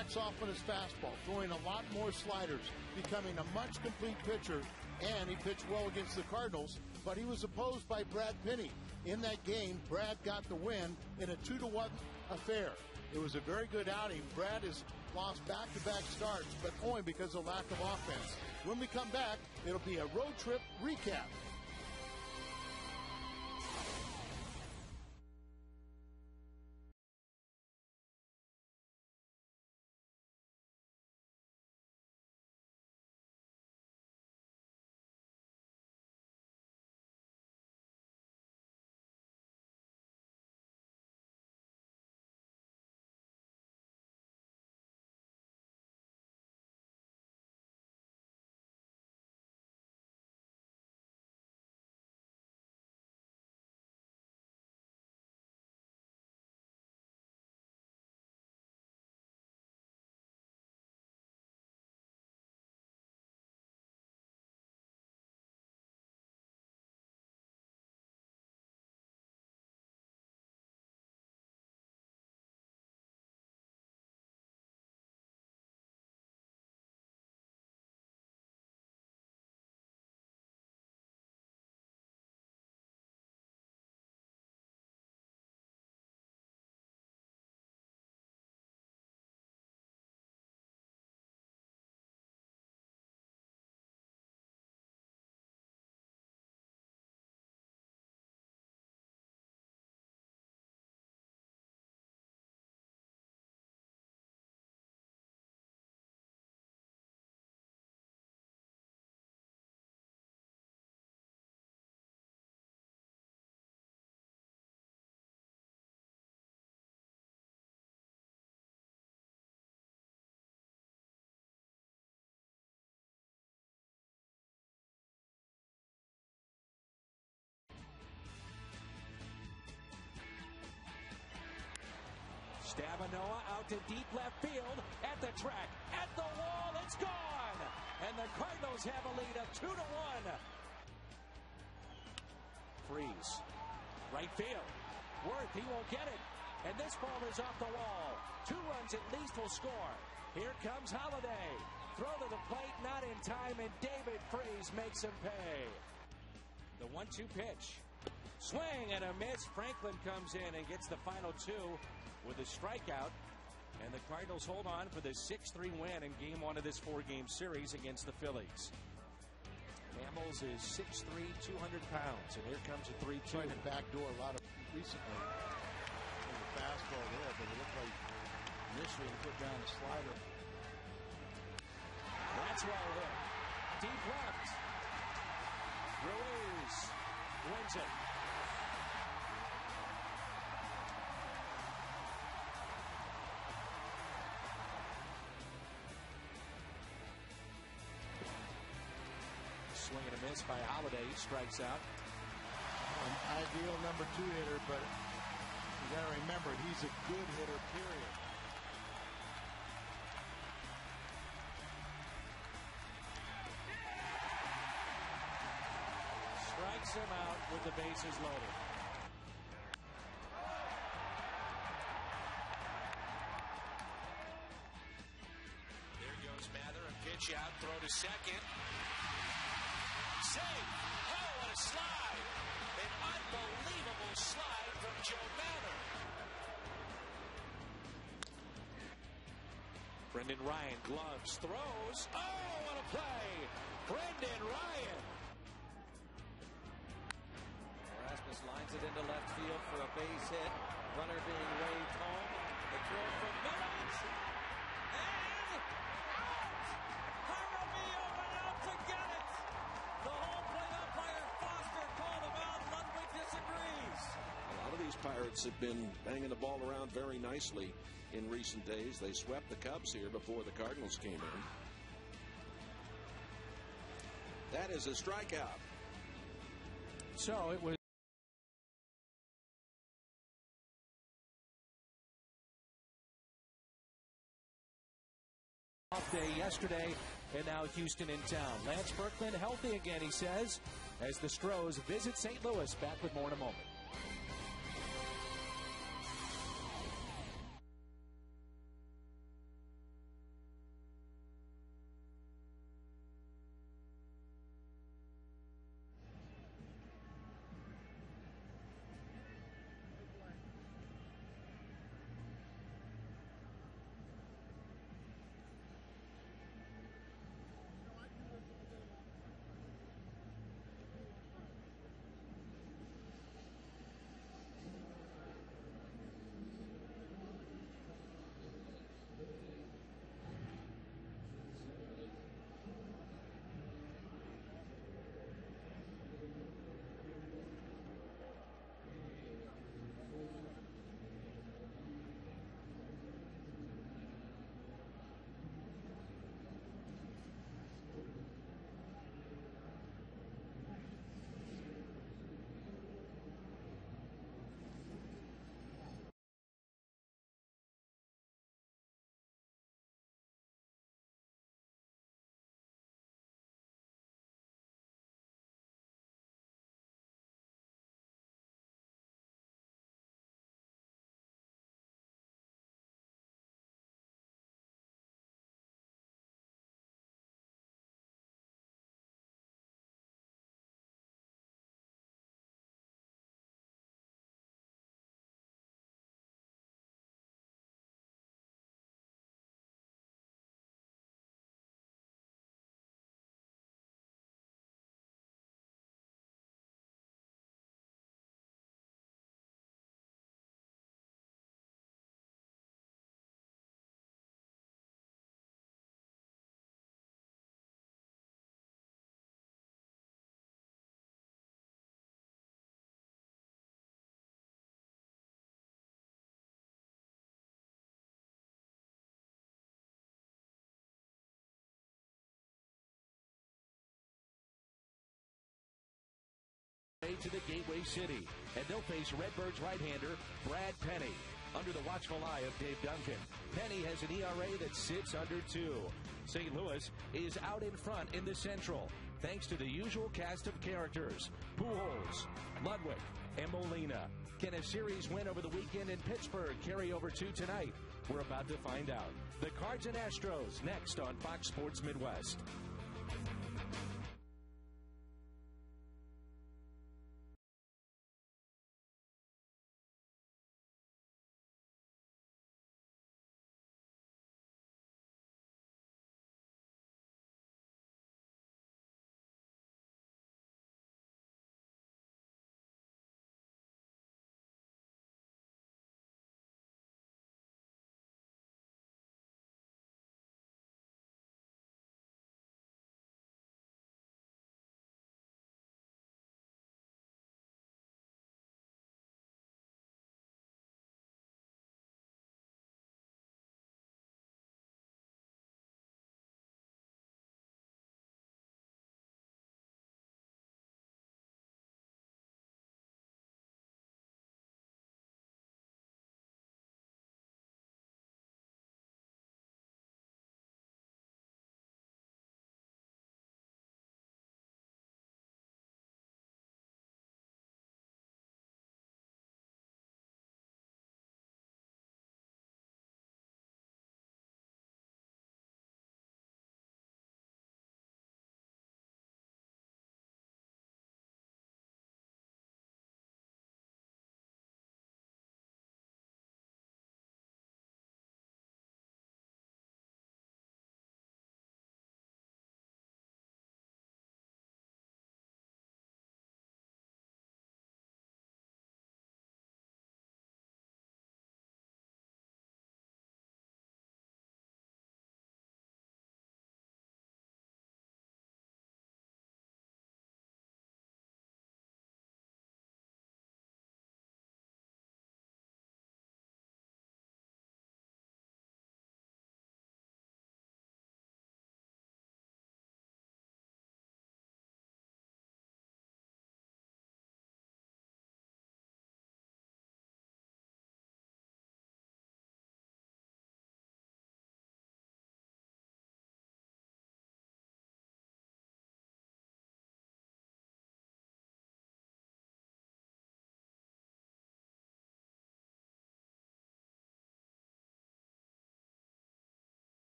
backs off on his fastball, throwing a lot more sliders, becoming a much complete pitcher, and he pitched well against the Cardinals, but he was opposed by Brad Pinney. In that game, Brad got the win in a 2-1 affair. It was a very good outing. Brad has lost back-to-back starts, but only because of lack of offense. When we come back, it'll be a road trip recap. Stabenoa out to deep left field, at the track, at the wall, it's gone! And the Cardinals have a lead of 2-1. Freeze. Right field. Worth, he won't get it. And this ball is off the wall. 2 runs at least will score. Here comes Holiday. Throw to the plate, not in time, and David Freeze makes him pay. The 1-2 pitch. Swing and a miss. Franklin comes in and gets the final 2 with a strikeout. And the Cardinals hold on for the 6-3 win in Game 1 of this 4-game series against the Phillies. Hamels is 6'3", 200 pounds. And here comes a 3-2. Trying to backdoor a lot of recently. The fastball there, but it looked like initially he put down a slider. That's well hit. Deep left. Ruiz wins it. Swing and a miss by Holiday. He strikes out. An ideal number 2 hitter, but you got to remember he's a good hitter, period. Strikes him out with the bases loaded. There goes Mather, a pitch out, throw to second. Save! Oh, what a slide! An unbelievable slide from Joe Mather. Brendan Ryan gloves, throws. Oh, what a play! Brendan Ryan. Erasmus lines it into left field for a base hit. Runner being waved home. The throw from Millings. And out! Jaramillo went out to get it. The home plate umpire Foster called him out. Ludwig disagrees. A lot of these Pirates have been banging the ball around very nicely in recent days. They swept the Cubs here before the Cardinals came in. That is a strikeout. So it was off day yesterday, and now Houston in town. Lance Berkman healthy again, he says, as the Astros visit St. Louis. Back with more in a moment. to the Gateway City, and they'll face Redbirds right-hander Brad Penny. Under the watchful eye of Dave Duncan, Penny has an ERA that sits under 2. St. Louis is out in front in the Central, thanks to the usual cast of characters: Pujols, Ludwig, and Molina. Can a series win over the weekend in Pittsburgh carry over to tonight? We're about to find out. The Cards and Astros next on Fox Sports Midwest.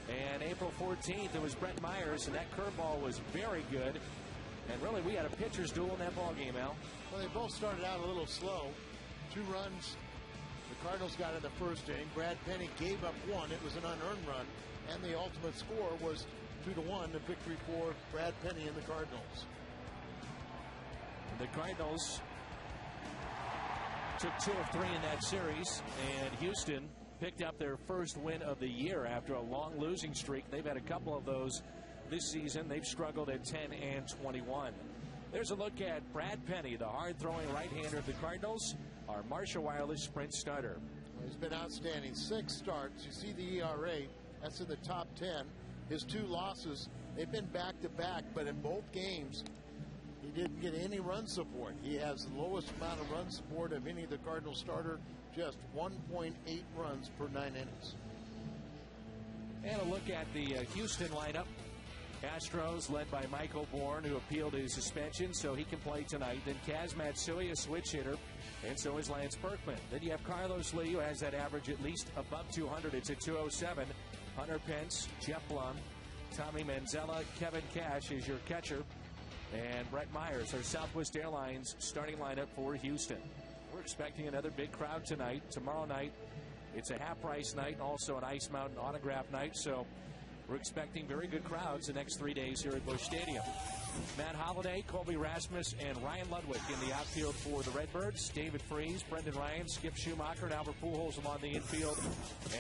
And April 14th, it was Brett Myers, and that curveball was very good. And really, we had a pitcher's duel in that ball game, Al. Well, they both started out a little slow. 2 runs. The Cardinals got in the first inning. Brad Penny gave up 1. It was an unearned run. And the ultimate score was 2-1, the victory for Brad Penny and the Cardinals. The Cardinals took 2 of 3 in that series, and Houston picked up their first win of the year after a long losing streak. They've had a couple of those this season. They've struggled at 10 and 21. There's a look at Brad Penny, the hard-throwing right-hander of the Cardinals, our Marshall Wireless Sprint starter. Well, he's been outstanding. 6 starts. You see the ERA. That's in the top 10. His 2 losses, they've been back-to-back, but in both games, he didn't get any run support. He has the lowest amount of run support of any of the Cardinals starter, just 1.8 runs per 9 innings. And a look at the Houston lineup. Astros led by Michael Bourne, who appealed his suspension, so he can play tonight. Then Kaz Matsui, a switch hitter, and so is Lance Berkman. Then you have Carlos Lee, who has that average at least above 200. It's at 207. Hunter Pence, Jeff Blum, Tommy Manzella, Kevin Cash is your catcher, and Brett Myers, our Southwest Airlines starting lineup for Houston. We're expecting another big crowd tonight. Tomorrow night, it's a half-price night, also an Ice Mountain autograph night, so we're expecting very good crowds the next 3 days here at Busch Stadium. Matt Holliday, Colby Rasmus, and Ryan Ludwig in the outfield for the Redbirds. David Freese, Brendan Ryan, Skip Schumacher, and Albert Pujols along the infield.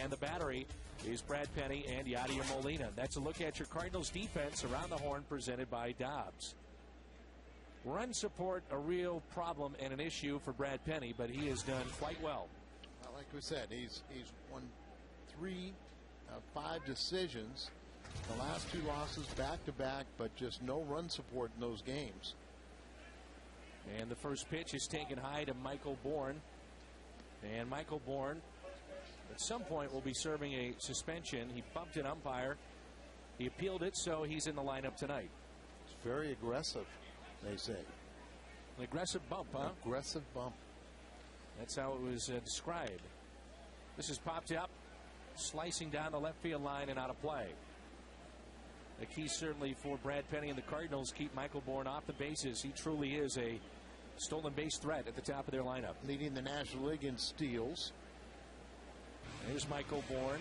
And the battery is Brad Penny and Yadier Molina. That's a look at your Cardinals defense around the horn presented by Dobbs. Run support, a real problem and an issue for Brad Penny, but he has done quite well. Like we said, he's won 3 5 decisions. The last 2 losses back-to-back, but just no run support in those games. And the first pitch is taken high to Michael Bourne. And Michael Bourne, at some point, will be serving a suspension. He bumped an umpire. He appealed it, so he's in the lineup tonight. It's very aggressive, they say. An aggressive bump, huh? Aggressive bump. That's how it was described. This is popped up, slicing down the left field line and out of play. The key certainly for Brad Penny and the Cardinals, keep Michael Bourne off the bases. He truly is a stolen base threat at the top of their lineup. Leading the National League in steals. There's Michael Bourne.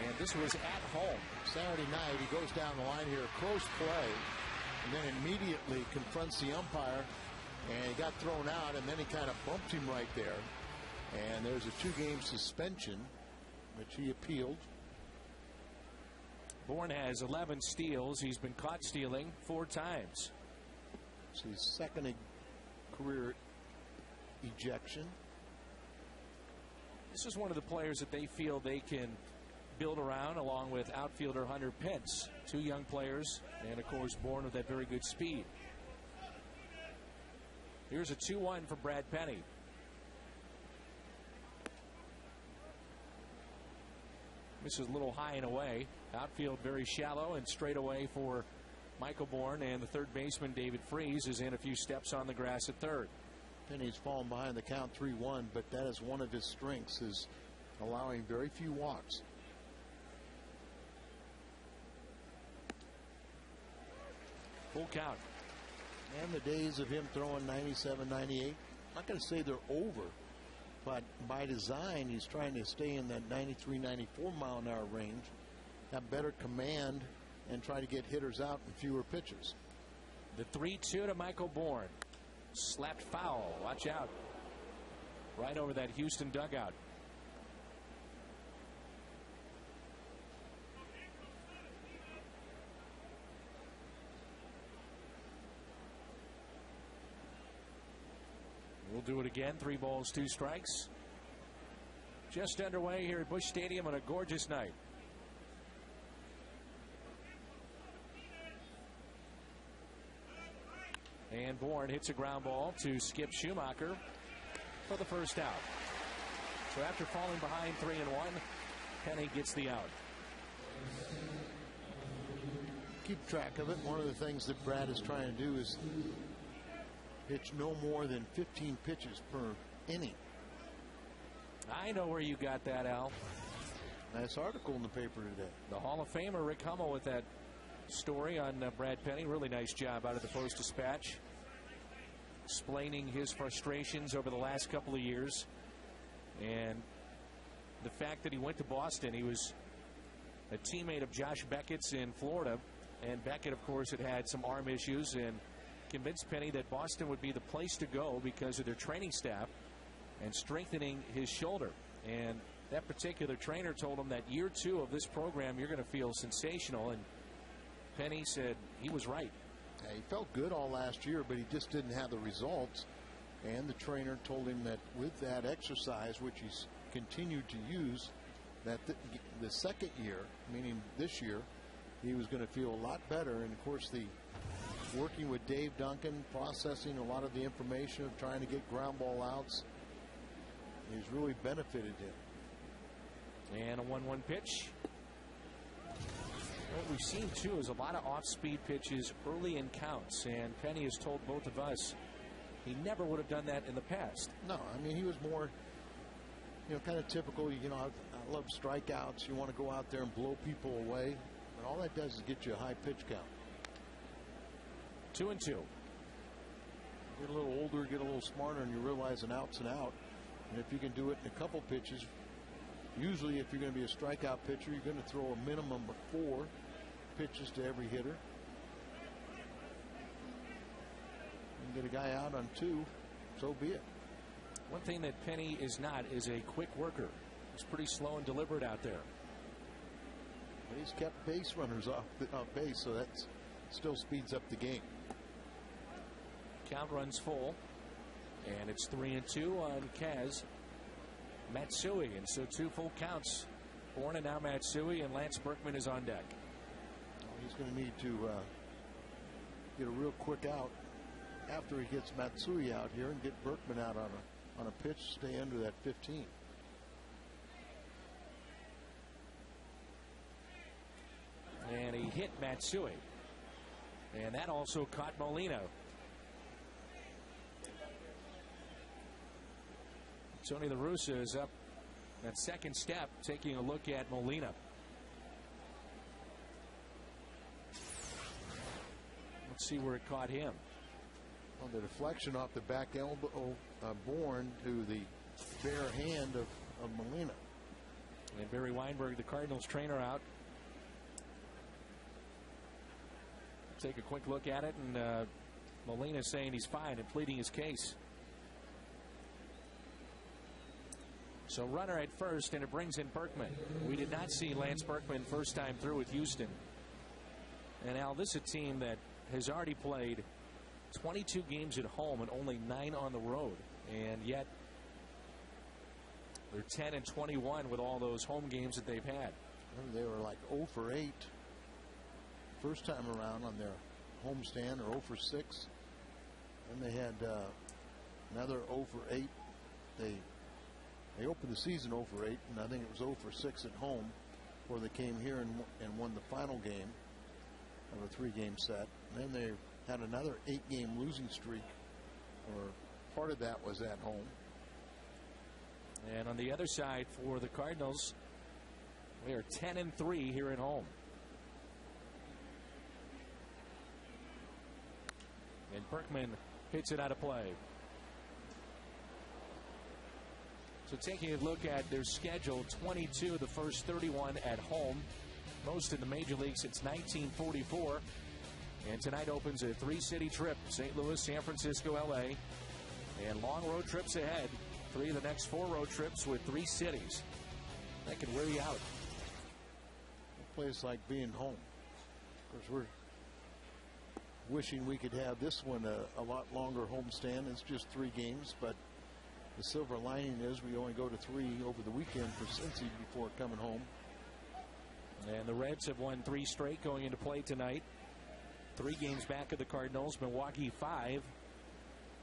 And this was at home. Saturday night, he goes down the line here, close play, and then immediately confronts the umpire, and he got thrown out, and then he kind of bumped him right there. And there's a 2-game suspension, which he appealed. Bourne has 11 steals. He's been caught stealing 4 times. It's his second career ejection. This is one of the players that they feel they can build around, along with outfielder Hunter Pence. 2 young players, and of course Bourne with that very good speed. Here's a 2-1 for Brad Penny. This is a little high and away. Outfield very shallow and straight away for Michael Bourne, and the third baseman David Freese is in a few steps on the grass at third. Penny's fallen behind the count 3-1, but that is one of his strengths, is allowing very few walks. Full count. And the days of him throwing 97, 98, I'm not going to say they're over, but by design, he's trying to stay in that 93, 94 mile an hour range, have better command, and try to get hitters out in fewer pitches. The 3-2 to Michael Bourne. Slapped foul. Watch out. Right over that Houston dugout. We'll do it again. 3 balls, 2 strikes. Just underway here at Busch Stadium on a gorgeous night. And Bourne hits a ground ball to Skip Schumacher for the first out. So after falling behind 3-1, Penny gets the out. Keep track of it. One of the things that Brad is trying to do is pitch no more than 15 pitches per inning. I know where you got that, Al. Nice article in the paper today. The Hall of Famer Rick Hummel with that story on Brad Penny. Really nice job out of the Post-Dispatch, explaining his frustrations over the last couple of years, and the fact that he went to Boston. He was a teammate of Josh Beckett's in Florida, and Beckett, of course, had some arm issues, and convinced Penny that Boston would be the place to go because of their training staff and strengthening his shoulder. And that particular trainer told him that year 2 of this program, you're going to feel sensational, and Penny said he was right. Yeah, he felt good all last year, but he just didn't have the results. And the trainer told him that with that exercise, which he's continued to use, that the second year, meaning this year, he was going to feel a lot better. And of course, the working with Dave Duncan, processing a lot of the information of trying to get ground ball outs, has really benefited him. And a 1-1 pitch. What we've seen, too, is a lot of off-speed pitches early in counts, and Penny has told both of us he never would have done that in the past. No, I mean, he was more, kind of typical. I love strikeouts. You want to go out there and blow people away, and all that does is get you a high pitch count. 2-2. Get a little older, get a little smarter, and you realize an out's an out. And if you can do it in a couple pitches, usually if you're going to be a strikeout pitcher, you're going to throw a minimum of 4 pitches to every hitter. You get a guy out on 2, so be it. One thing that Penny is not is a quick worker. He's pretty slow and deliberate out there. But he's kept base runners off base, so that still speeds up the game. Count runs full, and it's 3-2 on Kaz Matsui, and so 2 full counts Bourne and now Matsui, and Lance Berkman is on deck. He's going to need to get a real quick out after he gets Matsui out here and get Berkman out on a pitch, stay under that 15. And he hit Matsui. And that also caught Molina. Tony La Russa is up that second step, taking a look at Molina. Let's see where it caught him. Well, the deflection off the back elbow Bourne to the bare hand of Molina. And Barry Weinberg, the Cardinals trainer, out. Take a quick look at it, and Molina saying he's fine and pleading his case. So runner at first, and it brings in Berkman. We did not see Lance Berkman first time through with Houston. And Al, this is a team that has already played 22 games at home and only 9 on the road. And yet they're 10 and 21 with all those home games that they've had. They were like 0 for 8 first time around on their homestand, or 0 for 6. And they had another 0 for 8. They opened the season 0 for 8, and I think it was 0 for 6 at home before they came here and won the final game of a 3-game set. And then they had another 8-game losing streak, or part of that was at home. And on the other side for the Cardinals, they are 10 and 3 here at home. And Berkman hits it out of play. So taking a look at their schedule, 22 of the first 31 at home, most in the major league since 1944. And tonight opens a 3-city trip: St. Louis, San Francisco, LA, and long road trips ahead. 3 of the next 4 road trips with 3 cities. That could wear you out. A place like being home. Of course, we're wishing we could have this one a lot longer homestand. It's just 3 games, but the silver lining is we only go to 3 over the weekend for Cincy before coming home. And the Reds have won 3 straight going into play tonight. 3 games back of the Cardinals. Milwaukee 5.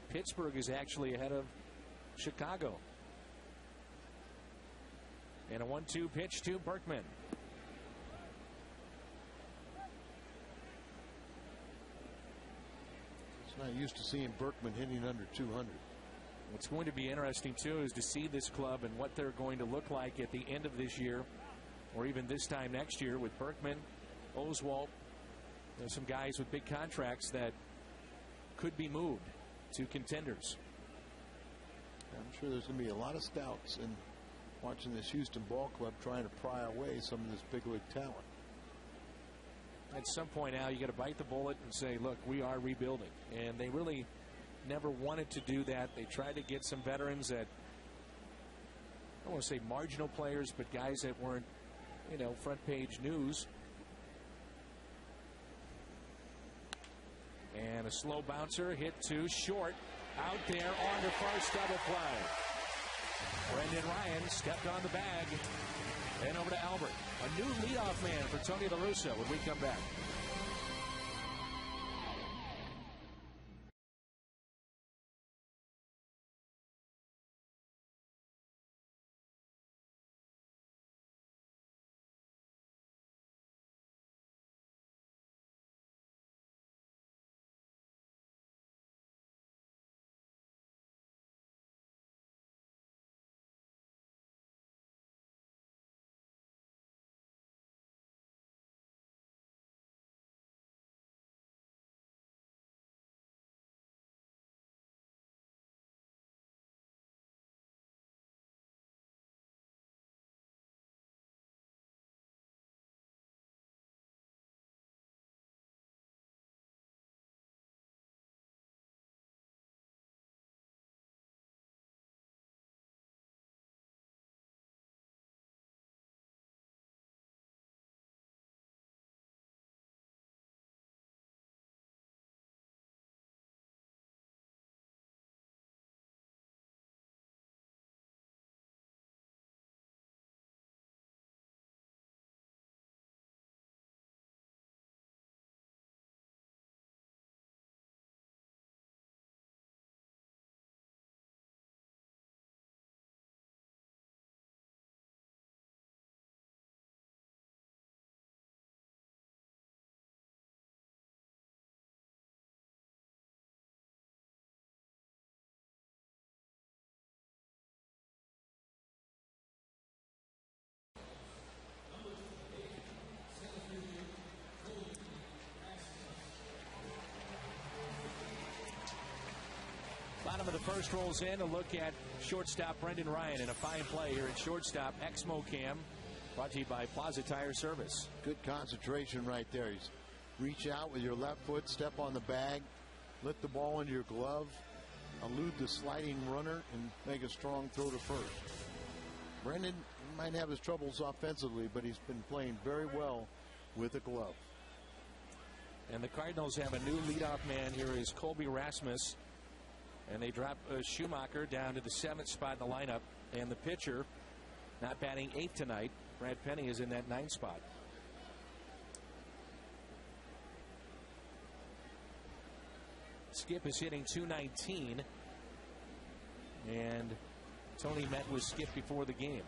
Pittsburgh is actually ahead of Chicago. And a 1-2 pitch to Berkman. It's not used to seeing Berkman hitting under 200. What's going to be interesting, too, is to see this club and what they're going to look like at the end of this year, or even this time next year, with Berkman, Oswalt. There's some guys with big contracts that could be moved to contenders. I'm sure there's going to be a lot of scouts in watching this Houston ball club trying to pry away some of this big league talent. At some point, Al, you got to bite the bullet and say, look, we are rebuilding. And they really never wanted to do that. They tried to get some veterans that, I don't want to say marginal players, but guys that weren't, front page news. And a slow bouncer hit to short. Out there on the first double play. Brendan Ryan stepped on the bag. And over to Albert. A new leadoff man for Tony La Russa when we come back. Bottom of the first rolls in. A look at shortstop Brendan Ryan in a fine play here at shortstop. Exmo Cam, brought to you by Plaza Tire Service. Good concentration right there. He's reach out with your left foot, step on the bag, lift the ball into your glove, elude the sliding runner, and make a strong throw to first. Brendan might have his troubles offensively, but he's been playing very well with a glove. And the Cardinals have a new leadoff man. Here is Colby Rasmus. And they drop Schumacher down to the 7th spot in the lineup. And the pitcher, not batting 8th tonight, Brad Penny, is in that 9th spot. Skip is hitting .219. And Tony met with Skip before the game.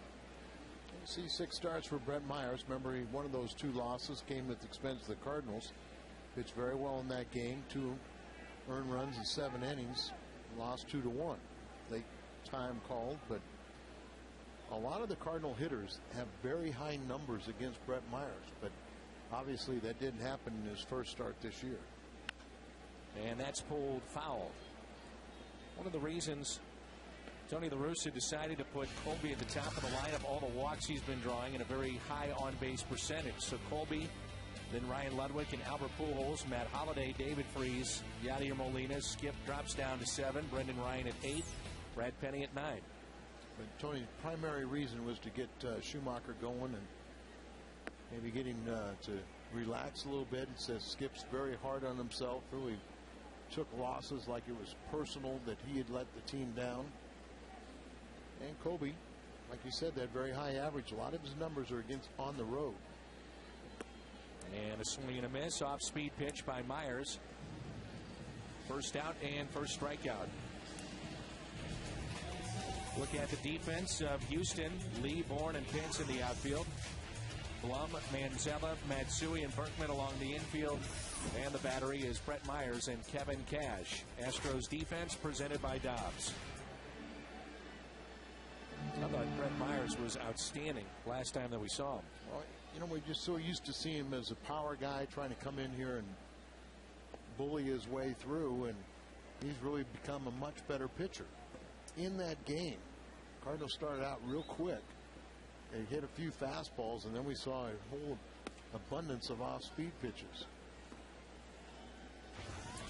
See 6 starts for Brett Myers. Remember, one of those 2 losses came at the expense of the Cardinals. Pitched very well in that game. 2 earned runs in 7 innings. Lost 2-1. Late time called, but a lot of the Cardinal hitters have very high numbers against Brett Myers. But obviously that didn't happen in his first start this year. And that's pulled foul. One of the reasons Tony La Russa decided to put Colby at the top of the lineup, all the walks he's been drawing, and a very high on-base percentage. So Colby, then Ryan Ludwig and Albert Pujols, Matt Holliday, David Freese, Yadier Molina. Skip drops down to 7. Brendan Ryan at 8. Brad Penny at 9. But Tony's primary reason was to get Schumacher going and maybe get him to relax a little bit. He says Skip's very hard on himself. Really took losses like it was personal that he had let the team down. And Colby, like you said, that very high average. A lot of his numbers are against on the road. And a swing and a miss. Off speed pitch by Myers. First out and first strikeout. Look at the defense of Houston. Lee, Bourne, and Pence in the outfield. Blum, Manzella, Matsui, and Berkman along the infield. And the battery is Brett Myers and Kevin Cash. Astros defense presented by Dobbs. I thought Brett Myers was outstanding last time that we saw him. Well, you know, we're just so used to seeing him as a power guy trying to come in here and bully his way through, and he's really become a much better pitcher. In that game, Cardinals started out real quick. They hit a few fastballs, and then we saw a whole abundance of off-speed pitches.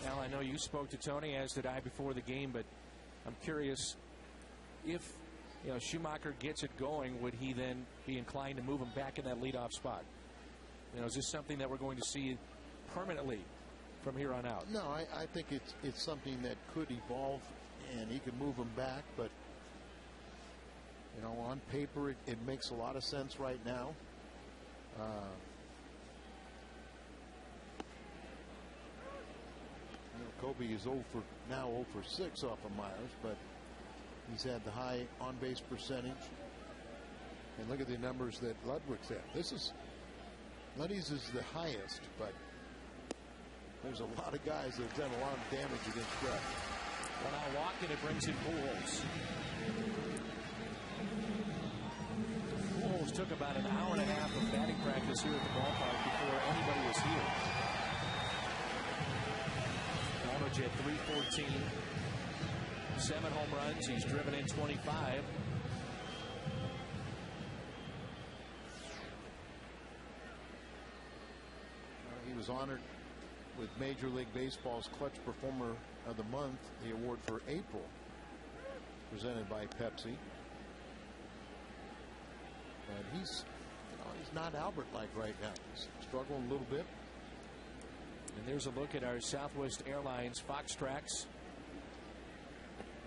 Al, I know you spoke to Tony, as did I, before the game, but I'm curious if Schumacher gets it going, would he then be inclined to move him back in that leadoff spot? Is this something that we're going to see permanently from here on out? No, I think it's something that could evolve, and he could move him back, but on paper it makes a lot of sense right now. Colby is 0 for 6 off of Myers, but he's had the high on-base percentage. And look at the numbers that Ludwig's had. Luddy's is the highest, but there's a lot of guys that have done a lot of damage against Brett. Well, now walking, it brings in Pujols. Pujols took about an hour and a half of batting practice here at the ballpark before anybody was here. Average at .314. 7 home runs. He's driven in 25. He was honored with Major League Baseball's Clutch Performer of the Month, the award for April, presented by Pepsi. And he's not Albert-like right now. He's struggling a little bit. And there's a look at our Southwest Airlines Fox Tracks.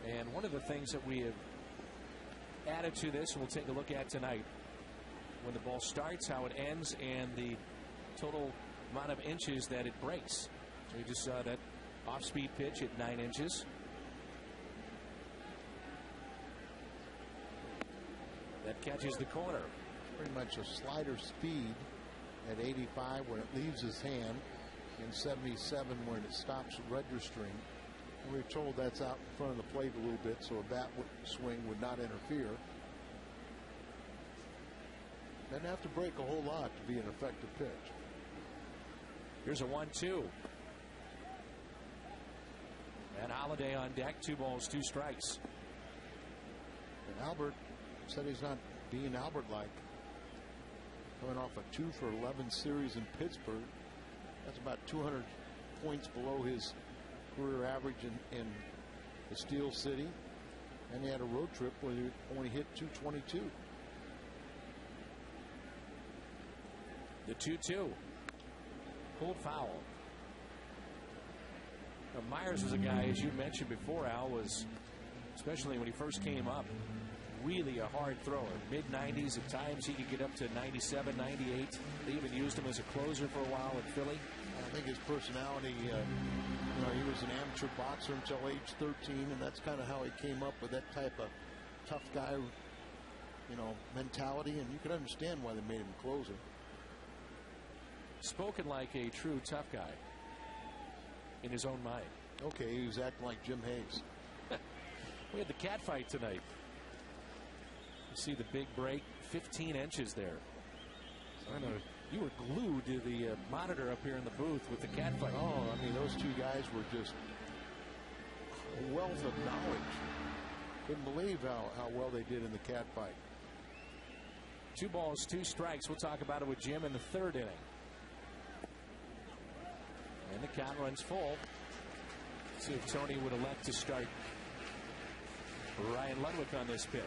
And one of the things that we have added to this, and we'll take a look at tonight, when the ball starts, how it ends, and the total amount of inches that it breaks. So you just saw that off-speed pitch at 9 inches. That catches the corner. Pretty much a slider speed at 85 when it leaves his hand, and 77 when it stops registering. And we're told that's out in front of the plate a little bit, so a bat swing would not interfere. Doesn't have to break a whole lot to be an effective pitch. Here's a 1-2. And Holiday on deck. 2 balls, 2 strikes. And Albert said he's not being Albert-like. Coming off a 2 for 11 series in Pittsburgh. That's about 200 points below his career average in the Steel City. And he had a road trip where he only hit 222. The 2-2. Pulled foul. Now, Myers was a guy, as you mentioned before, Al, was, especially when he first came up, really a hard thrower. Mid-90s. At times he could get up to 97, 98. They even used him as a closer for a while at Philly. I think his personality, he was an amateur boxer until age 13, and that's kind of how he came up with that type of tough guy, mentality, and you can understand why they made him a closer. Spoken like a true tough guy in his own mind. Okay, he was acting like Jim Hayes. We had the cat fight tonight. You see the big break, 15 inches there. I know you were glued to the monitor up here in the booth with the cat fight. Oh, I mean, those two guys were just a wealth of knowledge. Couldn't believe how well they did in the cat fight. 2 balls, 2 strikes. We'll talk about it with Jim in the 3rd inning. And the count runs full. Let's see if Tony would elect to start Ryan Ludwig on this pitch.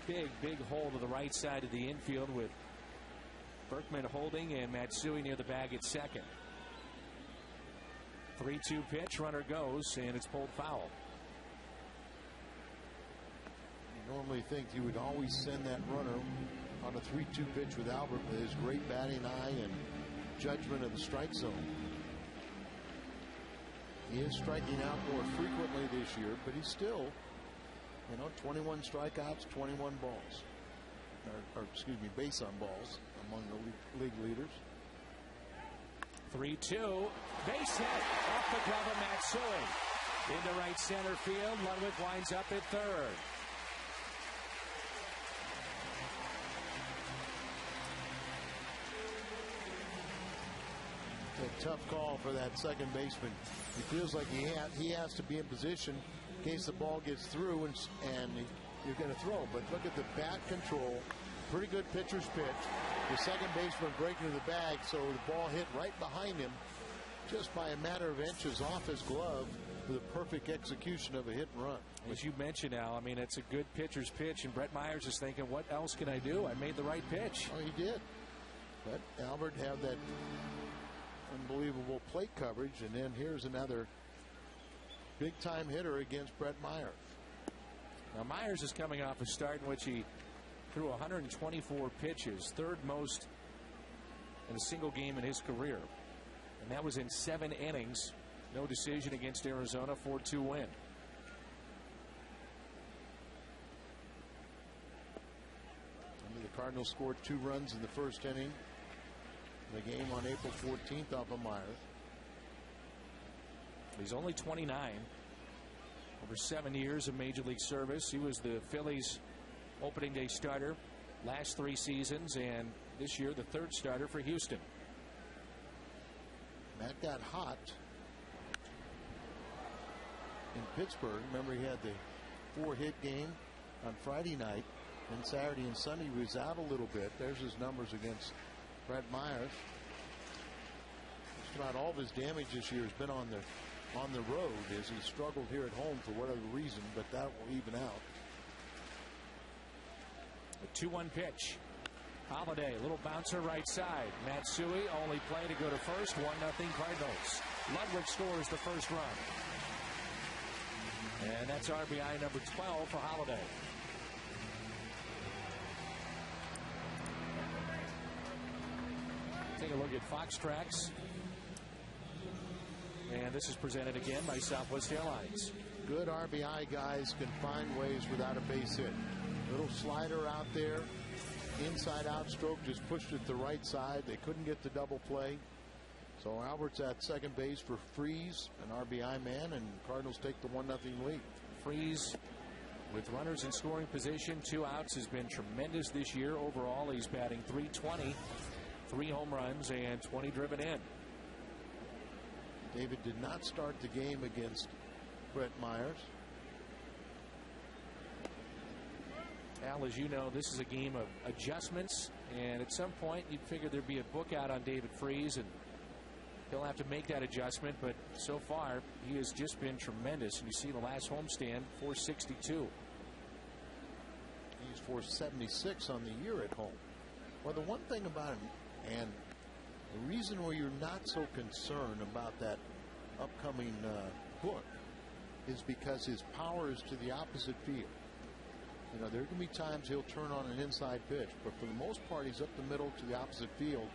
There's a big hole to the right side of the infield with Berkman holding and Matsui near the bag at second. 3-2 pitch, runner goes, and it's pulled foul. You normally think you would always send that runner on a 3-2 pitch with Albert with his great batting eye and judgment of the strike zone. He is striking out more frequently this year, but he's still, 21 strikeouts, 21 balls. Or excuse me, base on balls among the league leaders. 3-2. Base hit off the glove of Matsui. Into right center field. Ludwig winds up at 3rd. A tough call for that second baseman. He feels like he has to be in position in case the ball gets through and you're going to throw. But look at the bat control. Pretty good pitcher's pitch. The second baseman breaking to the bag, so the ball hit right behind him just by a matter of inches off his glove with a perfect execution of a hit and run. As you mentioned, Al, I mean, it's a good pitcher's pitch, and Brett Myers is thinking, what else can I do? I made the right pitch. Oh, he did. But Albert had that unbelievable plate coverage, and then here's another big-time hitter against Brett Myers. Now, Myers is coming off a start in which he threw 124 pitches, 3rd most in a single game in his career. And that was in 7 innings. No decision against Arizona, 4-2 win. The Cardinals scored 2 runs in the 1st inning. The game on April 14th off of Myers. He's only 29. Over 7 years of Major League service. He was the Phillies' opening day starter last 3 seasons, and this year the 3rd starter for Houston. Matt got hot in Pittsburgh. Remember, he had the 4-hit game on Friday night, and Saturday and Sunday he was out a little bit. There's his numbers against Brett Myers. Just about all of his damage this year has been on the road, as he struggled here at home for whatever reason, but that will even out. A 2-1 pitch. Holiday, a little bouncer right side. Matsui only play to go to first. 1-0 Cardinals. Ludwig scores the first run. And that's RBI number 12 for Holiday. Take a look at Fox Tracks. And this is presented again by Southwest Airlines. Good RBI guys can find ways without a base hit. Little slider out there. Inside out stroke, just pushed it to the right side. They couldn't get the double play. So Albert's at second base for Freeze, an RBI man, and Cardinals take the 1-0 lead. Freeze, with runners in scoring position, 2 outs, has been tremendous this year. Overall, he's batting .320, 3 home runs, and 20 driven in. David did not start the game against Brett Myers. Al, as you know, this is a game of adjustments, and at some point you'd figure there'd be a book out on David Freese, and he'll have to make that adjustment. But so far, he has just been tremendous. And you see the last homestand, 462. He's 476 on the year at home. Well, the one thing about him, and the reason why you're not so concerned about that upcoming book, is because his power is to the opposite field. You know, there can be times he'll turn on an inside pitch, but for the most part, he's up the middle to the opposite field,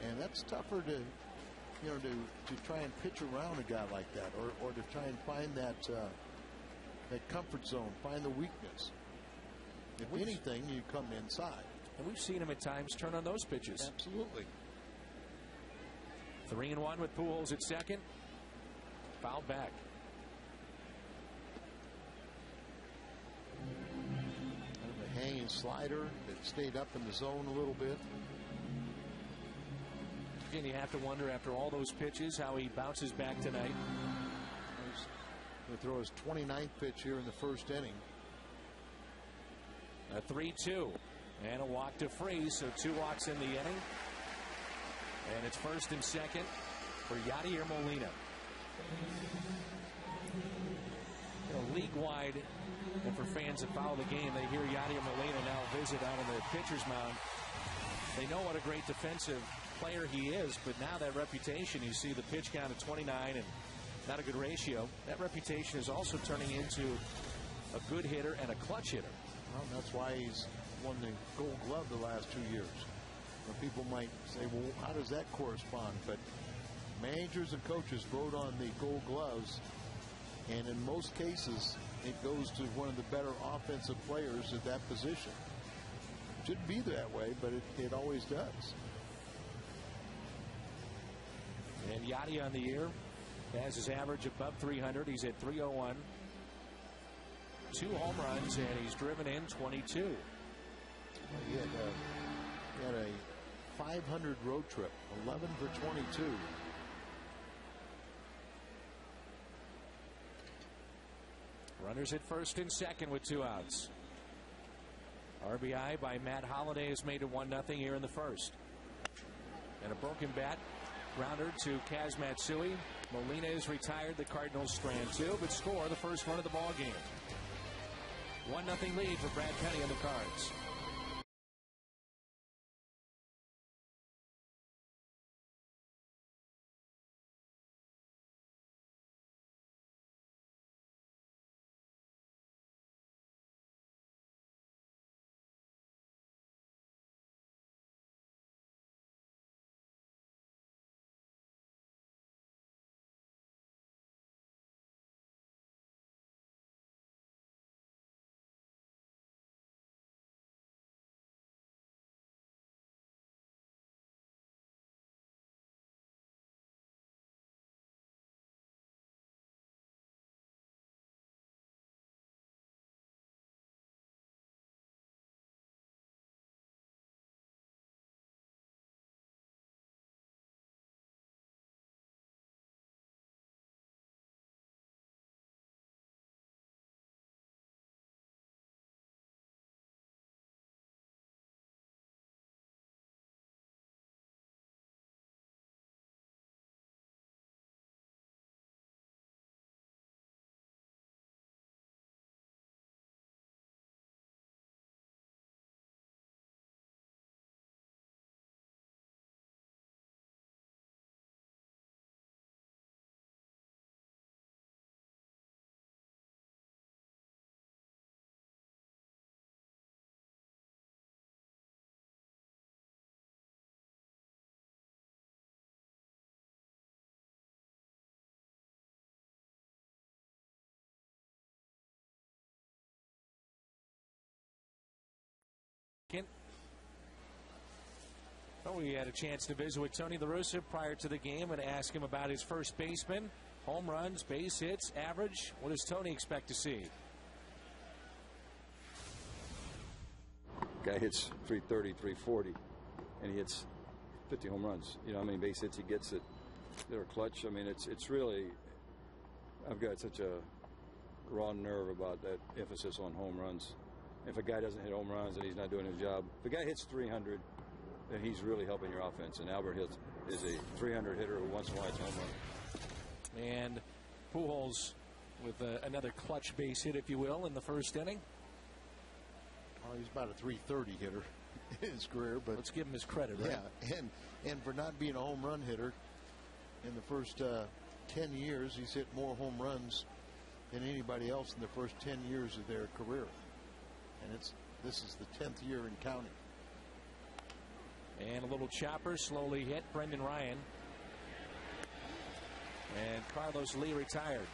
and that's tougher to, you know, to try and pitch around a guy like that, or to try and find that that comfort zone, find the weakness. If anything, you come inside. And we've seen him at times turn on those pitches. Absolutely. 3-1 with Pujols at second. Fouled back. The hanging slider that stayed up in the zone a little bit. Again, you have to wonder after all those pitches how he bounces back tonight. He'll throw his 29th pitch here in the first inning. A 3-2 and a walk to Freese, so 2 walks in the inning, and it's first and second for Yadier Molina. You know, league-wide, and for fans that follow the game, they hear Yadier Molina now visit out on the pitcher's mound. They know what a great defensive player he is, but now that reputation, you see the pitch count at 29 and not a good ratio. That reputation is also turning into a good hitter and a clutch hitter. Well, that's why he's won the Gold Glove the last 2 years. Now, people might say, well, how does that correspond? But managers and coaches vote on the Gold Gloves, and in most cases, it goes to one of the better offensive players at that position. Shouldn't be that way, but it always does. And Yadi on the year has his average above 300. He's at 301. 2 home runs, and he's driven in 22. He had a 500 road trip, 11 for 22. Runners at first and second with 2 outs. RBI by Matt Holliday has made it 1-0 here in the first. And a broken bat grounder to Kaz Matsui. Molina is retired. The Cardinals strand 2, but score the first run of the ball game. 1-0 lead for Brad Penny and the Cards. Well, we had a chance to visit with Tony La Russa prior to the game and ask him about his first baseman, home runs, base hits, average. What does Tony expect to see? Guy hits 330, 340, and he hits 50 home runs. You know how many base hits he gets at They were clutch. I mean, it's really, I've got such a raw nerve about that emphasis on home runs. If a guy doesn't hit home runs, then he's not doing his job. If a guy hits 300, then he's really helping your offense. And Albert Hill is a 300 hitter who once in a while hits home run. And Pujols with another clutch base hit, if you will, in the first inning. Well, he's about a 330 hitter in his career, but let's give him his credit, right? Yeah, and for not being a home run hitter in the first 10 years, he's hit more home runs than anybody else in the first 10 years of their career. And this is the 10th year and counting. And a little chopper slowly hit Brendan Ryan. And Carlos Lee retired.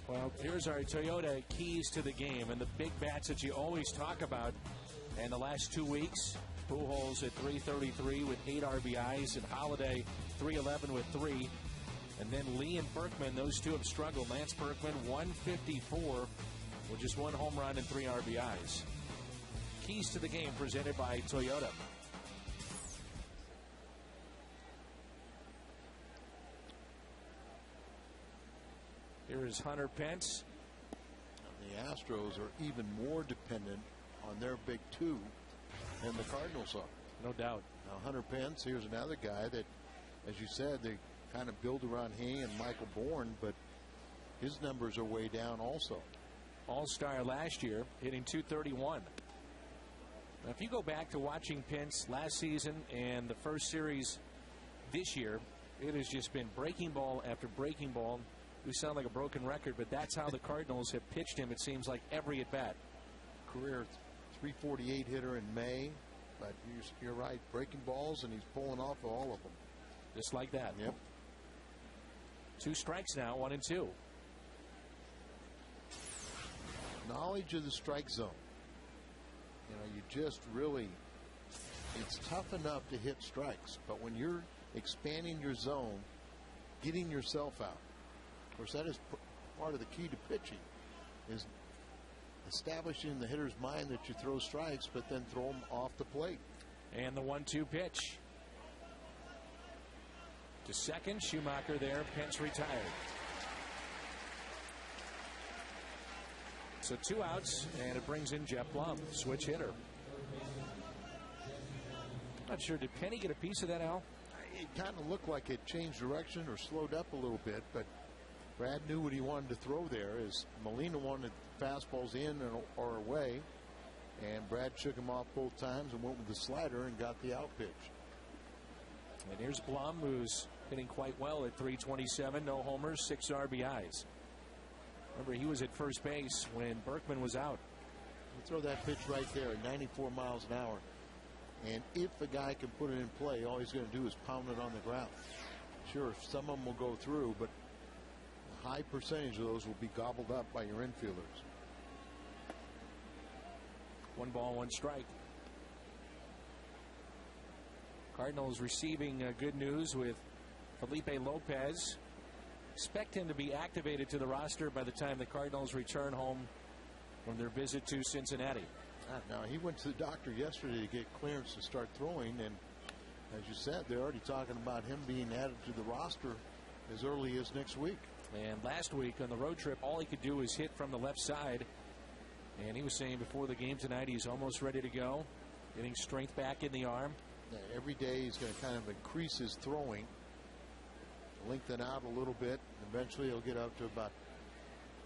Well, here's our Toyota keys to the game and the big bats that you always talk about. And the last 2 weeks, Pujols at 333 with 8 RBIs, and Holiday 311 with 3. And then Lee and Berkman, those two have struggled. Lance Berkman 154 with just 1 home run and 3 RBIs. Keys to the game presented by Toyota. Here is Hunter Pence. The Astros are even more dependent on their big two than the Cardinals are. No doubt. Now, Hunter Pence, here's another guy that, as you said, they kind of build around he and Michael Bourne, but his numbers are way down also. All-star last year, hitting .231. Now, if you go back to watching Pence last season and the first series this year, it has just been breaking ball after breaking ball. We sound like a broken record, but that's how the Cardinals have pitched him, it seems like, every at-bat. Career 348 hitter in May, but you're right, breaking balls, and he's pulling off all of them. Just like that. Yep. 2 strikes now, 1 and 2. Knowledge of the strike zone. You know, you just really, it's tough enough to hit strikes, but when you're expanding your zone, getting yourself out. Of course, that is part of the key to pitching, is establishing in the hitter's mind that you throw strikes, but then throw them off the plate. And the 1-2 pitch. To second, Schumacher there, Pence retired. So 2 outs, and it brings in Jeff Blum, switch hitter. Not sure, did Penny get a piece of that, Al? It kind of looked like it changed direction or slowed up a little bit, but Brad knew what he wanted to throw there. As Molina wanted fastballs in or away, and Brad shook him off both times and went with the slider and got the out pitch. And here's Blum, who's hitting quite well at 327, no homers, 6 RBIs. Remember, he was at first base when Berkman was out. You throw that pitch right there at 94 miles an hour, and if the guy can put it in play, all he's going to do is pound it on the ground. Sure, some of them will go through, but a high percentage of those will be gobbled up by your infielders. 1 ball, 1 strike. Cardinals receiving good news with Felipe Lopez. Expect him to be activated to the roster by the time the Cardinals return home from their visit to Cincinnati. Now, he went to the doctor yesterday to get clearance to start throwing, and as you said, they're already talking about him being added to the roster as early as next week. And last week on the road trip, all he could do was hit from the left side. And he was saying before the game tonight he's almost ready to go, getting strength back in the arm. Yeah, every day he's going to kind of increase his throwing, lengthen out a little bit. Eventually he'll get up to about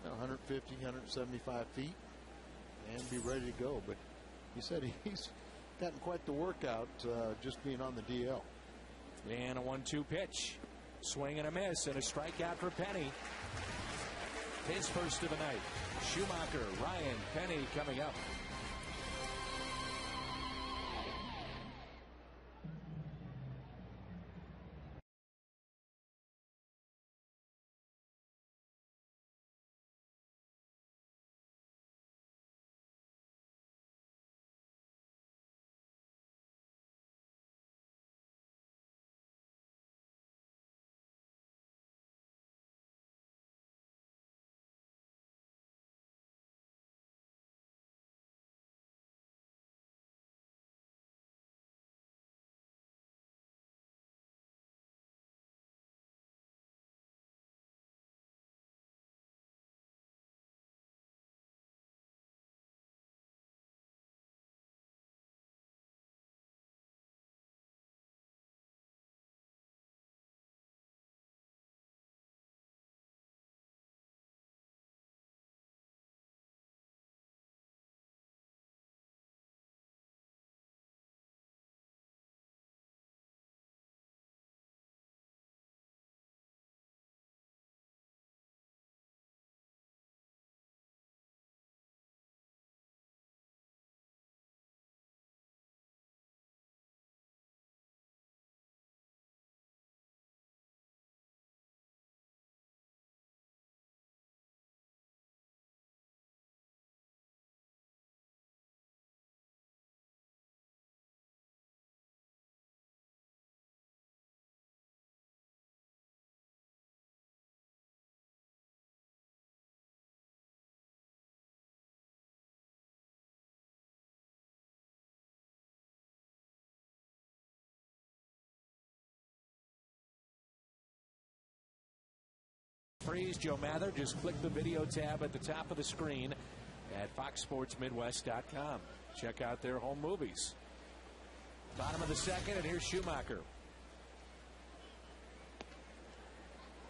150, 175 feet and be ready to go. But he said he's gotten quite the workout just being on the DL. And a 1-2 pitch. Swing and a miss, and a strikeout for Penny. His first of the night. Schumacher, Ryan, Penny coming up. Freeze, Joe Mather. Just click the video tab at the top of the screen at foxsportsmidwest.com. Check out their home movies. Bottom of the second, and here's Schumacher.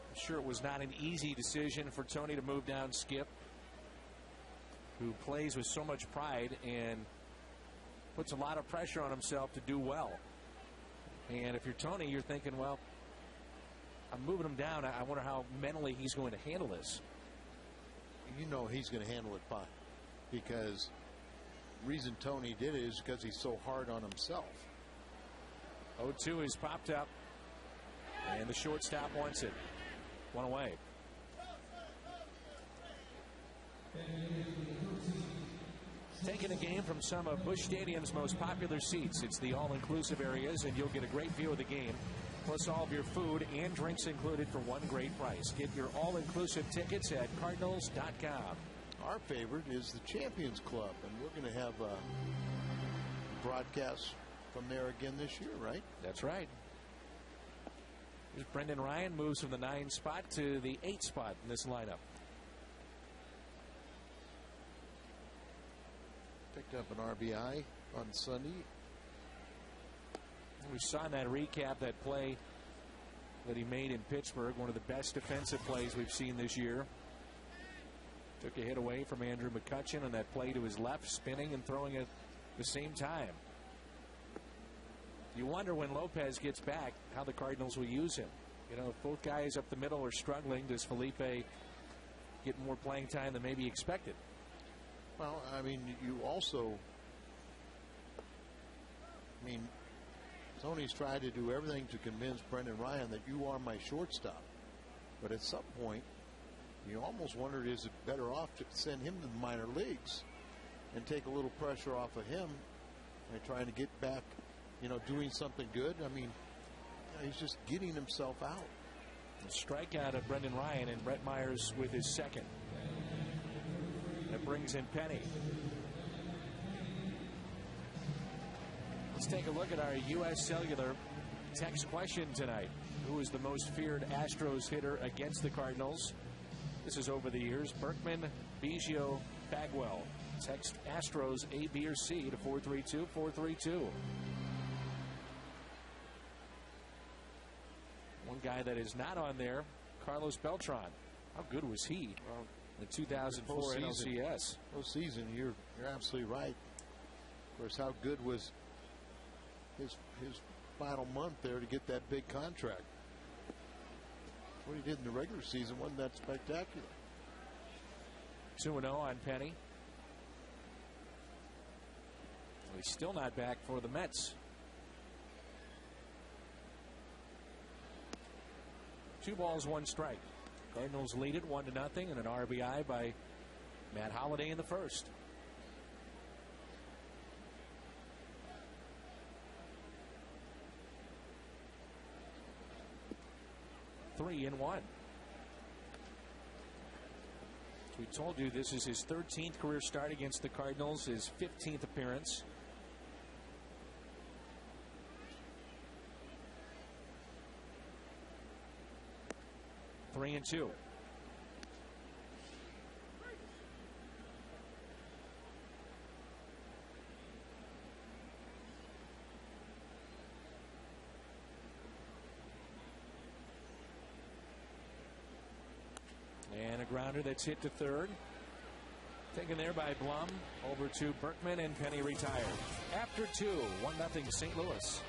I'm sure it was not an easy decision for Tony to move down Skip, who plays with so much pride and puts a lot of pressure on himself to do well. And if you're Tony, you're thinking, well, I'm moving him down. I wonder how mentally he's going to handle this. You know he's going to handle it fine, because the reason Tony did it is because he's so hard on himself. 0-2 is popped up, and the shortstop wants it. One away. Taking a game from some of Busch Stadium's most popular seats. It's the all-inclusive areas, and you'll get a great view of the game, plus all of your food and drinks included for one great price. Get your all-inclusive tickets at Cardinals.com. Our favorite is the Champions Club, and we're going to have broadcasts from there again this year, right? That's right. Here's Brendan Ryan, moves from the 9 spot to the 8 spot in this lineup. Picked up an RBI on Sunday. We saw in that recap that play that he made in Pittsburgh, one of the best defensive plays we've seen this year. Took a hit away from Andrew McCutchen on that play to his left, spinning and throwing at the same time. You wonder when Lopez gets back how the Cardinals will use him. You know, if both guys up the middle are struggling, does Felipe get more playing time than maybe expected? Well, I mean, you also, Tony's tried to do everything to convince Brendan Ryan that you are my shortstop. But at some point, you almost wondered, is it better off to send him to the minor leagues and take a little pressure off of him and trying to get back, doing something good? I mean, he's just getting himself out. A strikeout of Brendan Ryan, and Brett Myers with his second. That brings in Penny. Let's take a look at our U.S. Cellular text question tonight. Who is the most feared Astros hitter against the Cardinals? This is over the years. Berkman, Biggio, Bagwell. Text Astros A, B, or C to 432-432. One guy that is not on there, Carlos Beltran. How good was he in the 2004 NLCS? Postseason, you're absolutely right. Of course, how good was his final month there to get that big contract? What he did in the regular season wasn't that spectacular. 2-0 on Penny. He's still not back for the Mets. 2 balls, 1 strike. Cardinals lead it 1-0, and an RBI by Matt Holliday in the first. Three and 1. As we told you, this is his 13th career start against the Cardinals, his 15th appearance. Three and 2. And a grounder that's hit to third. Taken there by Blum. Over to Berkman, and Penny retired. After 2, 1-0 St. Louis.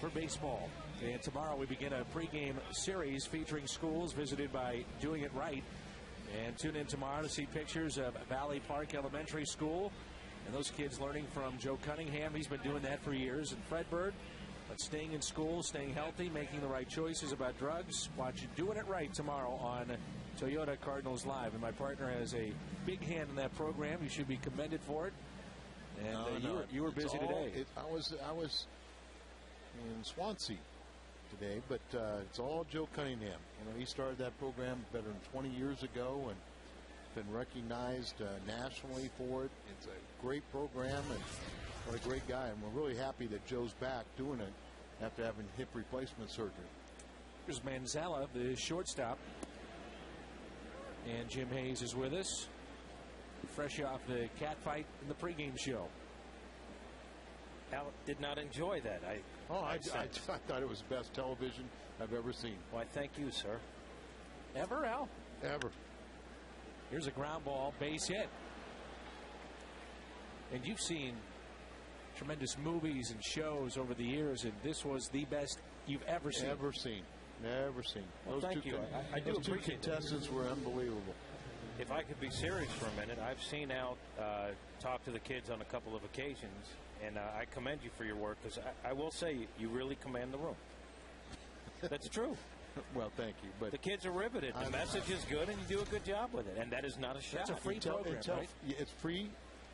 for baseball. And tomorrow we begin a pregame series featuring schools visited by Doing It Right. And tune in tomorrow to see pictures of Valley Park Elementary School and those kids learning from Joe Cunningham. He's been doing that for years. And Fred Bird, but staying in school, staying healthy, making the right choices about drugs. Watch Doing It Right tomorrow on Toyota Cardinals Live. And my partner has a big hand in that program. You should be commended for it. And you were busy today. I was in Swansea today, but it's all Joe Cunningham. You know, he started that program better than 20 years ago and been recognized nationally for it. It's a great program, and what a great guy. And we're really happy that Joe's back doing it after having hip replacement surgery. Here's Manzella, the shortstop. And Jim Hayes is with us, fresh off the cat fight in the pregame show. Al did not enjoy that. I thought it was the best television I've ever seen. Why, thank you, sir. Ever, Al? Ever. Here's a ground ball, base hit. And you've seen tremendous movies and shows over the years, and this was the best you've ever seen. Never seen. Well, thank you. I do those two appreciate contestants were unbelievable. If I could be serious for a minute, I've seen Al talk to the kids on a couple of occasions, and I commend you for your work, because I will say you really command the room. That's true. Well, thank you. But the kids are riveted. The message is good, and you do a good job with it. And that is not a shot. It's a free program, right? It's free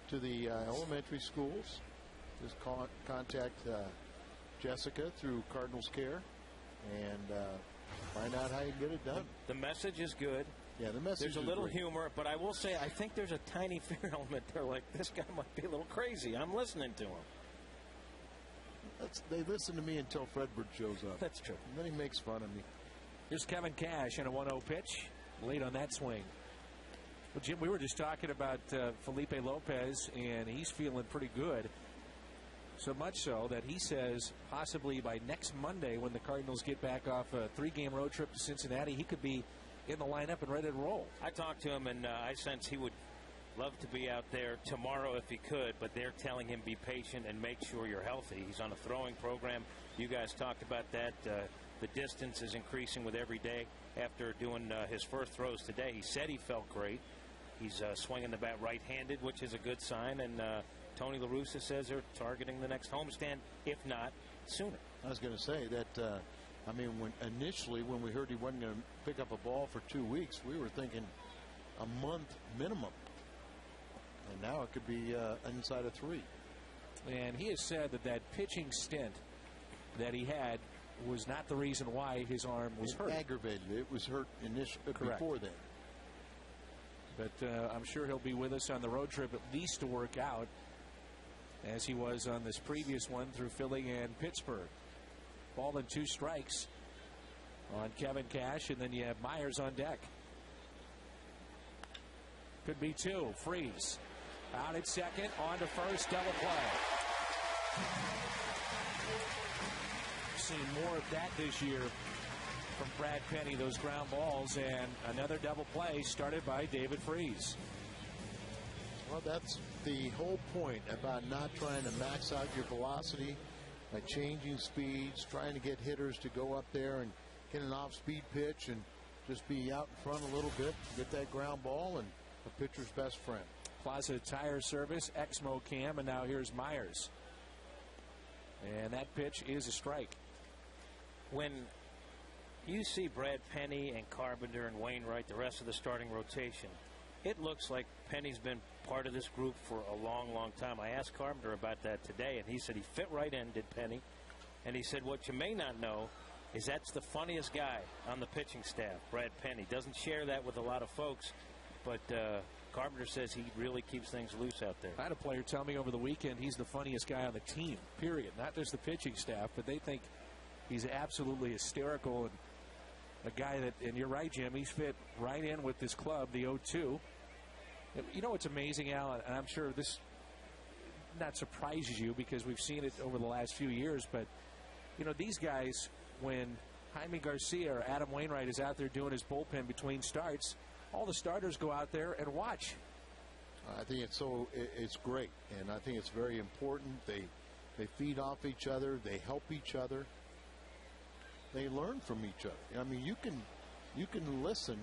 to the elementary schools. Just contact Jessica through Cardinals Care and find out how you get it done. The message is good. Yeah, the message There's a is little great. humor, but I will say I think there's a tiny fear element there. Like, this guy might be a little crazy. I'm listening to him. They listen to me until Fred Bird shows up. That's true. And then he makes fun of me. Here's Kevin Cash in a 1-0 pitch. Late on that swing. Well, Jim, we were just talking about Felipe Lopez, and he's feeling pretty good. So much so that he says possibly by next Monday, when the Cardinals get back off a 3-game road trip to Cincinnati, he could be in the lineup and ready to roll. I talked to him, and I sense he would love to be out there tomorrow if he could, but they're telling him be patient and make sure you're healthy. He's on a throwing program. You guys talked about that. The distance is increasing with every day. After doing his first throws today, he said he felt great. He's swinging the bat right-handed, which is a good sign, and Tony La Russa says they're targeting the next homestand, if not sooner. I was going to say that, initially when we heard he wasn't going to pick up a ball for 2 weeks, we were thinking a month minimum. And now it could be inside of 3. And he has said that pitching stint that he had was not the reason why his arm was hurt. Aggravated. It was hurt before then. But I'm sure he'll be with us on the road trip at least to work out, as he was on this previous one through Philly and Pittsburgh. Ball and 2 strikes on Kevin Cash, and then you have Myers on deck. Could be 2. Freeze. Out at second, on to first, double play. Seen more of that this year from Brad Penny, those ground balls, and another double play started by David Freeze. Well, that's the whole point about not trying to max out your velocity by changing speeds, trying to get hitters to go up there and get an off-speed pitch and just be out in front a little bit, get that ground ball, and a pitcher's best friend. Plaza Tire Service, Exmo Cam, and now here's Myers. And that pitch is a strike. When you see Brad Penny and Carpenter and Wainwright, the rest of the starting rotation, it looks like Penny's been part of this group for a long, long time. I asked Carpenter about that today, and he said he fit right in, did Penny. And he said what you may not know is that's the funniest guy on the pitching staff, Brad Penny. Doesn't share that with a lot of folks, but Carpenter says he really keeps things loose out there. I had a player tell me over the weekend he's the funniest guy on the team, period. Not just the pitching staff, but they think he's absolutely hysterical and a guy that, and you're right, Jim, he's fit right in with this club, the 0-2. You know what's amazing, Al, and I'm sure this not surprises you because we've seen it over the last few years, but, you know, these guys, when Jaime Garcia or Adam Wainwright is out there doing his bullpen between starts, all the starters go out there and watch. I think it's great, and I think it's very important. They feed off each other. They help each other. they learn from each other. I mean, you can listen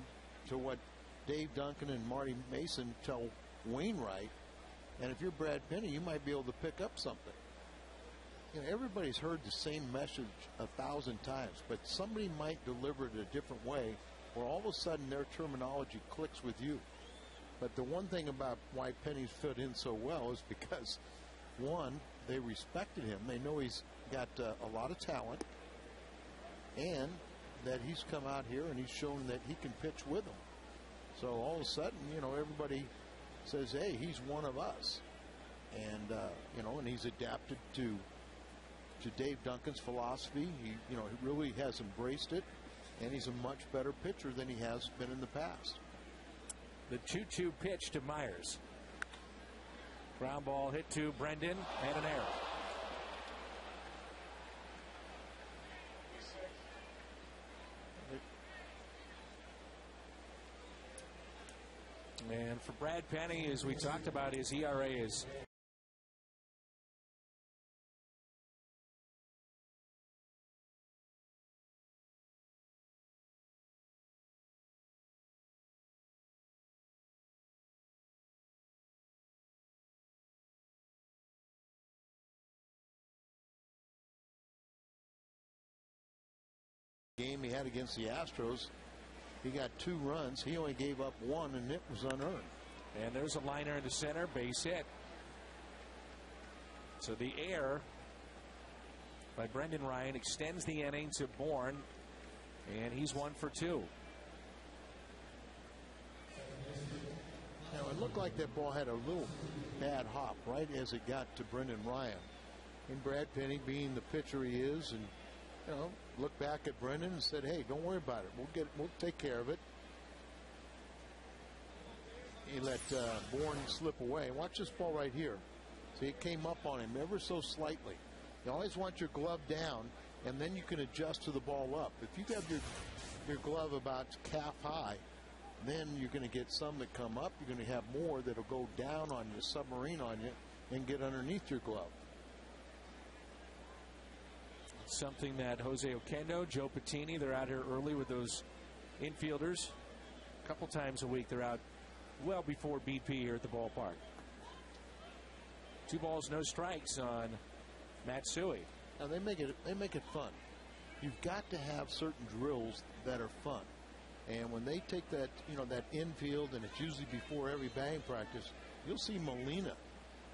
to what Dave Duncan and Marty Mason tell Wainwright, and if you're Brad Penny, you might be able to pick up something. You know, everybody's heard the same message 1,000 times, but somebody might deliver it a different way, where all of a sudden their terminology clicks with you. But the one thing about why Penny's fit in so well is because, one, they respected him. They know he's got a lot of talent, and that he's come out here and he's shown that he can pitch with them. So all of a sudden, you know, everybody says, hey, he's one of us. And, you know, and he's adapted to Dave Duncan's philosophy. He really has embraced it, and he's a much better pitcher than he has been in the past. The 2-2 pitch to Myers. Ground ball hit to Brendan, and an error. And for Brad Penny, as we talked about, his ERA is game he had against the Astros. He got 2 runs. He only gave up 1, and it was unearned. And there's a liner into center, base hit. So the error by Brendan Ryan extends the inning to Bourne, and he's 1 for 2. Now, it looked like that ball had a little bad hop right as it got to Brendan Ryan. And Brad Penny, being the pitcher he is, and you know, looked back at Brendan and said, hey, don't worry about it. We'll take care of it. He let Bourne slip away. Watch this ball right here. See, it came up on him ever so slightly. You always want your glove down, and then you can adjust to the ball up. If you have your glove about calf high, then you're going to get some that come up. You're going to have more that'll go down on you, submarine on you, and get underneath your glove. Something that Jose Oquendo, Joe Patini, they're out here early with those infielders. A couple times a week they're out well before BP here at the ballpark. 2 balls, no strikes on Matsui. Now they make it fun. You've got to have certain drills that are fun. And when they take that, you know, that infield, and it's usually before every batting practice, you'll see Molina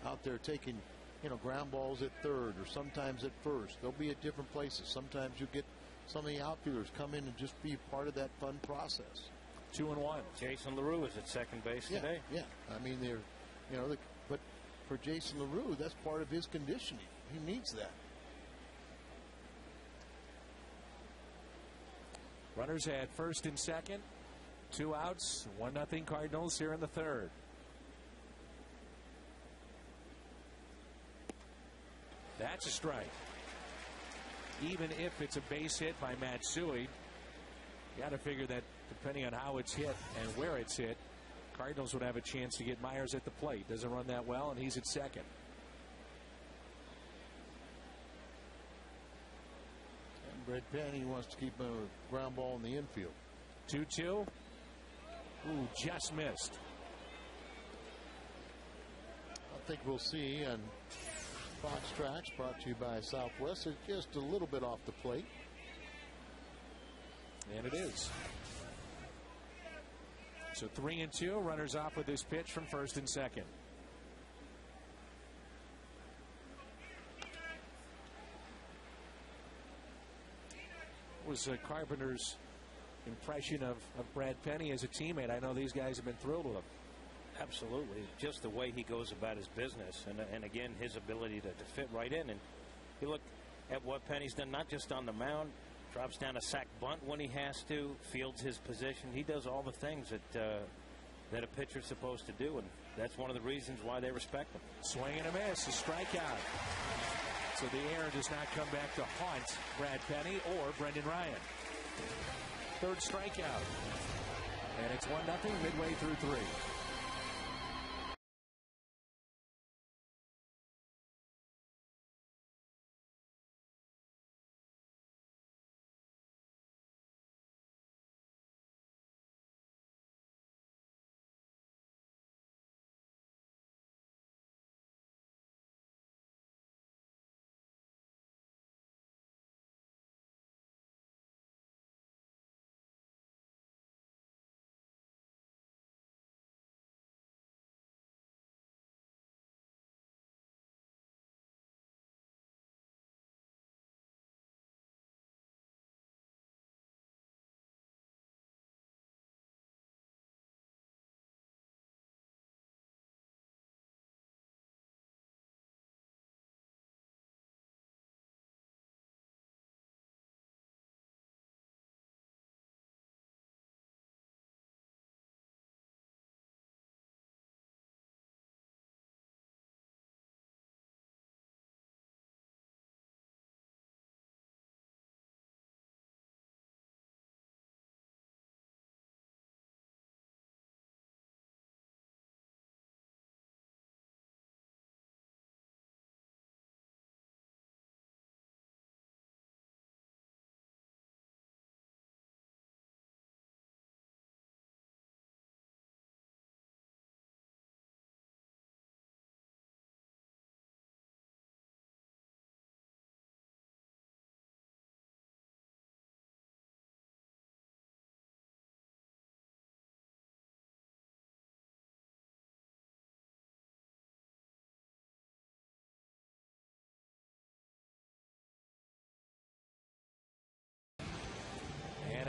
out there taking, you know, ground balls at third or sometimes at first. They'll be at different places. Sometimes you get some of the outfielders come in and just be part of that fun process. 2-1. Jason LaRue is at second base today. Yeah, I mean, they're, you know, but for Jason LaRue, that's part of his conditioning. He needs that. Runners at first and second. 2 outs. 1-0 Cardinals here in the third. That's a strike. Even if it's a base hit by Matsui, you got to figure that depending on how it's hit and where it's hit, Cardinals would have a chance to get Myers at the plate. Doesn't run that well, and he's at second. And Brad Penny wants to keep a ground ball in the infield. 2-2. Ooh, just missed. I think we'll see on Fox Tracks, brought to you by Southwest. It's just a little bit off the plate. And it is. So 3-2. Runners off with this pitch from first and second. What was Carpenter's impression of Brad Penny as a teammate? I know these guys have been thrilled with him. Absolutely. Just the way he goes about his business, and again, his ability to fit right in. And you look at what Penny's done, not just on the mound, drops down a sac bunt when he has to, fields his position. He does all the things that a pitcher's supposed to do, and that's one of the reasons why they respect him. Swing and a miss, a strikeout. So the error does not come back to haunt Brad Penny or Brendan Ryan. Third strikeout. And it's 1-0 midway through 3.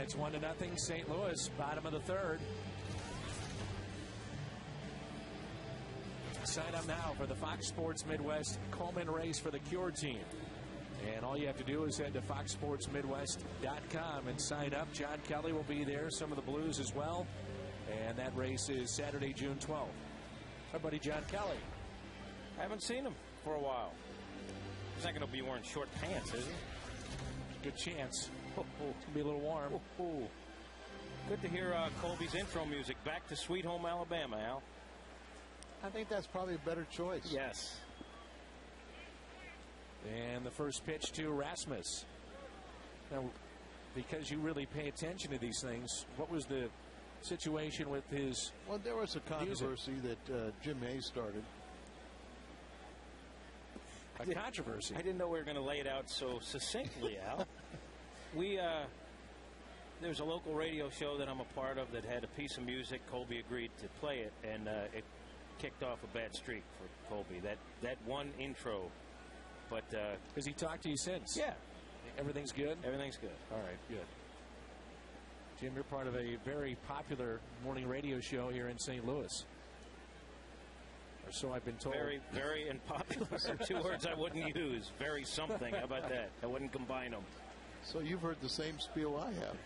It's 1-0 St. Louis, bottom of the third. Sign up now for the Fox Sports Midwest Coleman Race for the Cure Team. And all you have to do is head to foxsportsmidwest.com and sign up. John Kelly will be there, some of the Blues as well. And that race is Saturday, June 12th. Our buddy John Kelly. I haven't seen him for a while. He's not going to be wearing short pants, is he? Good chance. It's going to be a little warm. Good to hear Colby's intro music. Back to Sweet Home Alabama, Al. I think that's probably a better choice. Yes. And the first pitch to Rasmus. Now, because you really pay attention to these things, what was the situation with his Well, there was a controversy that Jim Hayes started. Controversy? I didn't know we were going to lay it out so succinctly, Al. There was a local radio show that I'm a part of that had a piece of music. Colby agreed to play it, and it kicked off a bad streak for Colby. That one intro. But has he talked to you since? Yeah. Everything's good? Everything's good. All right, good. Jim, you're part of a very popular morning radio show here in St. Louis. Or so I've been told. Very, very unpopular are two words I wouldn't use. Very something. How about that? I wouldn't combine them. So you've heard the same spiel I have.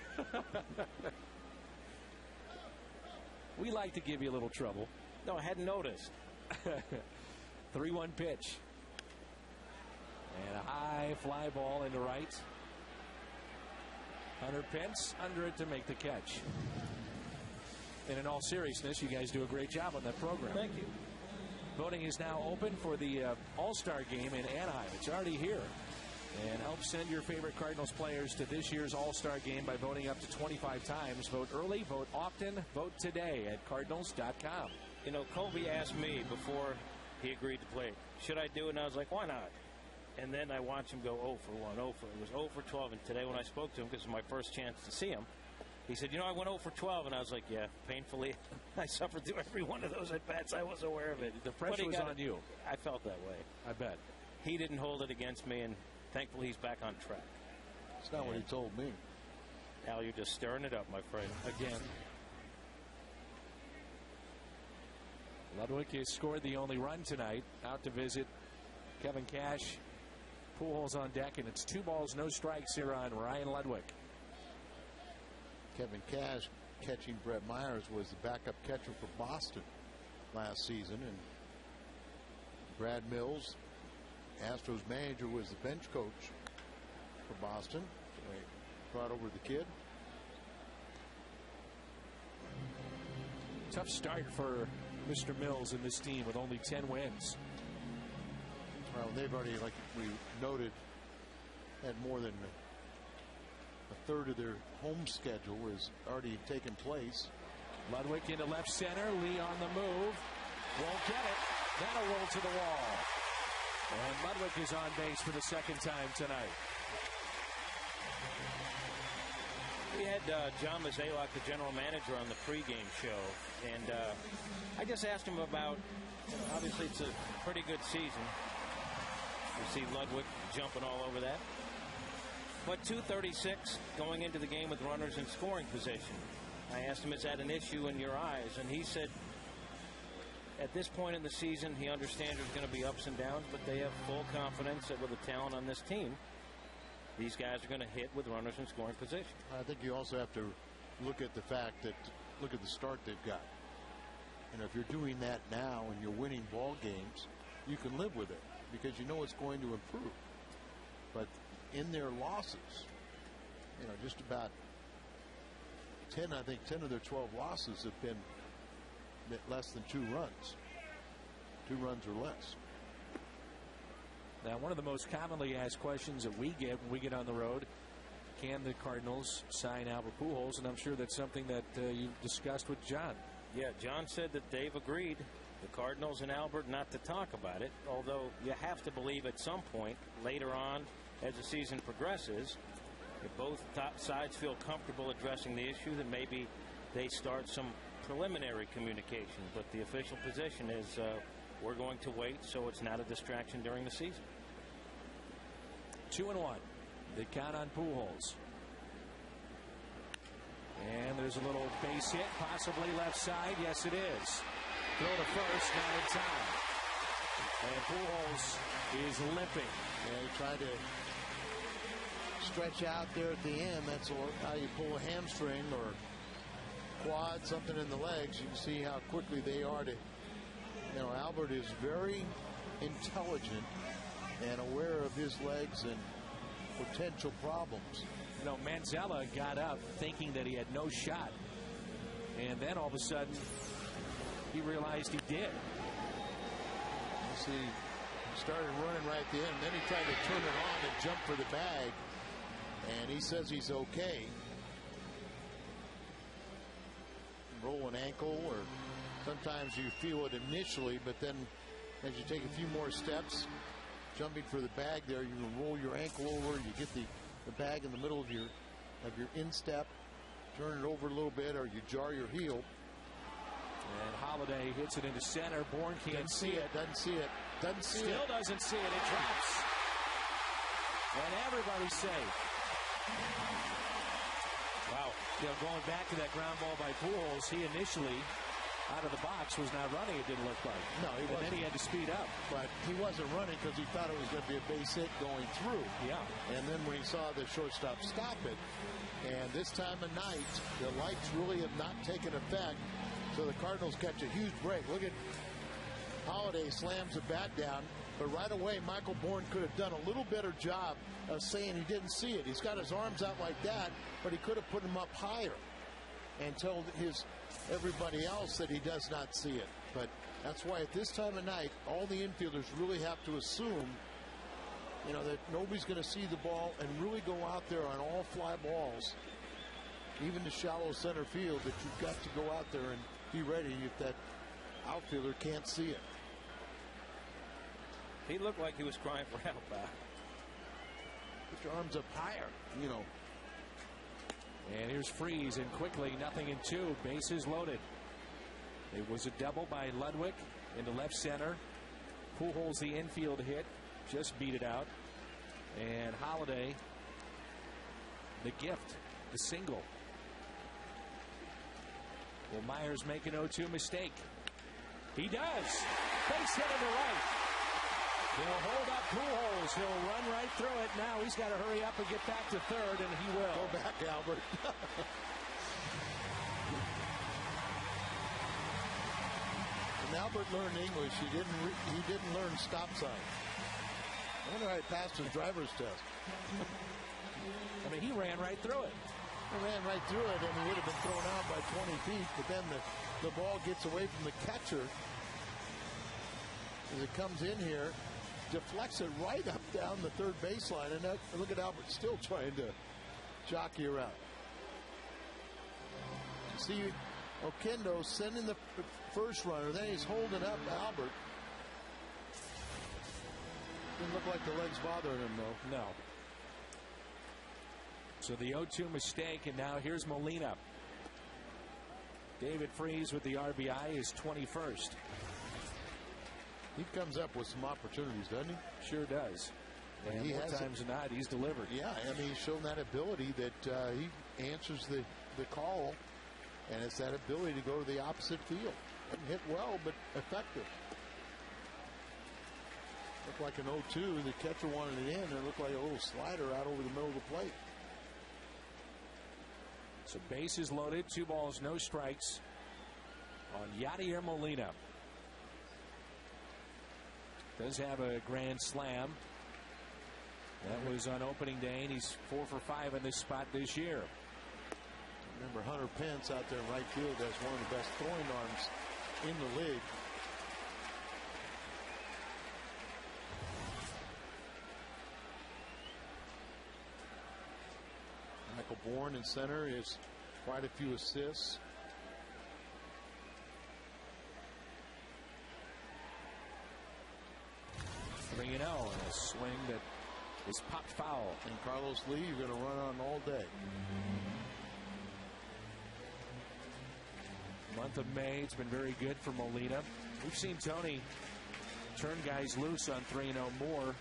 We like to give you a little trouble. No, I hadn't noticed. 3-1 pitch. And a high fly ball into right. Hunter Pence under it to make the catch. And in all seriousness, you guys do a great job on that program. Thank you. Voting is now open for the All-Star game in Anaheim. It's already here. And help send your favorite Cardinals players to this year's All-Star game by voting up to 25 times. Vote early, vote often, vote today at Cardinals.com. You know, Colby asked me before he agreed to play, should I do it? And I was like, why not? And then I watched him go 0 for 1, 0 for, it was 0 for 12. And today when I spoke to him, because it was my first chance to see him, he said, you know, I went 0 for 12. And I was like, yeah, painfully, I suffered through every one of those at-bats. I was aware of it. The pressure was on you. I felt that way. I bet. He didn't hold it against me, and thankfully he's back on track. That's not what he told me. Al, you're just stirring it up, my friend. Again. Ludwig has scored the only run tonight. Out to visit Kevin Cash. Pujols on deck, and it's 2 balls, no strikes here on Ryan Ludwig. Kevin Cash catching Brett Myers was the backup catcher for Boston last season, and Brad Mills, Astros manager, was the bench coach for Boston. So they brought over the kid. Tough start for Mr. Mills and this team with only 10 wins. Well, they've already, like we noted, had more than a third of their home schedule has already taken place. Ludwig into left center. Lee on the move. Won't get it. That'll roll to the wall. And Ludwig is on base for the second time tonight. We had John Mozeliak, the general manager, on the pregame show. And I just asked him about, obviously it's a pretty good season. You see Ludwig jumping all over that. But 236 going into the game with runners in scoring position. I asked him, is that an issue in your eyes? And he said, at this point in the season, he understands there's going to be ups and downs, but they have full confidence that with the talent on this team, these guys are going to hit with runners in scoring position. I think you also have to look at the fact that, look at the start they've got. And if you're doing that now and you're winning ball games, you can live with it because you know it's going to improve. But in their losses, you know, just about 10 of their 12 losses have been less than 2 runs. 2 runs or less. Now, one of the most commonly asked questions that we get when we get on the road, can the Cardinals sign Albert Pujols? And I'm sure that's something that you've discussed with John. Yeah, John said that they've agreed, the Cardinals and Albert, not to talk about it, although you have to believe at some point later on as the season progresses, if both top sides feel comfortable addressing the issue, then maybe they start some preliminary communication. But the official position is we're going to wait so it's not a distraction during the season. 2-1. They count on Pujols. And there's a little base hit, possibly left side. Yes, it is. Throw to first, not in time. And Pujols is limping. Yeah, he tried to stretch out there at the end. That's how you pull a hamstring or quad, something in the legs. You can see how quickly they are to, Albert is very intelligent and aware of his legs and potential problems. Manzella got up thinking that he had no shot. And then all of a sudden, he realized he did. You see, he started running right at the end. Then he tried to turn it on and jump for the bag. And he says he's okay. Roll an ankle, or sometimes you feel it initially, but then as you take a few more steps, jumping for the bag there, you can roll your ankle over, you get the bag in the middle of your instep, turn it over a little bit, or you jar your heel. And Holiday hits it into center. Bourne can't see it. Doesn't see it. Still doesn't see it. It drops. And everybody's safe. Wow. Going back to that ground ball by Pujols, he initially, out of the box, was not running, it didn't look like. No, he wasn't. And then he had to speed up. But he wasn't running because he thought it was going to be a base hit going through. Yeah. And then when he saw the shortstop stop it, and this time of night, the lights really have not taken effect, so the Cardinals catch a huge break. Look at Holiday slams the bat down, but right away Michael Bourne could have done a little better job of saying he didn't see it. He's got his arms out like that, but he could have put them up higher and told everybody else that he does not see it. But that's why at this time of night, all the infielders really have to assume, that nobody's going to see the ball and really go out there on all fly balls, even to shallow center field, that you've got to go out there and be ready if that outfielder can't see it. He looked like he was crying for help. Put your arms up higher, And here's Freeze, and quickly, 0-2, bases loaded. It was a double by Ludwig into left center. Pujols, the infield hit, just beat it out. And Holiday, the gift, the single. Will Myers make an 0-2 mistake? He does. Base hit on the right. He'll hold up Pujols. He'll run right through it. Now he's got to hurry up and get back to third, and he will. Go back, Albert. When Albert learned English, he didn't learn stop sign. I wonder how he passed his driver's test. He ran right through it. He ran right through it, and he would have been thrown out by 20 feet, but then the ball gets away from the catcher as it comes in here, deflects it right up down the third baseline, and look at Albert still trying to jockey around. See Oquendo sending the first runner, then he's holding up Albert. Didn't look like the legs bothering him, though. No. So the 0-2 mistake, and now here's Molina. David Freese with the RBI, is 21st. He comes up with some opportunities, doesn't he? Sure does. And more times than not, he's delivered. Yeah, he's shown that ability that he answers the call, and it's that ability to go to the opposite field. Doesn't hit well, but effective. Looked like an 0-2. The catcher wanted it in, and it looked like a little slider out over the middle of the plate. So bases loaded, 2 balls, no strikes on Yadier Molina. Does have a grand slam. That was on opening day, and he's 4 for 5 in this spot this year. Remember, Hunter Pence out there in right field has one of the best throwing arms in the league. Michael Bourne in center is quite a few assists. Bring it on a swing that is popped foul. And Carlos Lee, you're going to run on all day. Month of May, it's been very good for Molina. We've seen Tony turn guys loose on 3-0 more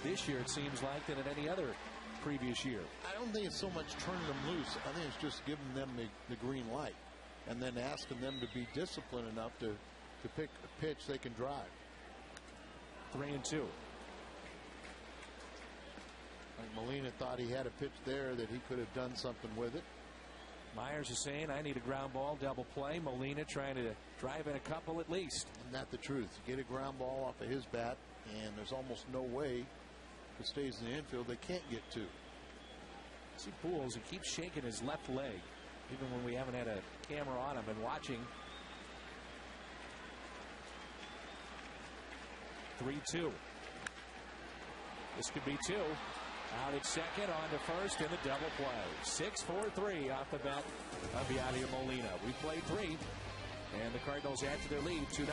this year, it seems like, than at any other previous year. I don't think it's so much turning them loose. I think it's just giving them the green light and then asking them to be disciplined enough to pick a pitch they can drive. 3-2. Molina thought he had a pitch there that he could have done something with it. Myers is saying, I need a ground ball, double play. Molina trying to drive in a couple at least. Isn't that the truth? You get a ground ball off of his bat, and there's almost no way if it stays in the infield they can't get to. See Pujols, he keeps shaking his left leg, even when we haven't had a camera on him and watching. 3-2. This could be 2. Out at second, on to first, and a double play. 6-4-3 off the bat of Yadier Molina. We play 3, and the Cardinals add to their lead 2-0.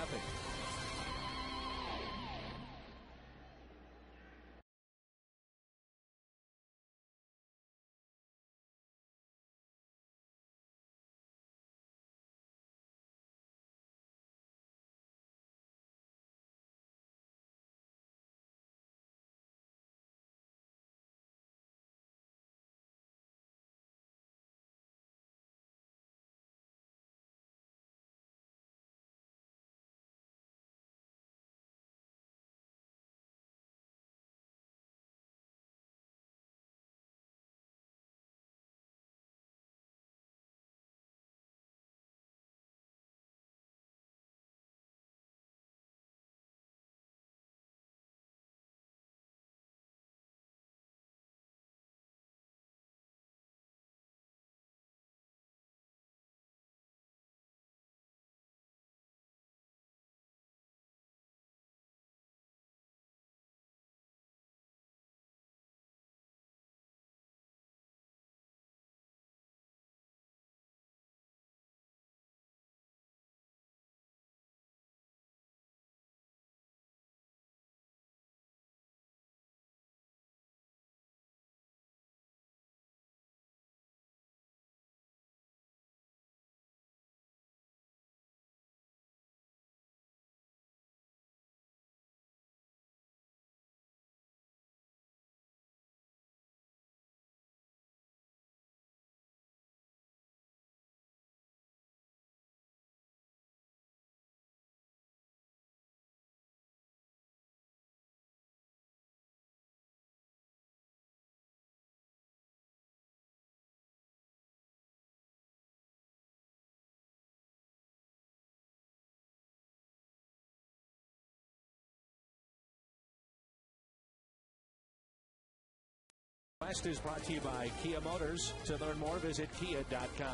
West is brought to you by Kia Motors. To learn more, visit kia.com.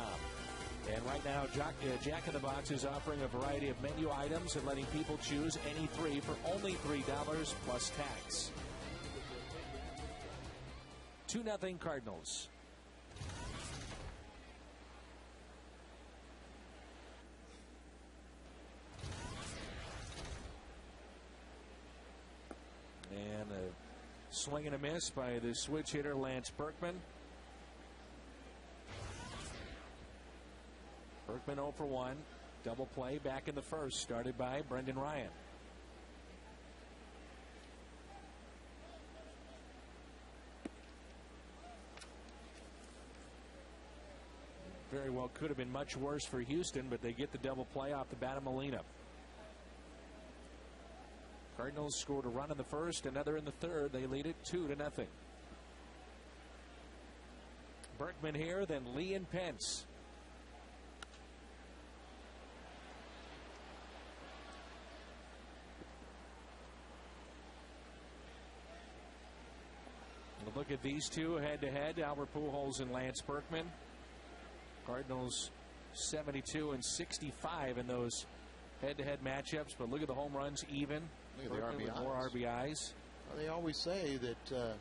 And right now, Jack in the Box is offering a variety of menu items and letting people choose any 3 for only $3 plus tax. 2-0 Cardinals. And a swing and a miss by the switch hitter Lance Berkman. Berkman 0 for 1. Double play back in the first, started by Brendan Ryan. Very well could have been much worse for Houston, but they get the double play off the bat of Molina. Cardinals scored a run in the first, another in the third. They lead it 2-0. Berkman here, then Lee and Pence. Look at these two head-to-head, Albert Pujols and Lance Berkman. Cardinals 72 and 65 in those head-to-head matchups, but look at the home runs even. Look at the RBIs. More RBIs. Well, they always say that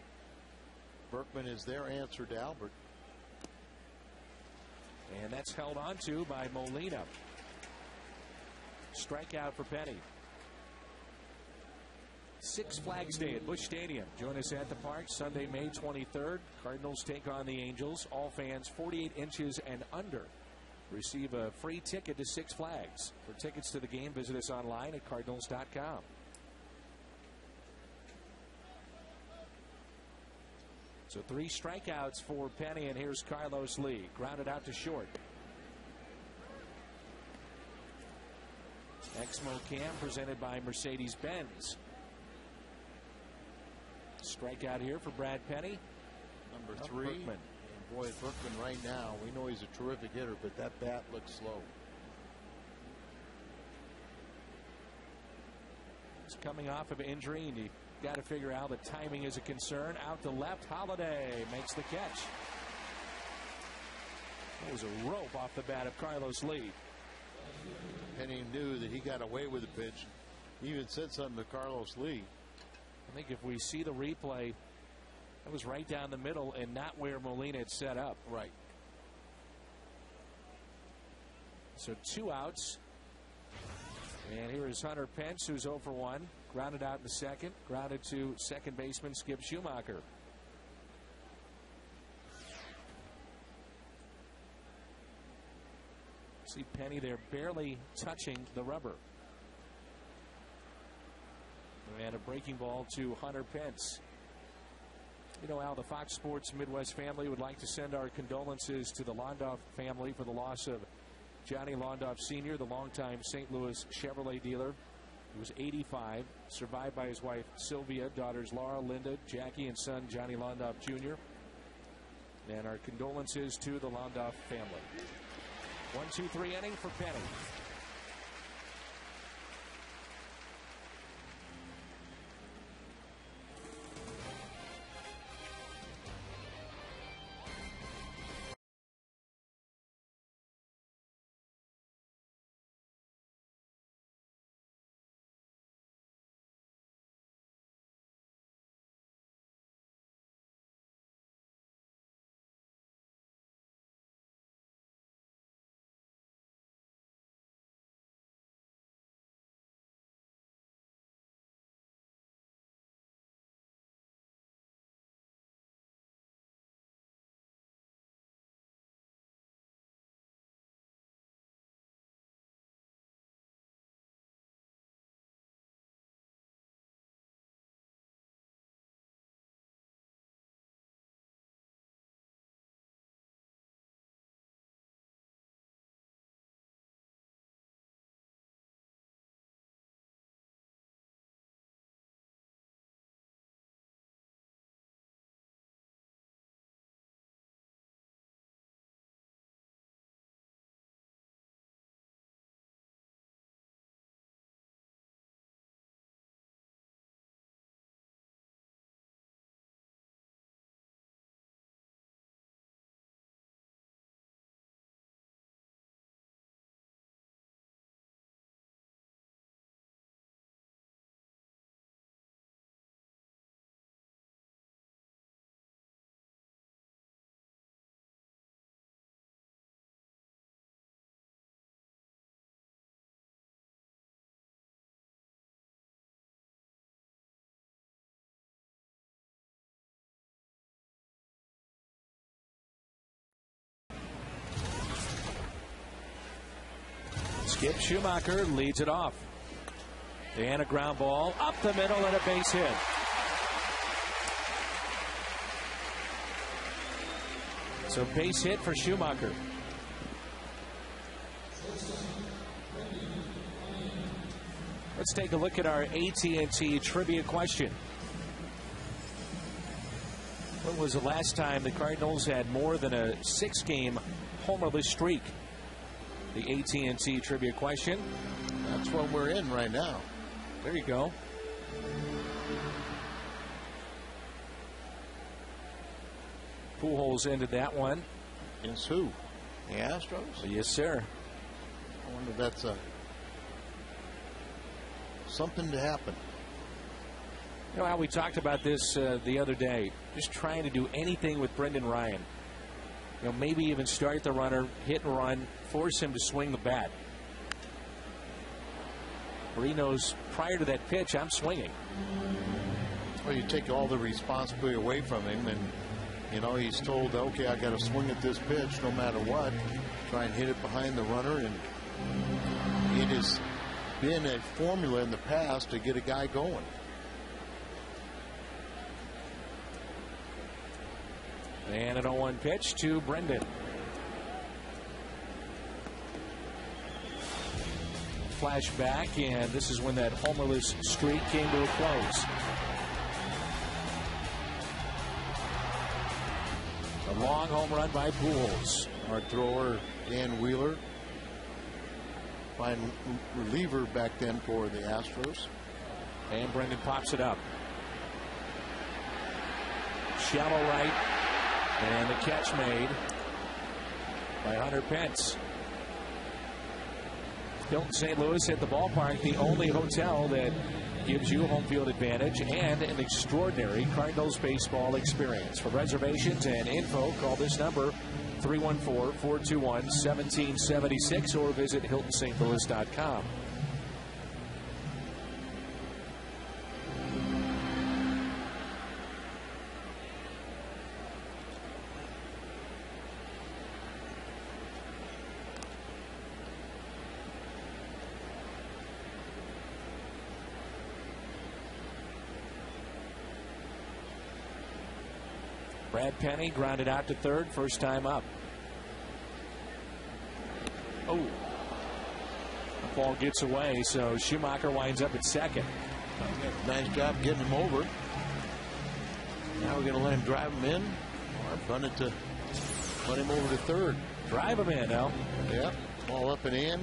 Berkman is their answer to Albert. And that's held on to by Molina. Strikeout for Penny. Six Flags Day at Busch Stadium. Join us at the park Sunday, May 23rd. Cardinals take on the Angels. All fans 48 inches and under receive a free ticket to Six Flags. For tickets to the game, visit us online at cardinals.com. So 3 strikeouts for Penny, and here's Carlos Lee. Grounded out to short. Exmo Cam presented by Mercedes-Benz. Strikeout here for Brad Penny. Number 3. And boy, Brookman right now, we know he's a terrific hitter, but that bat looks slow. He's coming off of injury, and you got to figure out the timing is a concern. Out to left, Holiday makes the catch. That was a rope off the bat of Carlos Lee. Penny knew that he got away with the pitch. He even said something to Carlos Lee. I think if we see the replay, that was right down the middle and not where Molina had set up. Right. So 2 outs. And here is Hunter Pence, who's 0 for 1. Grounded out in the second. Grounded to second baseman Skip Schumacher. See Penny there barely touching the rubber. And a breaking ball to Hunter Pence. You know, Al, the Fox Sports Midwest family would like to send our condolences to the Londoff family for the loss of Johnny Londoff Sr., the longtime St. Louis Chevrolet dealer. He was 85, survived by his wife Sylvia, daughters Laura, Linda, Jackie, and son Johnny Londoff Jr. And our condolences to the Londoff family. 1-2-3 inning for Penny. Skip Schumacher leads it off. And a ground ball up the middle and a base hit. So base hit for Schumacher. Let's take a look at our AT&T trivia question. When was the last time the Cardinals had more than a 6-game homerless streak? The AT&T trivia question. That's what we're in right now. There you go. Pujols ended that one. Against who? The Astros? Yes, sir. I wonder if that's something to happen. You know how we talked about this the other day. Just trying to do anything with Brendan Ryan. You know, maybe even start the runner, hit and run, force him to swing the bat. Where he knows prior to that pitch, I'm swinging. Well, you take all the responsibility away from him, and you know he's told, okay, I got to swing at this pitch no matter what. Try and hit it behind the runner, and it has been a formula in the past to get a guy going. And an 0-1 pitch to Brendan. Flashback, and this is when that homerless streak came to a close. A long home run by Pujols. Our thrower, Dan Wheeler, fine reliever back then for the Astros. And Brendan pops it up. Shallow right, and the catch made by Hunter Pence. Hilton St. Louis at the ballpark, the only hotel that gives you home field advantage and an extraordinary Cardinals baseball experience. For reservations and info, call this number 314-421-1776 or visit HiltonSt.Louis.com. Brad Penny grounded out to third, first time up. Oh. The ball gets away, so Schumacher winds up at second. Nice job getting him over. Now we're going to let him drive him in. Or bunt him over to third. Drive him in, Al. Yep. Ball up and in.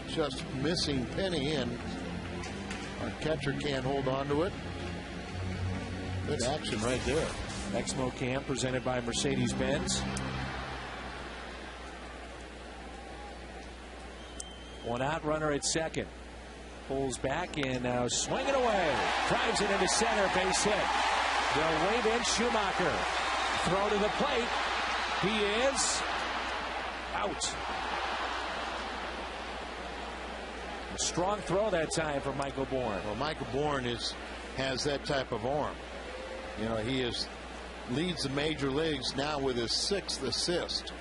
Just missing Penny in. Our catcher can't hold on to it. Good action right there. Exmo Cam presented by Mercedes-Benz. One out, runner at second. Pulls back and now swinging away. Drives it into center, base hit. They'll wave in Schumacher. Throw to the plate. He is out. A strong throw that time for Michael Bourne. Well, Michael Bourne has that type of arm. You know, he leads the major leagues now with his 6th assist.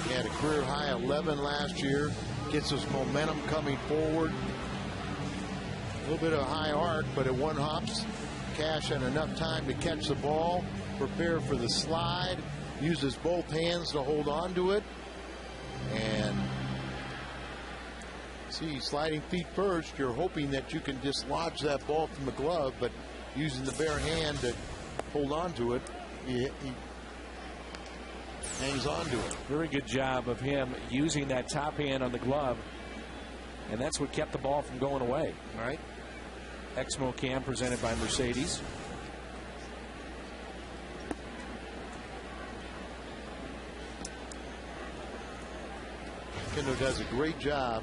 He had a career high 11 last year. Gets his momentum coming forward. A little bit of a high arc, but it one hops. Cash had enough time to catch the ball, prepare for the slide, uses both hands to hold on to it, and see, sliding feet first, you're hoping that you can dislodge that ball from the glove, but using the bare hand to hold on to it, he hangs on to it. Very good job of him using that top hand on the glove, and that's what kept the ball from going away. All right. Exmo Cam presented by Mercedes. Kendo does a great job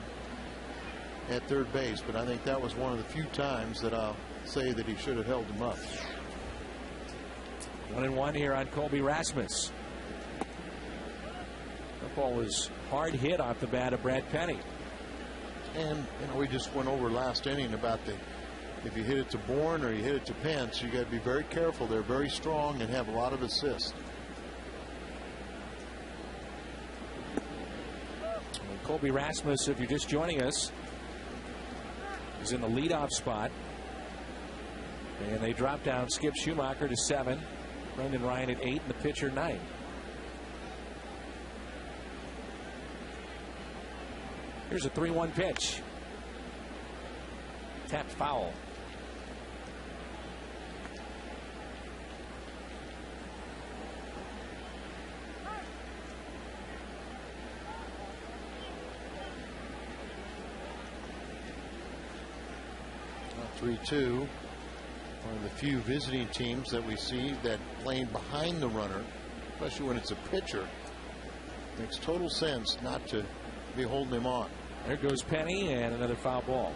at third base, but I think that was one of the few times that I'll say that he should have held him up. 1-1 here on Colby Rasmus. That ball was hard hit off the bat of Brad Penny. And you know, we just went over last inning about if you hit it to Bourne or you hit it to Pence, you got to be very careful. They're very strong and have a lot of assists. Colby Rasmus, if you're just joining us, is in the leadoff spot. And they drop down Skip Schumacher to 7. Brendan Ryan at 8 and the pitcher 9. Here's a 3-1 pitch. Tapped foul. Now 3-2. One of the few visiting teams that we see that playing behind the runner, especially when it's a pitcher, makes total sense not to be holding him on. There goes Penny and another foul ball.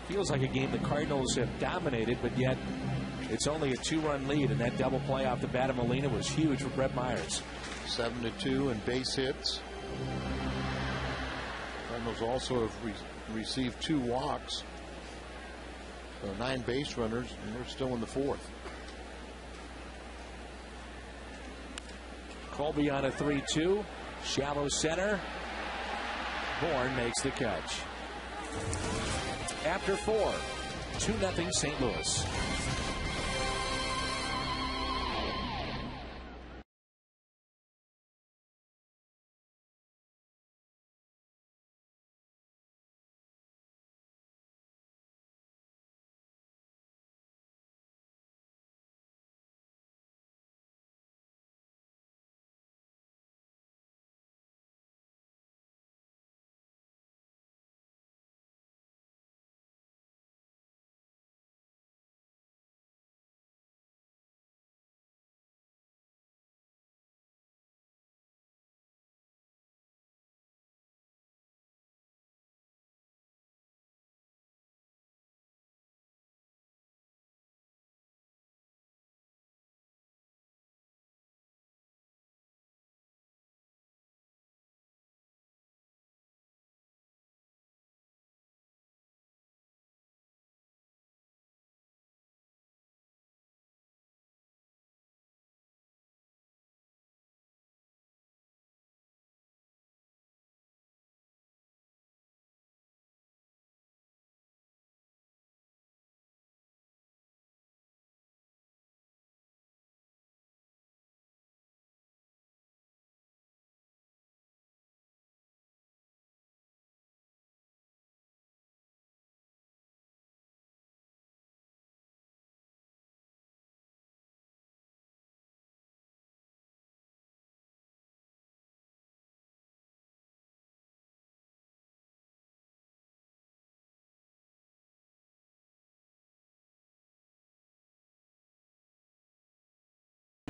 Feels like a game the Cardinals have dominated, but yet it's only a 2-run lead, and that double play off the bat of Molina was huge for Brett Myers. 7-2 and base hits. Cardinals also have received 2 walks. So 9 base runners, and they're still in the 4th. Colby on a 3-2. Shallow center. Bourne makes the catch. After 4, 2-0 St. Louis.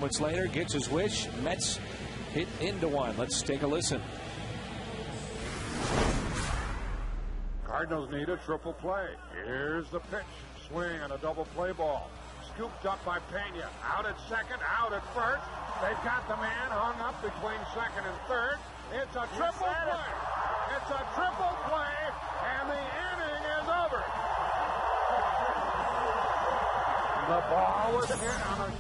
Moments later, gets his wish. Mets hit into one. Let's take a listen. Cardinals need a triple play. Here's the pitch. Swing and a double play ball. Scooped up by Pena. Out at second, out at first. They've got the man hung up between second and third. It's a triple play. It's a triple play, and the inning is over. The ball was hit on a...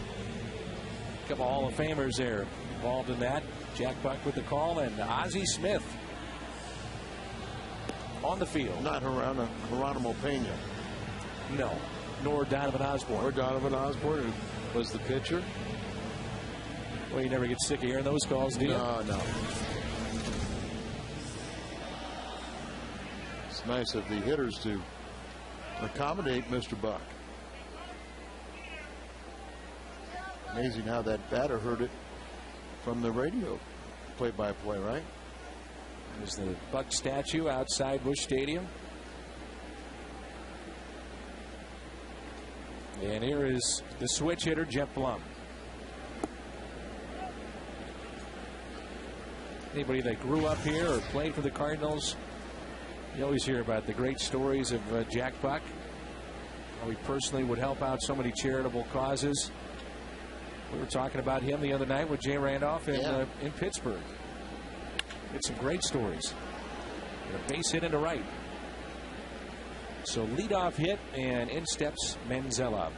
Couple Hall of Famers there involved in that. Jack Buck with the call, and Ozzie Smith on the field. Not Geronimo Pena. No. Nor Donovan Osborne. Or Donovan Osborne, who was the pitcher. Well, you never get sick of hearing those calls, do you? No. It's nice of the hitters to accommodate Mr. Buck. Amazing how that batter heard it from the radio play-by-play, right? There's the Buck statue outside Busch Stadium. And here is the switch hitter, Jeff Blum. Anybody that grew up here or played for the Cardinals, you always hear about the great stories of Jack Buck. How he personally would help out so many charitable causes. We were talking about him the other night with Jay Randolph in Pittsburgh. It's some great stories. And a base hit into right. So leadoff hit, and in steps Manzella.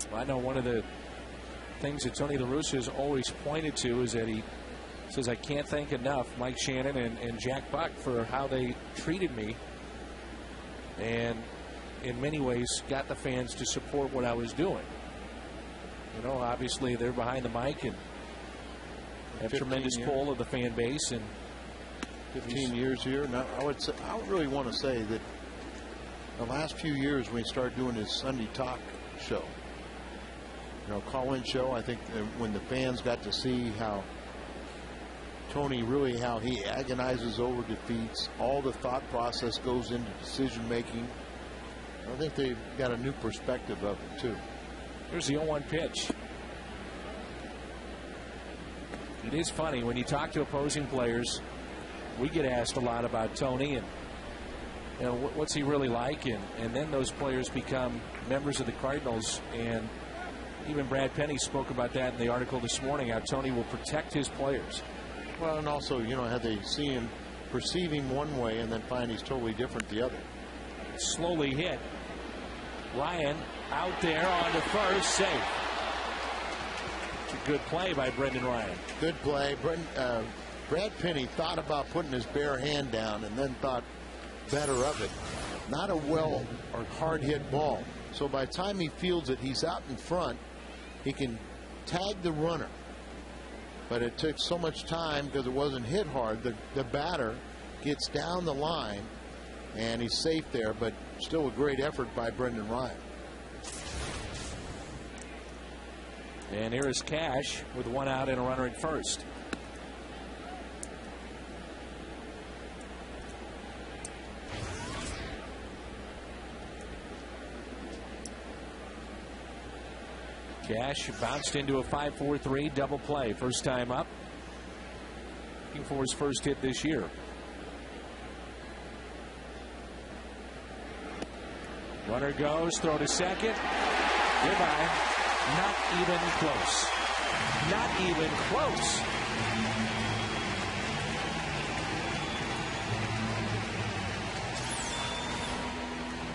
Well, I know one of the things that Tony La Russa has always pointed to is that he says, I can't thank enough Mike Shannon and Jack Buck for how they treated me, and in many ways got the fans to support what I was doing. You know, obviously they're behind the mic and have tremendous pull of the fan base. And 15 years here. Now, I would really want to say that the last few years when he started doing his Sunday talk show, call-in show, I think when the fans got to see how Tony really, how he agonizes over defeats, all the thought process goes into decision making, I think they've got a new perspective of it too. Here's the 0-1 pitch. It is funny when you talk to opposing players. We get asked a lot about Tony and what's he really like, and then those players become members of the Cardinals. And even Brad Penny spoke about that in the article this morning, how Tony will protect his players. Well, and also, how they see him, perceive him one way and then find he's totally different the other. Slowly hit. Ryan out there on the first, safe. It's a good play by Brendan Ryan. Good play. Brad Penny thought about putting his bare hand down and then thought better of it. Not a well or hard hit ball. So by the time he fields it, he's out in front. He can tag the runner. But it took so much time because it wasn't hit hard. The batter gets down the line and he's safe there, but still a great effort by Brendan Ryan. And here is Cash with one out and a runner at first. Cash bounced into a 5-4-3 double play. First time up. Looking for his first hit this year. Runner goes, throw to second. Goodbye. Not even close. Not even close.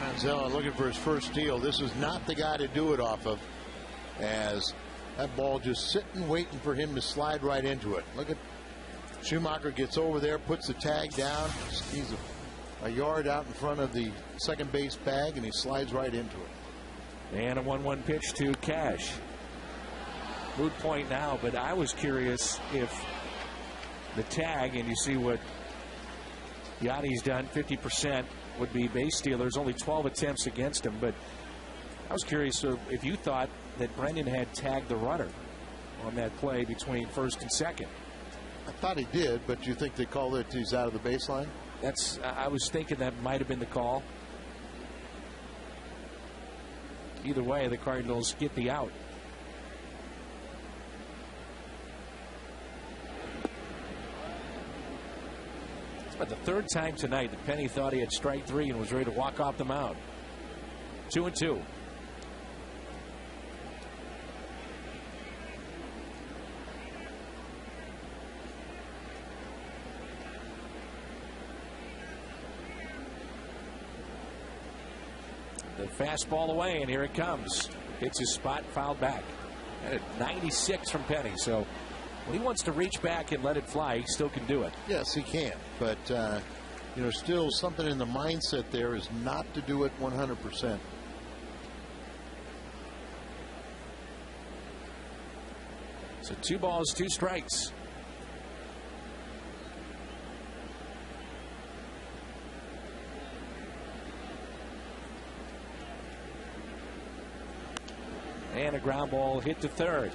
Manzella looking for his first steal. This is not the guy to do it off of, as that ball just sitting waiting for him to slide right into it. Look at Schumacher, gets over there, puts the tag down. He's a yard out in front of the second base bag, and he slides right into it. And a 1-1 pitch to Cash. Moot point now, but I was curious if the tag, and you see what Yachty's done, 50% would be base stealers, only 12 attempts against him. But I was curious if you thought that Brendan had tagged the runner on that play between first and second. I thought he did, but do you think they called it he's out of the baseline? I was thinking that might have been the call. Either way, the Cardinals get the out. It's about the third time tonight that Penny thought he had strike three and was ready to walk off the mound. 2-2. The fastball away, and here it comes. Hits his spot, fouled back. And at 96 from Penny. So when he wants to reach back and let it fly, he still can do it. Yes, he can. But, still something in the mindset there is not to do it 100%. So 2 balls, 2 strikes. And a ground ball hit to third.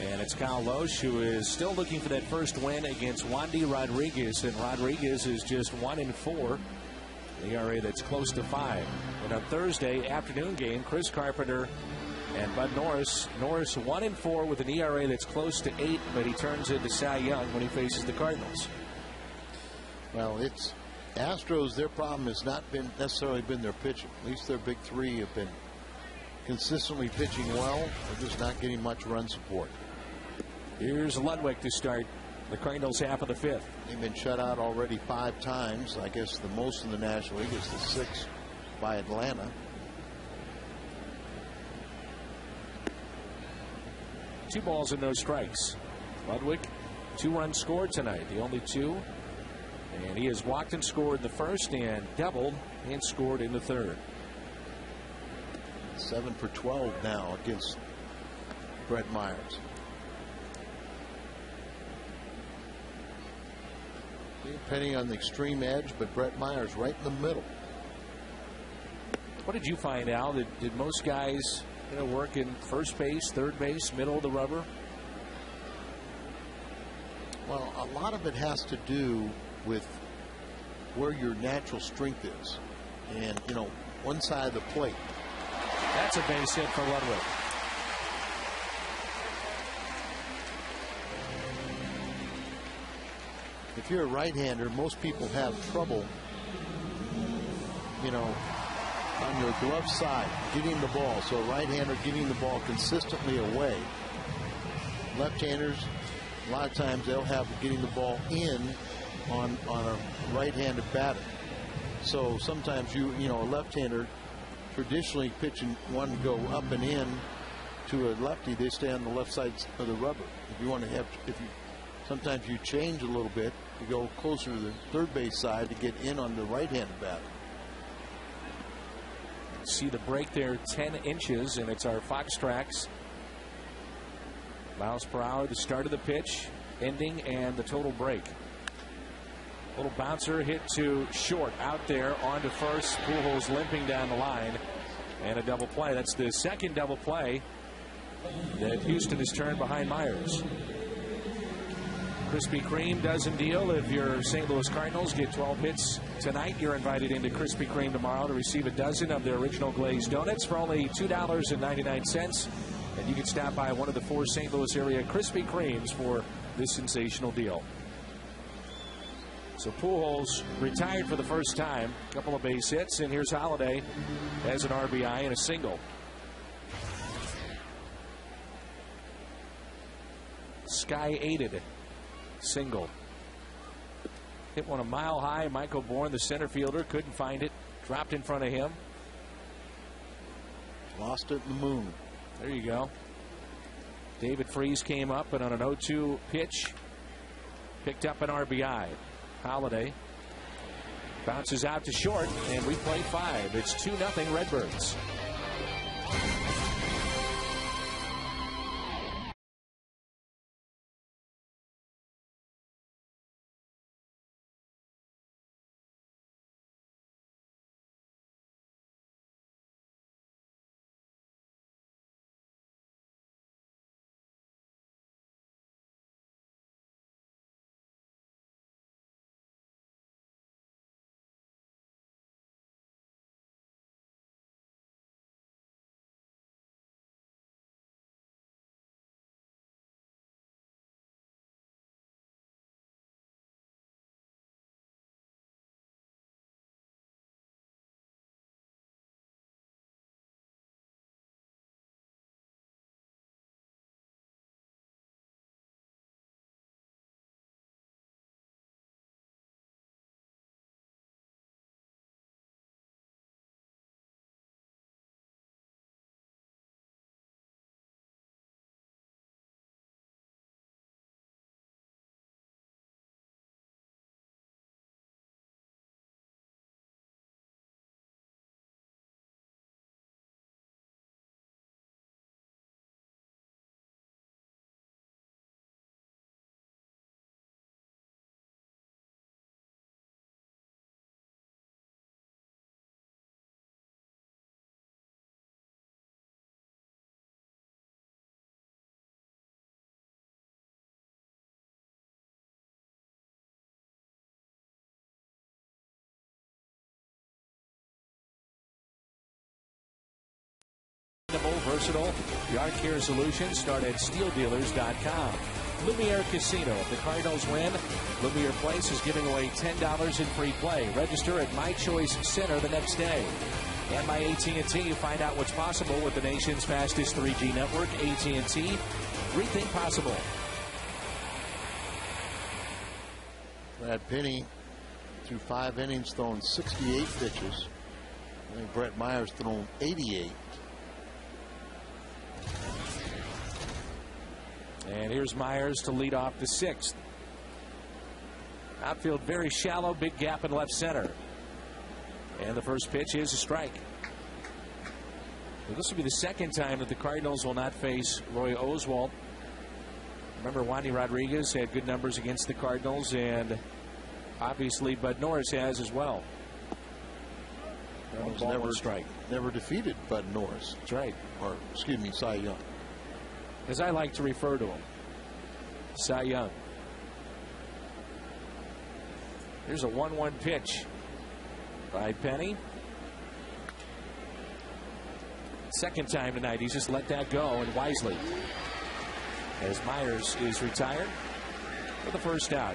And it's Kyle Loesch, who is still looking for that first win against Wandy Rodriguez. And Rodriguez is just 1-4. The ERA that's close to 5. And on Thursday afternoon game, Chris Carpenter and Bud Norris. Norris 1-4 with an ERA that's close to 8, but he turns into Cy Young when he faces the Cardinals. Well, it's Astros. Their problem has not necessarily been their pitching. At least their big three have been consistently pitching well. They're just not getting much run support. Here's Ludwig to start the Cardinals half of the 5th. They've been shut out already 5 times. I guess the most in the National League is the 6th by Atlanta. Two balls and no strikes. Ludwig, 2 runs scored tonight, the only 2. And he has walked and scored in the first and doubled and scored in the third. 7 for 12 now against Brett Myers. Penny on the extreme edge, but Brett Myers right in the middle. What did you find, Al? Did most guys work in first base, third base, middle of the rubber? Well, a lot of it has to do with where your natural strength is. And, one side of the plate. That's a base hit for Ludwig. If you're a right-hander, most people have trouble, on your glove side, getting the ball. So a right-hander getting the ball consistently away. Left-handers, A lot of times they'll have getting the ball in on a right-handed batter. So sometimes a left-hander traditionally pitching one to go up and in to a lefty, they stay on the left side of the rubber. If you want to have, sometimes you change a little bit to go closer to the third base side to get in on the right-handed batter. See the break there, 10 inches, and it's our Fox Tracks miles per hour, the start of the pitch, ending, and the total break. Little bouncer hit to short, out there, on to first. Pujols limping down the line, and a double play. That's the second double play that Houston has turned behind Myers. Krispy Kreme doesn't deal. If your St. Louis Cardinals get 12 hits tonight, you're invited into Krispy Kreme tomorrow to receive a dozen of their original glazed donuts for only $2.99. And you can stop by one of the 4 St. Louis area Krispy Kremes for this sensational deal. So Pujols retired for the first time, a couple of base hits, and here's Holiday as an RBI and a single. Sky-aided single. Hit one a mile high. Michael Bourne, the center fielder, couldn't find it. Dropped in front of him. Lost it in the moon. There you go. David Freese came up, and on an 0-2 pitch, picked up an RBI. Holiday bounces out to short, and we play 5. It's 2-0 Redbirds. Versatile yard care solutions. Start at steeldealers.com. Lumiere Casino. If the Cardinals win, Lumiere Place is giving away $10 in free play. Register at My Choice Center the next day. And by AT&T, find out what's possible with the nation's fastest 3G network. AT&T, rethink possible. Brad Penny, through 5 innings, thrown 68 pitches. I think Brett Myers thrown 88. And here's Myers to lead off the 6th. Outfield very shallow, big gap in left center. And the first pitch is a strike. Well, this will be the second time that the Cardinals will not face Roy Oswalt. Remember, Wandy Rodriguez had good numbers against the Cardinals, and obviously Bud Norris has as well. Never defeated Bud Norris. That's right. Or, excuse me, Cy Young. As I like to refer to him, Cy Young. Here's a 1-1 pitch by Penny. Second time tonight, he's just let that go, and wisely, as Myers is retired for the first out.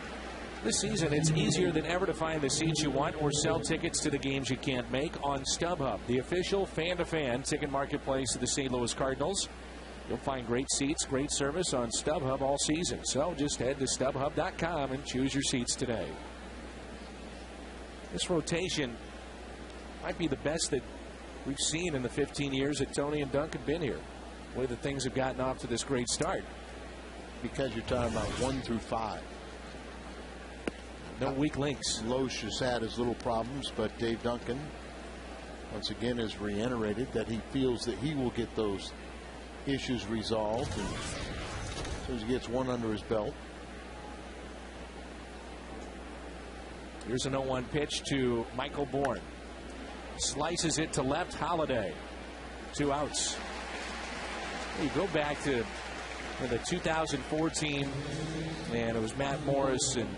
This season, it's easier than ever to find the seats you want or sell tickets to the games you can't make on StubHub, the official fan-to-fan ticket marketplace of the St. Louis Cardinals. You'll find great seats, great service on StubHub all season. So just head to StubHub.com and choose your seats today. This rotation might be the best that we've seen in the 15 years that Tony and Dunk have been here. The way that things have gotten off to this great start. Because you're talking about 1 through 5. No weak links. Loesch has had his little problems, but Dave Duncan once again has reiterated that he feels that he will get those issues resolved and as soon as he gets one under his belt. Here's an 0-1 pitch to Michael Bourne. Slices it to left. Holiday. 2 outs. You go back to the 2014, and it was Matt Morris and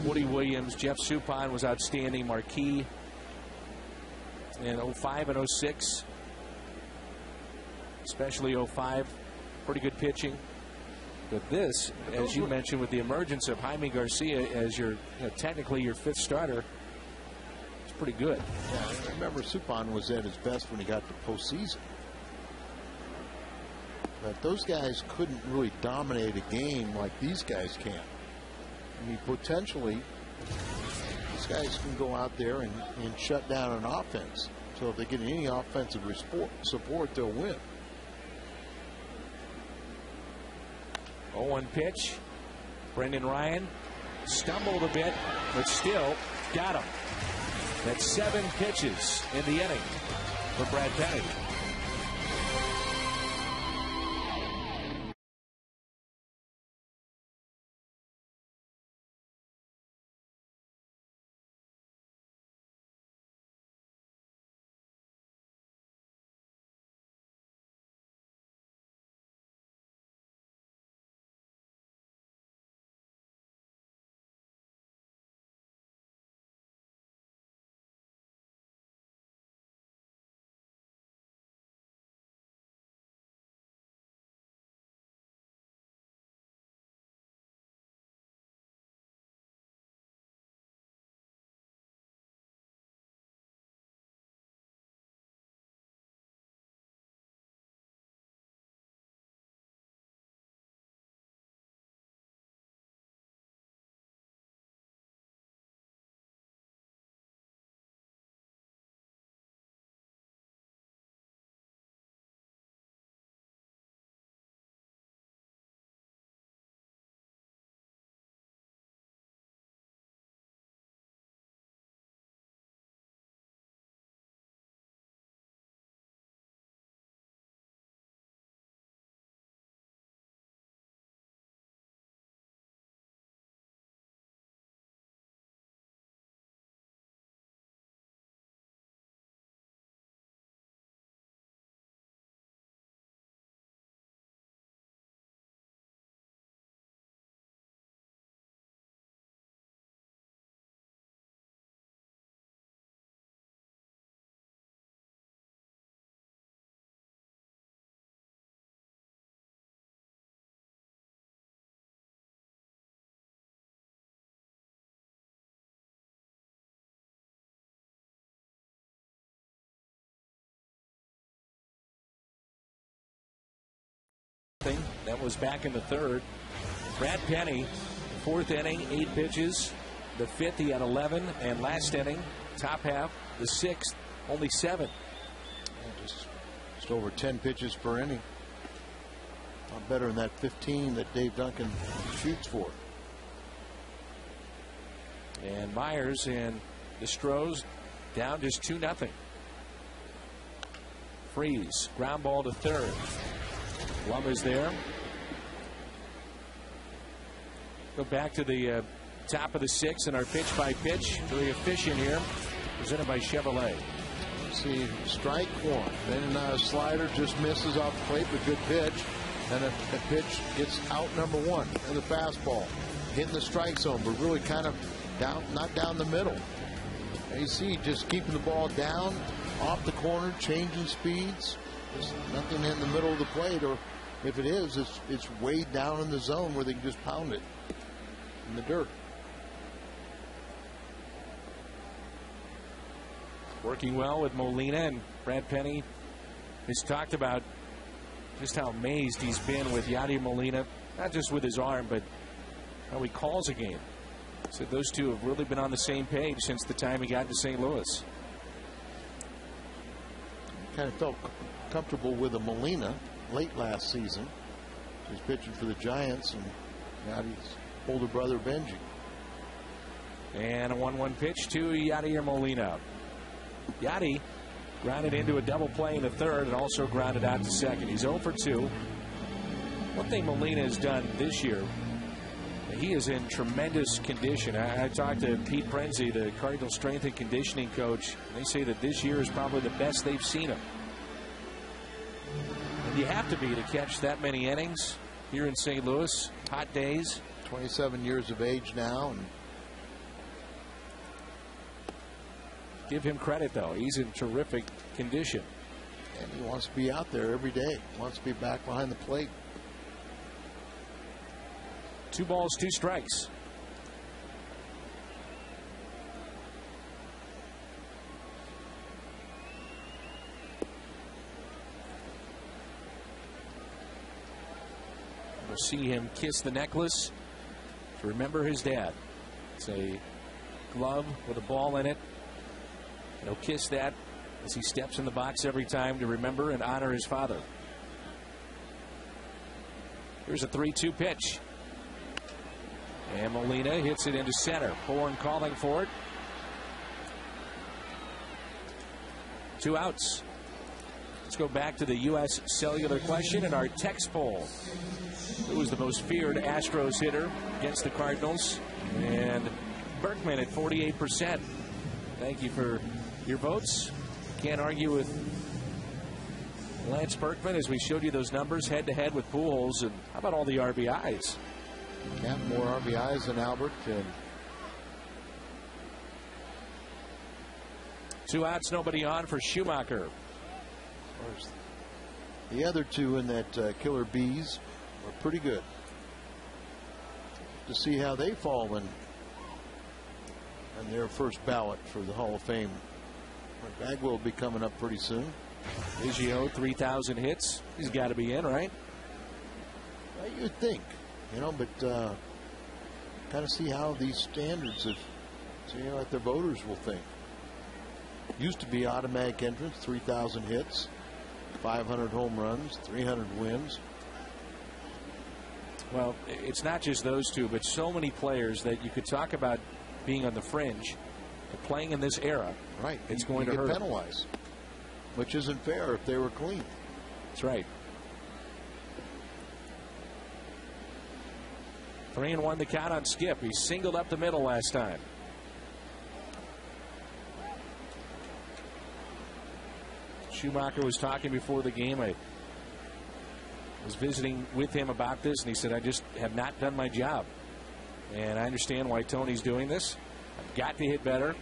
Woody Williams. Jeff Suppan was outstanding. Marquis in 05 and 06. Especially 05. Pretty good pitching. But this, as you mentioned, with the emergence of Jaime Garcia as your technically your 5th starter, it's pretty good. Yeah, I remember Suppan was at his best when he got to postseason. But those guys couldn't really dominate a game like these guys can. I mean, potentially, these guys can go out there and shut down an offense. So if they get any offensive support, they'll win. 0-1 pitch. Brendan Ryan stumbled a bit, but still got him. That's 7 pitches in the inning for Brad Penny. That was back in the 3rd. Brad Penny, 4th inning, 8 pitches. The 5th, he had 11. And last inning, top half, the 6th, only 7. Just over 10 pitches per inning. A lot better than that 15 that Dave Duncan shoots for. And Myers and the Astros down just 2-0. Freeze, ground ball to 3rd. Blum is there. Go back to the top of the 6th and our pitch by pitch. Very efficient here. Presented by Chevrolet. See, strike 1. Then a slider just misses off the plate, but good pitch. And a pitch gets out number 1. And the fastball hitting the strike zone, but really kind of down, not down the middle. And you see, just keeping the ball down, off the corner, changing speeds. There's nothing in the middle of the plate, or if it is, it's way down in the zone where they can just pound it in the dirt. Working well with Molina, and Brad Penny has talked about just how amazed he's been with Yadier Molina, not just with his arm, but how he calls a game. So those two have really been on the same page since the time he got to St. Louis. Kind of felt comfortable with a Molina late last season. He was pitching for the Giants, and now his older brother Benji. And a 1-1 pitch to Yadier Molina. Yadi grounded into a double play in the third and also grounded out to second. He's 0 for 2. One thing Molina has done this year, he is in tremendous condition. I talked to Pete Prenzi, the Cardinals strength and conditioning coach. They say that this year is probably the best they've seen him. And you have to be to catch that many innings here in St. Louis. Hot days. 27 years of age now. And give him credit, though. He's in terrific condition. And he wants to be out there every day. Wants to be back behind the plate. 2 balls, 2 strikes. We'll see him kiss the necklace to remember his dad. It's a glove with a ball in it. He'll kiss that as he steps in the box every time to remember and honor his father. Here's a 3-2 pitch. And Molina hits it into center. Bourne calling for it. 2 outs. Let's go back to the U.S. Cellular question in our text poll. Who was the most feared Astros hitter against the Cardinals? And Berkman at 48%. Thank you for your votes. Can't argue with Lance Berkman as we showed you those numbers head-to-head with Pujols. And how about all the RBIs? Got more RBIs than Albert. And 2 outs, nobody on for Schumacher. The other two in that Killer Bees are pretty good. To see how they fall in their first ballot for the Hall of Fame. Bagwell will be coming up pretty soon. Biggio, 3,000 hits. He's got to be in, right? You'd think. But kind of see how these standards of, what the voters will think. Used to be automatic entrance, 3,000 hits, 500 home runs, 300 wins. Well, it's not just those two, but so many players that you could talk about being on the fringe, but playing in this era. Right. It's going to hurt. Penalized, which isn't fair if they were clean. That's right. 3-1 the count on Skip. He singled up the middle last time. Schumacher was talking before the game. I was visiting with him about this, and he said, I just have not done my job. And I understand why Tony's doing this. I've got to hit better.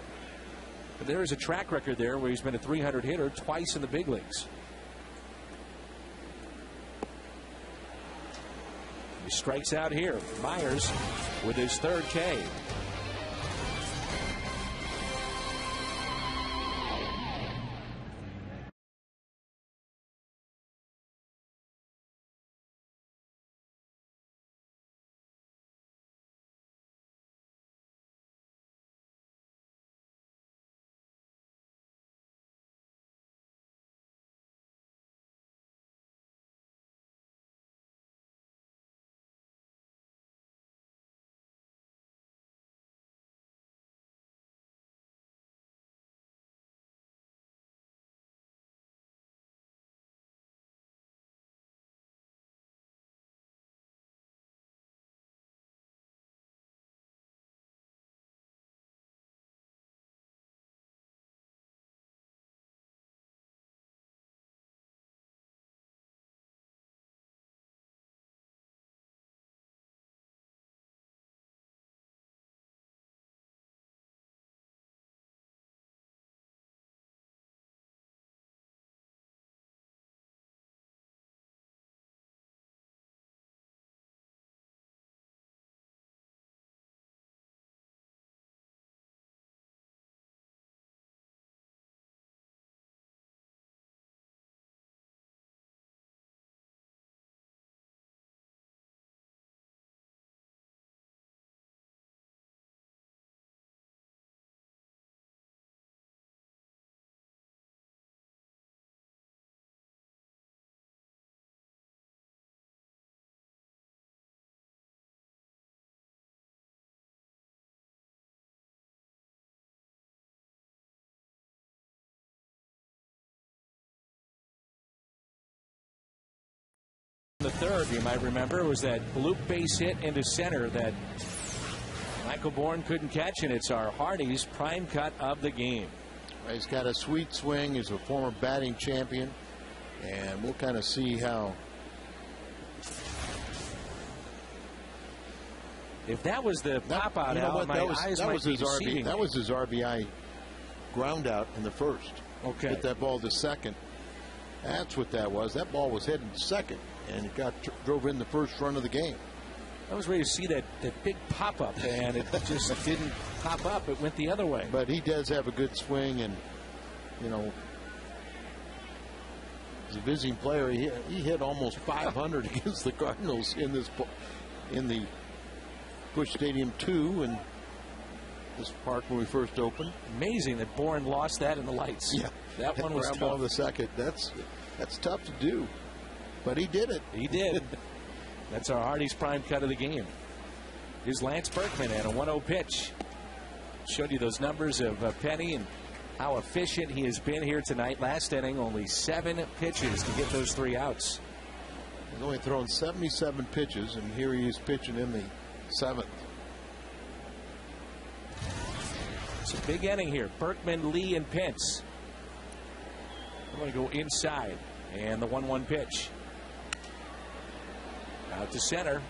But there is a track record there where he's been a 300 hitter twice in the big leagues. He strikes out here. Myers with his 3rd K. the third, you might remember, was that bloop base hit into center that Michael Bourne couldn't catch, and it's our Hardy's prime cut of the game. He's got a sweet swing. He's a former batting champion, and we'll kind of see how. If that was the pop out, my eyes might be deceiving. That was his RBI ground out in the first. Okay. Hit that ball to second. That's what that was. That ball was heading to second, and it drove in the first run of the game. I was ready to see that big pop up, and it just didn't pop up. It went the other way. But he does have a good swing, and you know, as a visiting player, he hit almost 500 against the Cardinals in the Busch Stadium 2 and this park when we first opened. Amazing that Bourne lost that in the lights. Yeah, that one was tough. The second. That's tough to do, but he did it. He did. That's our Hardy's prime cut of the game. Here's Lance Berkman and a 1-0 pitch. Showed you those numbers of Penny and how efficient he has been here tonight. Last inning, only 7 pitches to get those 3 outs. He's only thrown 77 pitches, and here he is pitching in the 7th. It's a big inning here. Berkman, Lee, and Pence. I'm going to go inside. And the 1-1 pitch. Out to center.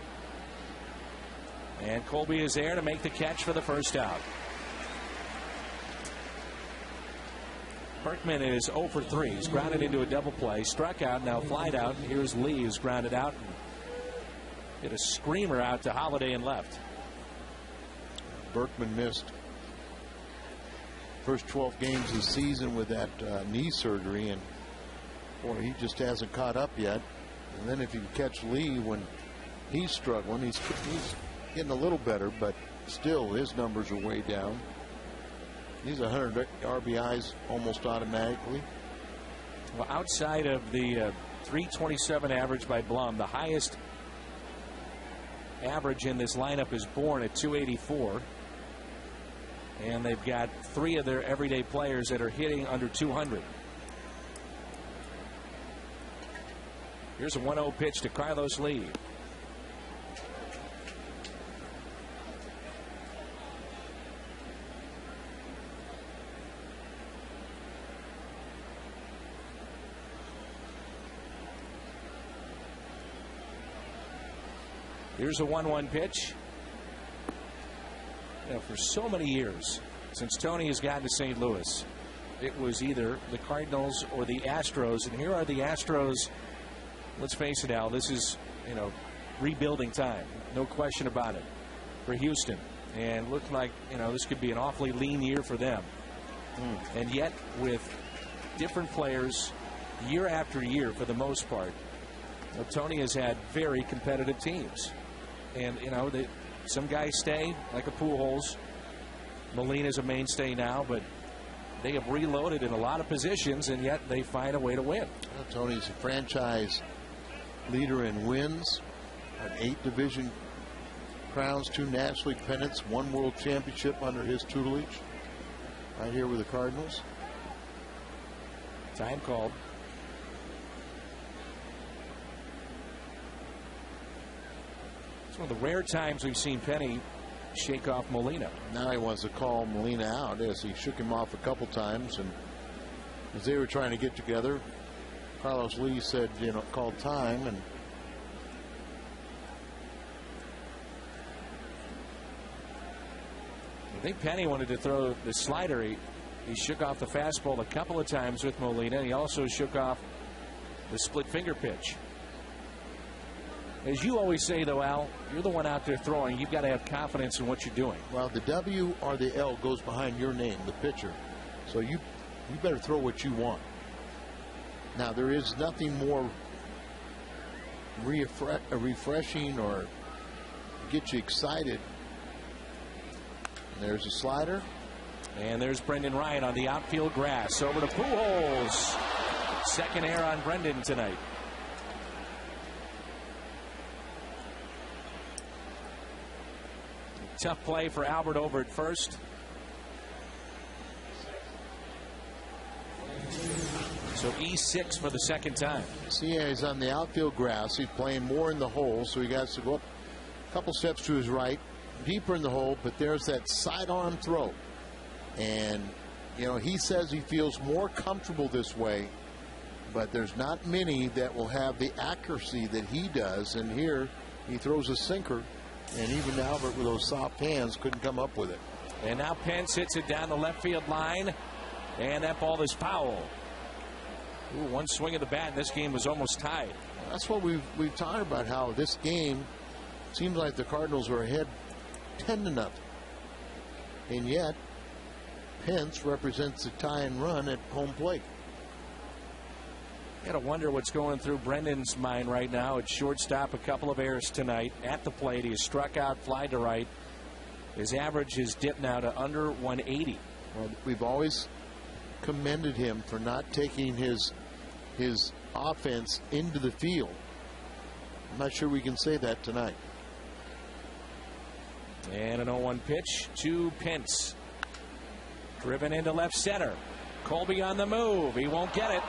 And Colby is there to make the catch for the first out. Berkman is 0 for 3. He's grounded into a double play. Struck out, now flied out. Here's Lee, who's grounded out. Hit a screamer out to Holiday and left. Berkman missed first 12 games of the season with that knee surgery, and boy, he just hasn't caught up yet. And then if you catch Lee when he's struggling, he's getting a little better, but still his numbers are way down. He's 100 RBIs almost automatically. Well, outside of the 327 average by Blum, the highest average in this lineup is Bourne at 284. And they've got 3 of their everyday players that are hitting under 200. Here's a 1-0 pitch to Carlos Lee. Here's a 1-1 pitch. You know, for so many years, since Tony has gotten to St. Louis, it was either the Cardinals or the Astros. And here are the Astros. Let's face it, Al, this is, you know, rebuilding time. No question about it for Houston. And looked like, you know, this could be an awfully lean year for them. And yet, with different players year after year, for the most part, Tony has had very competitive teams. And, you know, some guys stay, like a Pujols. Molina's a mainstay now, but they have reloaded in a lot of positions, and yet they find a way to win. Well, Tony's a franchise leader in wins, had 8 division crowns, 2 National League pennants, 1 World Championship under his tutelage, right here with the Cardinals. Time called. It's one of the rare times we've seen Penny shake off Molina. Now he wants to call Molina out, as he shook him off a couple times, and as they were trying to get together, Carlos Lee said, you know, called time, and I think Penny wanted to throw the slider. He shook off the fastball a couple of times with Molina. He also shook off the split finger pitch. As you always say, though, Al, you're the one out there throwing. You've got to have confidence in what you're doing. Well, the W or the L goes behind your name, the pitcher. So you better throw what you want. Now, there is nothing more refreshing or get you excited. And there's a slider. And there's Brendan Ryan on the outfield grass. Over to Pujols. Second error on Brendan tonight. Tough play for Albert over at first. So E6 for the second time. See, he's on the outfield grass. He's playing more in the hole, so he got to go up a couple steps to his right, deeper in the hole, but there's that sidearm throw. And, you know, he says he feels more comfortable this way, but there's not many that will have the accuracy that he does. And here he throws a sinker, and even Albert with those soft hands couldn't come up with it. And now Pence hits it down the left field line, and that ball is foul. Ooh, one swing of the bat, and this game was almost tied. That's what we've talked about, how this game seems like the Cardinals were ahead 10-0. And yet, Pence represents the tie and run at home plate. You got to wonder what's going through Brendan's mind right now. At shortstop, a couple of errors tonight. At the plate, he has struck out, fly to right. His average has dipped now to under 180. Well, we've always commended him for not taking his offense into the field. I'm not sure we can say that tonight. And an 0-1 pitch to Pence. Driven into left center. Colby on the move. He won't get it.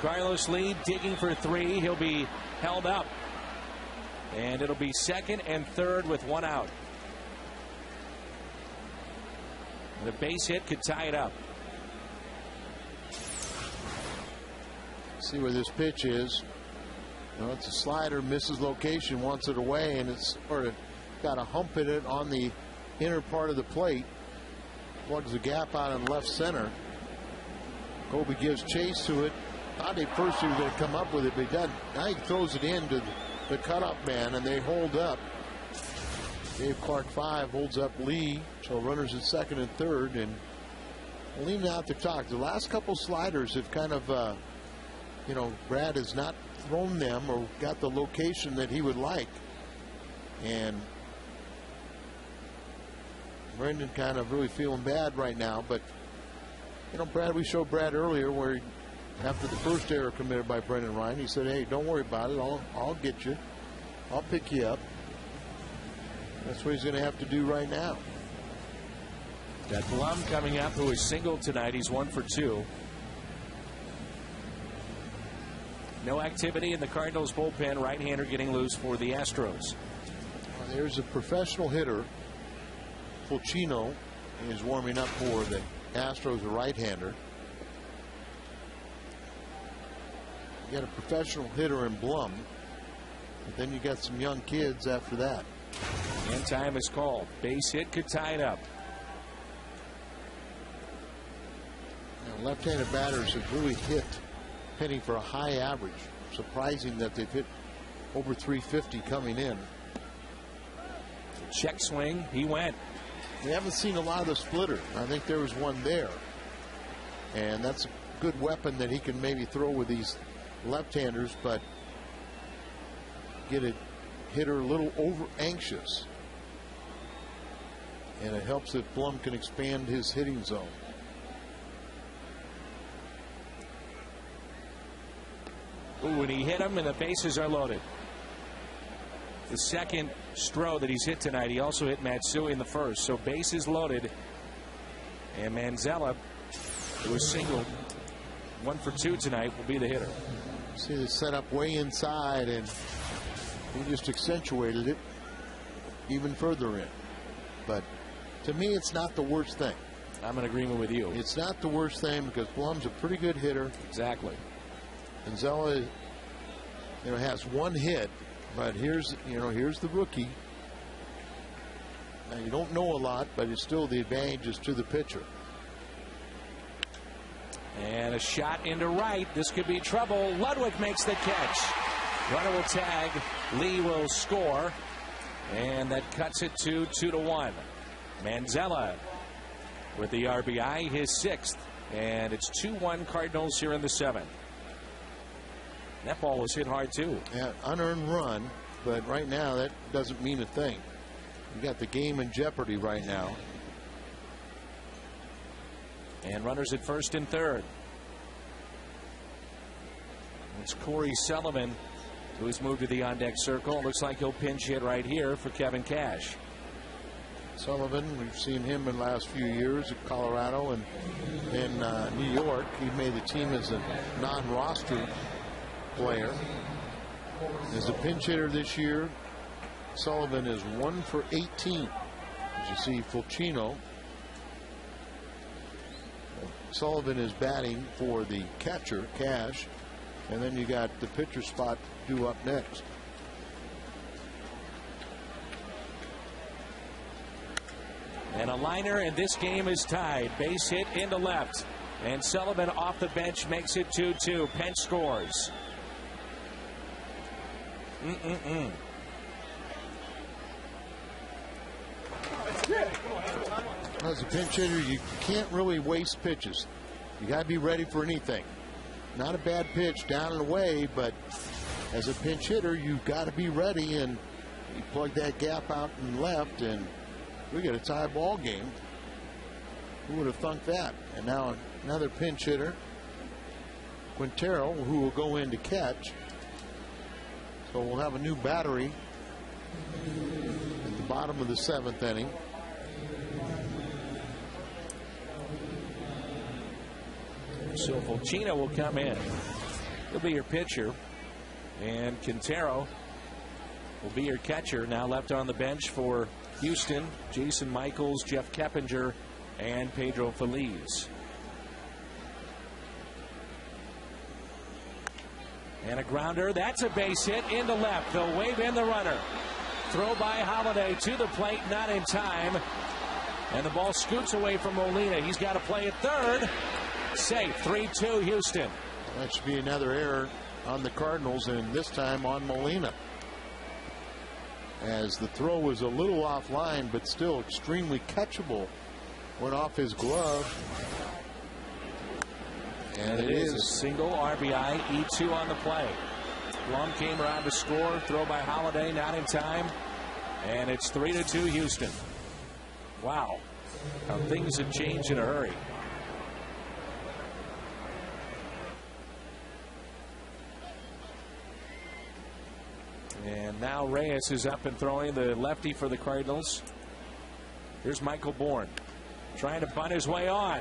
Carlos Lee digging for 3. He'll be held up. And it'll be second and third with 1 out. The base hit could tie it up. See where this pitch is. You know, it's a slider, misses location, wants it away, and it's sort of got a hump in it on the inner part of the plate. Plugs the gap out in left center. Colby gives chase to it. Thought at first he was going to come up with it, but he doesn't. Now he throws it into the cutoff man, and they hold up. Dave Clark 5 holds up Lee, so runners at second and third, and leaning out the clock. The last couple sliders have kind of, you know, Brad has not thrown them or got the location that he would like, and Brendan kind of really feeling bad right now. But you know, Brad, we showed Brad earlier where after the first error committed by Brendan Ryan, he said, "Hey, don't worry about it. I'll get you. I'll pick you up." That's what he's going to have to do right now. Got Blum coming up, who is single tonight. He's 1 for 2. No activity in the Cardinals bullpen. Right-hander getting loose for the Astros. There's a professional hitter. Fulcino is warming up for the Astros, a right-hander. You got a professional hitter in Blum, but then you got some young kids after that. And time is called. Base hit could tie it up. Now, left-handed batters have really hit Penny for a high average. Surprising that they've hit over 350 coming in. Check swing. He went. We haven't seen a lot of the splitter. I think there was one there. And that's a good weapon that he can maybe throw with these left-handers, but get a hitter a little over anxious. And it helps if Blum can expand his hitting zone. Ooh, and he hit him, and the bases are loaded. The second Stroh that he's hit tonight. He also hit Matsui in the first. So bases loaded. And Manzella, who was single, 1 for 2 tonight, will be the hitter. See the setup way inside, and he just accentuated it even further in. But to me, it's not the worst thing. I'm in agreement with you. It's not the worst thing because Blum's a pretty good hitter. Exactly. Manzella, you know, has 1 hit, but here's the rookie. Now, you don't know a lot, but it's still the advantage is to the pitcher. And a shot into right. This could be trouble. Ludwig makes the catch. Runner will tag. Lee will score. And that cuts it to 2-1. Manzella with the RBI, his 6th. And it's 2-1 Cardinals here in the 7th. That ball was hit hard, too. Yeah, unearned run, but right now that doesn't mean a thing. You got the game in jeopardy right now. And runners at first and third. It's Corey Sullivan, who's moved to the on-deck circle. Looks like he'll pinch hit right here for Kevin Cash. Sullivan, we've seen him in the last few years at Colorado and in New York. He made the team as a non-roster player. As a pinch hitter this year, Sullivan is 1 for 18. As you see, Fulcino. Sullivan is batting for the catcher, Cash, and then you got the pitcher spot due up next. And a liner, and this game is tied. Base hit into left. And Sullivan off the bench makes it 2-2. Pence scores. As a pinch hitter, you can't really waste pitches. You got to be ready for anything. Not a bad pitch down and away, but as a pinch hitter, you've got to be ready, and you plug that gap out and left, and we get a tie ball game. Who would have thunk that? And now another pinch hitter, Quintero, who will go in to catch. So we'll have a new battery at the bottom of the 7th inning. So Fulcino will come in. He'll be your pitcher. And Quintero will be your catcher. Now left on the bench for Houston, Jason Michaels, Jeff Keppinger, and Pedro Feliz. And a grounder. That's a base hit into left. They'll wave in the runner. Throw by Holiday to the plate, not in time. And the ball scoots away from Molina. He's got to play at third. Safe. 3-2 Houston. That should be another error on the Cardinals, and this time on Molina. As the throw was a little offline, but still extremely catchable. Went off his glove. And it is a single RBI, E2 on the play. Blum came around to score. Throw by Holiday, not in time. And it's 3-2 Houston. Wow. How things have changed in a hurry. And now Reyes is up and throwing, the lefty for the Cardinals. Here's Michael Bourne trying to bunt his way on.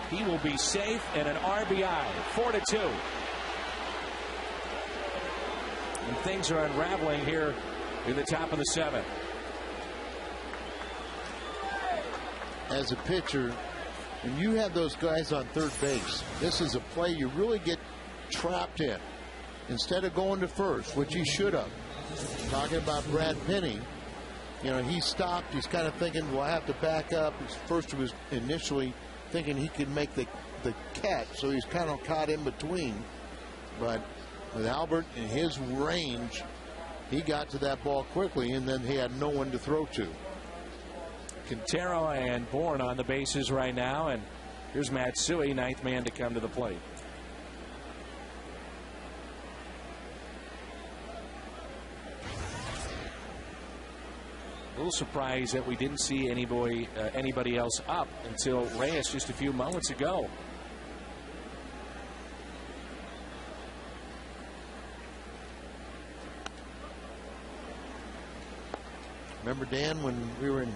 He will be safe, and an RBI. 4-2. And things are unraveling here in the top of the 7th. As a pitcher, when you have those guys on third base, this is a play you really get trapped in. Instead of going to first, which he should have. Talking about Brad Penny, you know, he stopped. He's kind of thinking, well, I have to back up. First, he was initially thinking he could make the catch, so he's kind of caught in between. But with Albert in his range, he got to that ball quickly, and then he had no one to throw to. Quintero and Bourne on the bases right now, and here's Matsui, 9th man to come to the plate. A little surprised that we didn't see anybody else up until Reyes just a few moments ago. Remember, Dan, when we were in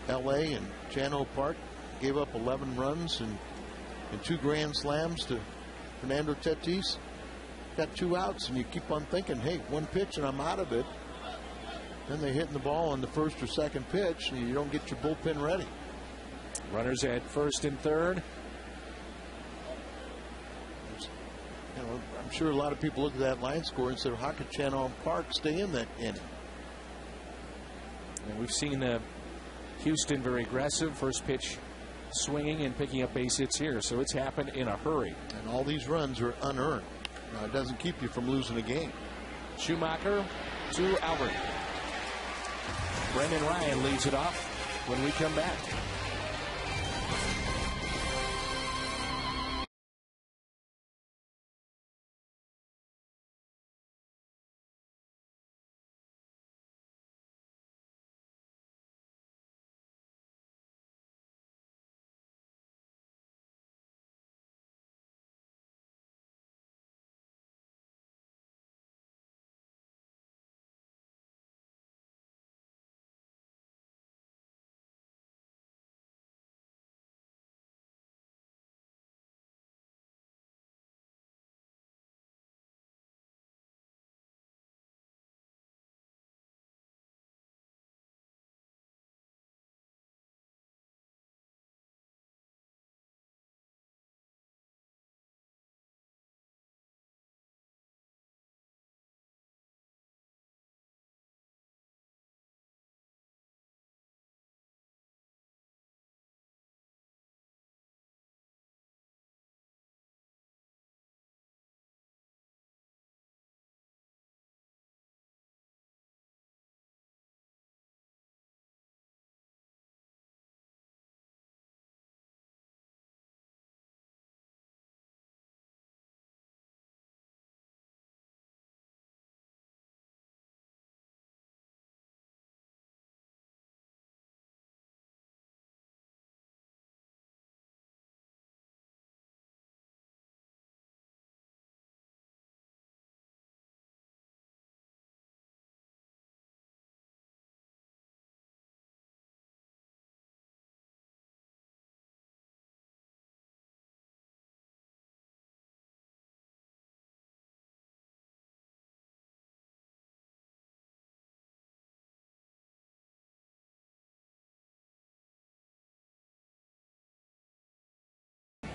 L.A. and Chano Park, gave up 11 runs and 2 grand slams to Fernando Tatis? Got 2 outs, and you keep on thinking, hey, 1 pitch and I'm out of it. Then they're hitting the ball on the first or second pitch, and you don't get your bullpen ready. Runners at first and third. You know, I'm sure a lot of people look at that line score and said, how could Chano Park stay in that inning? And we've seen Houston very aggressive. First pitch swinging and picking up base hits here. So it's happened in a hurry. And all these runs are unearned. Now, it doesn't keep you from losing a game. Schumacher to Albert. Brendan Ryan leads it off when we come back.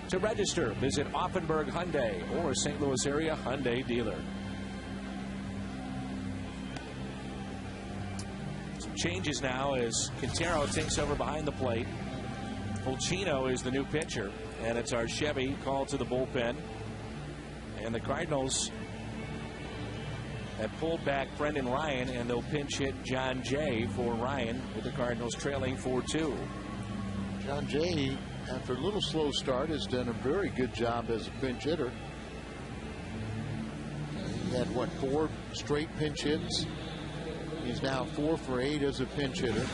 To register, visit Offenburg Hyundai or St. Louis area Hyundai dealer. Some changes now as Quintero takes over behind the plate. Fulchino is the new pitcher, and it's our Chevy called to the bullpen. And the Cardinals have pulled back Brendan Ryan, and they'll pinch hit John Jay for Ryan, with the Cardinals trailing 4-2. John Jay, after a little slow start, has done a very good job as a pinch hitter. He had, 4 straight pinch hits? He's now 4 for 8 as a pinch hitter.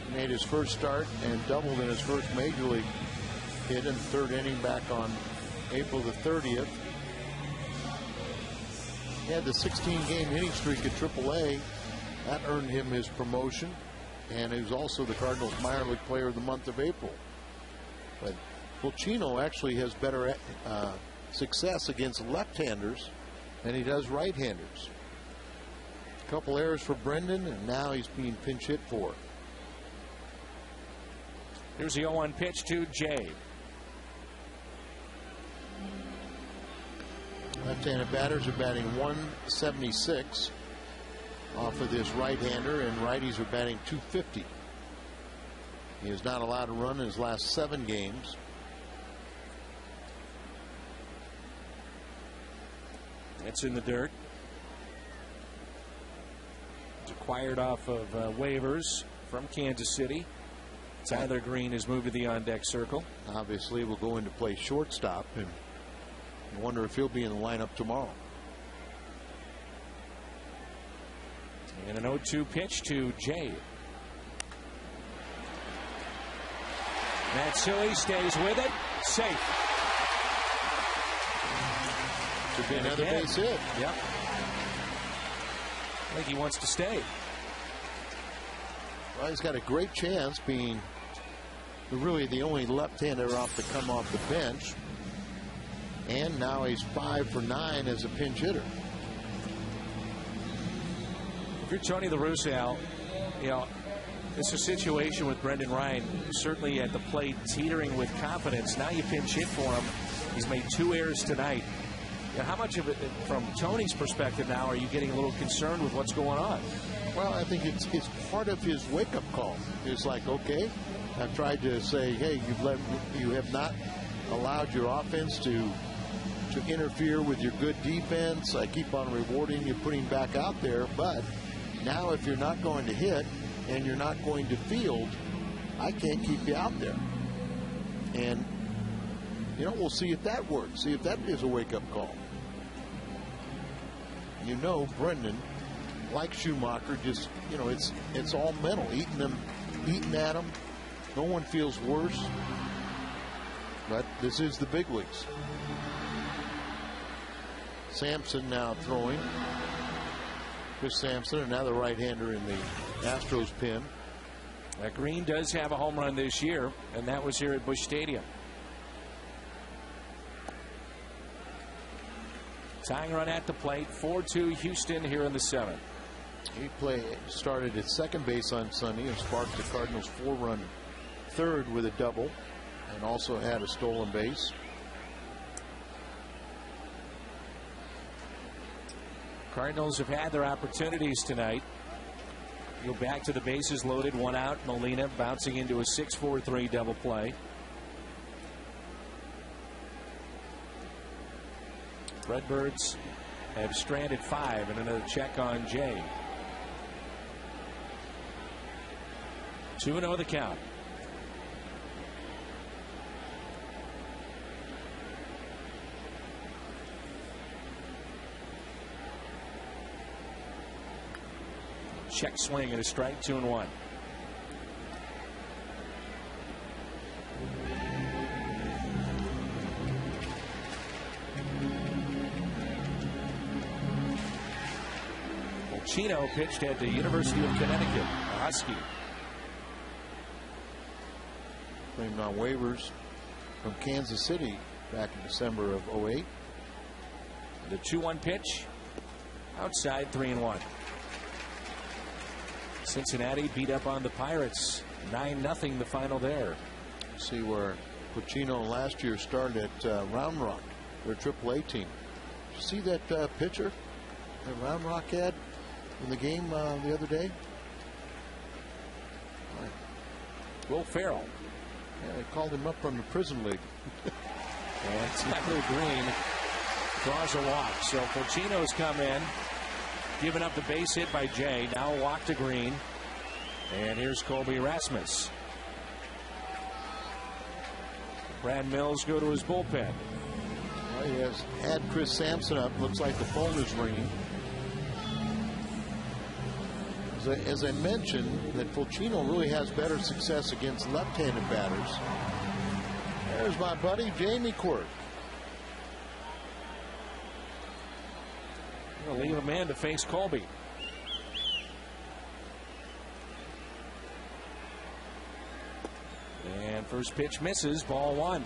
He made his first start and doubled in his first major league hit in the 3rd inning back on April the 30th. He had the 16-game hitting streak at AAA. That earned him his promotion. And he was also the Cardinals minor league player of the month of April. But Fulchino actually has better success against left-handers than he does right-handers. A couple errors for Brendan, and now he's being pinch hit for. Here's the 0-1 pitch to Jay. Left-handed batters are batting 176 off of this right-hander, and righties are batting 250. He is not allowed to run in his last 7 games. It's in the dirt. It's acquired off of waivers from Kansas City. Tyler Green has moved to the on-deck circle. Obviously, will go into play shortstop, and I wonder if he'll be in the lineup tomorrow. And an 0-2 pitch to Jay. Matsui stays with it. Safe. Could be another base hit. Yep. I think he wants to stay. Well, he's got a great chance, being really the only left-hander off to come off the bench. And now he's 5 for 9 as a pinch hitter. If you're Tony La Russa, it's a situation with Brendan Ryan, certainly at the plate, teetering with confidence. Now you pinch hit for him. He's made 2 errors tonight. How much of it, from Tony's perspective now, are you getting a little concerned with what's going on? Well, I think it's part of his wake-up call. It's like, okay, I've tried to say, hey, you have not allowed your offense to interfere with your good defense. I keep on rewarding you, putting back out there, but now if you're not going to hit and you're not going to field, I can't keep you out there. And we'll see if that works. See if that is a wake-up call. Brendan, like Schumacher, just it's all mental. Eating at him. No one feels worse. But this is the big leagues. Sampson now throwing. Chris Sampson, another right-hander in the Astros pen. Green does have a home run this year, and that was here at Busch Stadium. Tying run at the plate, 4-2 Houston here in the 7th. He started at second base on Sunday and sparked the Cardinals' 4-run third with a double, and also had a stolen base. Cardinals have had their opportunities tonight. Go back to the bases loaded, 1 out. Molina bouncing into a 6-4-3 double play. Redbirds have stranded 5, and another check on Jay. 2-0 the count. Check swing and a strike, 2-1. Chino pitched at the University of Connecticut, a Husky. Claimed on waivers from Kansas City back in December of 08. The 2-1 pitch, outside, 3-1. Cincinnati beat up on the Pirates, 9-0 the final there. See where Pacino last year started at Round Rock, their AAA team. Did you see that pitcher that Round Rock had in the game the other day? Will Ferrell. Yeah, they called him up from the prison league. And Tyler Green draws a walk. So Pacino's come in, giving up the base hit by Jay. Now a walk to Green. And here's Colby Rasmus. Brad Mills go to his bullpen. Well, he has had Chris Sampson up. Looks like the phone is ringing. As I mentioned, that Fulcino really has better success against left-handed batters. There's my buddy Jamie Quirk. Gonna leave a man to face Colby. And first pitch misses, ball one.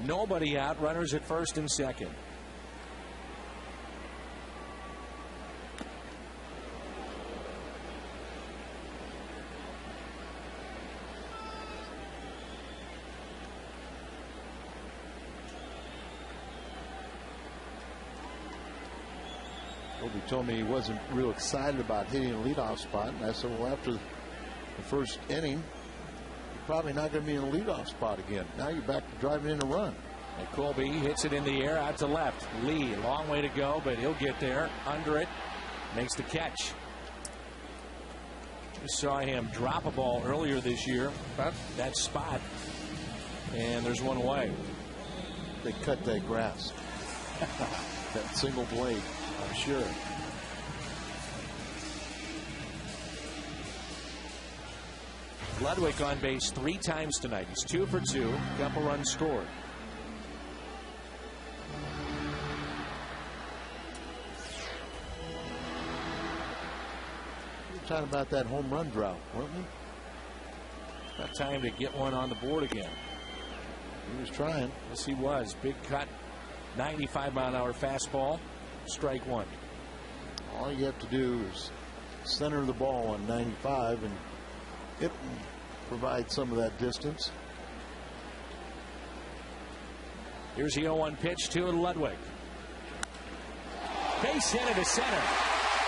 Nobody out, runners at first and second. He told me he wasn't real excited about hitting a leadoff spot, and I said, well, after the first inning, you're probably not going to be in a leadoff spot again. Now you're back to driving in a run. And Colby hits it in the air out to left. Lee, long way to go, but he'll get there. Under it, makes the catch. Just saw him drop a ball earlier this year, that spot, and there's one away. They cut that grass. That single blade. I'm sure. Ludwig on base 3 times tonight. He's 2 for 2. Couple runs scored. We were talking about that home run drought, weren't we? Got time to get one on the board again. He was trying. Yes, he was. Big cut. 95-mile-an-hour fastball. Strike one. All you have to do is center the ball on 95, and it provides some of that distance. Here's the 0-1 pitch to Ludwig. Base hit into center.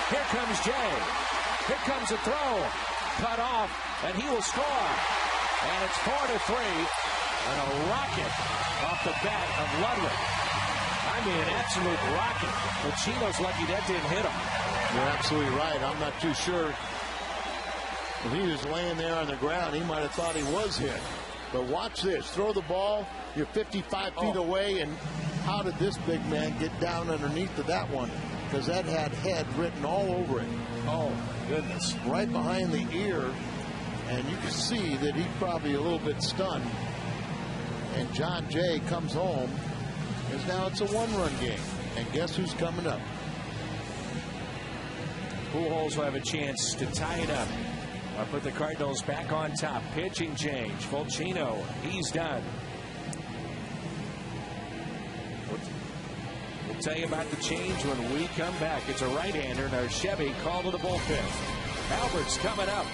Here comes Jay. Here comes a throw. Cut off, and he will score. And it's 4-3. And a rocket off the bat of Ludwig. I mean, an absolute rocket. Pacino's lucky that didn't hit him. You're absolutely right. I'm not too sure. If he was laying there on the ground, he might have thought he was hit. But watch this. Throw the ball. You're 55 feet away. And how did this big man get down underneath of that one? Because that had head written all over it. Oh, my goodness. Right behind the ear. And you can see that he's probably a little bit stunned. And John Jay comes home. Because now it's a 1-run game. And guess who's coming up? Pujols will have a chance to tie it up. I'll put the Cardinals back on top. Pitching change. Fulcino, he's done. We'll tell you about the change when we come back. It's a right-hander, and our Chevy called to the bullpen. Albert's coming up.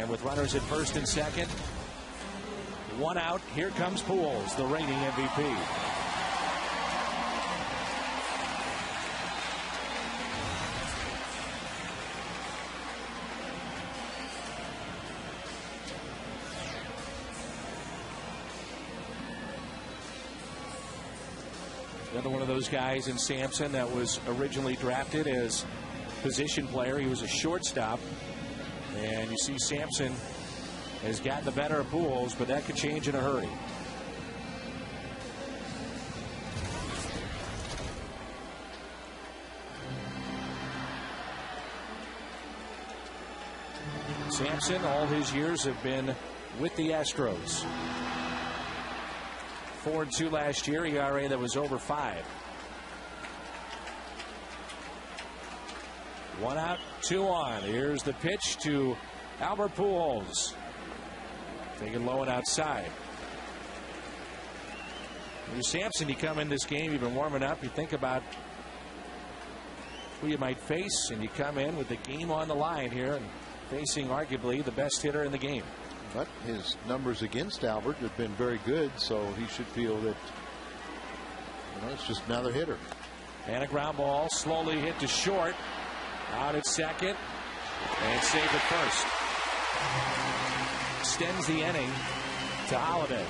And with runners at first and second, one out, here comes Pujols, the reigning MVP. Another one of those guys in Sampson that was originally drafted as position player. He was a shortstop. And you see Sampson has gotten the better of Pujols, but that could change in a hurry. Sampson, all his years have been with the Astros. 4-2 last year, ERA that was over 5. 1 out, 2 on. Here's the pitch to Albert Pujols. Taken low and outside. Here's Sampson. You come in this game, you've been warming up. You think about who you might face, and you come in with the game on the line here and facing arguably the best hitter in the game. But his numbers against Albert have been very good, so he should feel that it's just another hitter. And a ground ball slowly hit to short. Out at second and saved at first. Extends the inning to Holiday.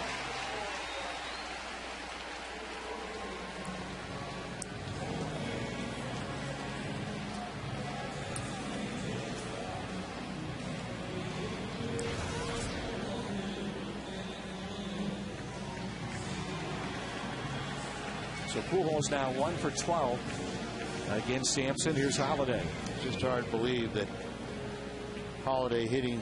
So Pujols now 1 for 12 against Sampson. Here's Holiday. It's just hard to believe that Holiday hitting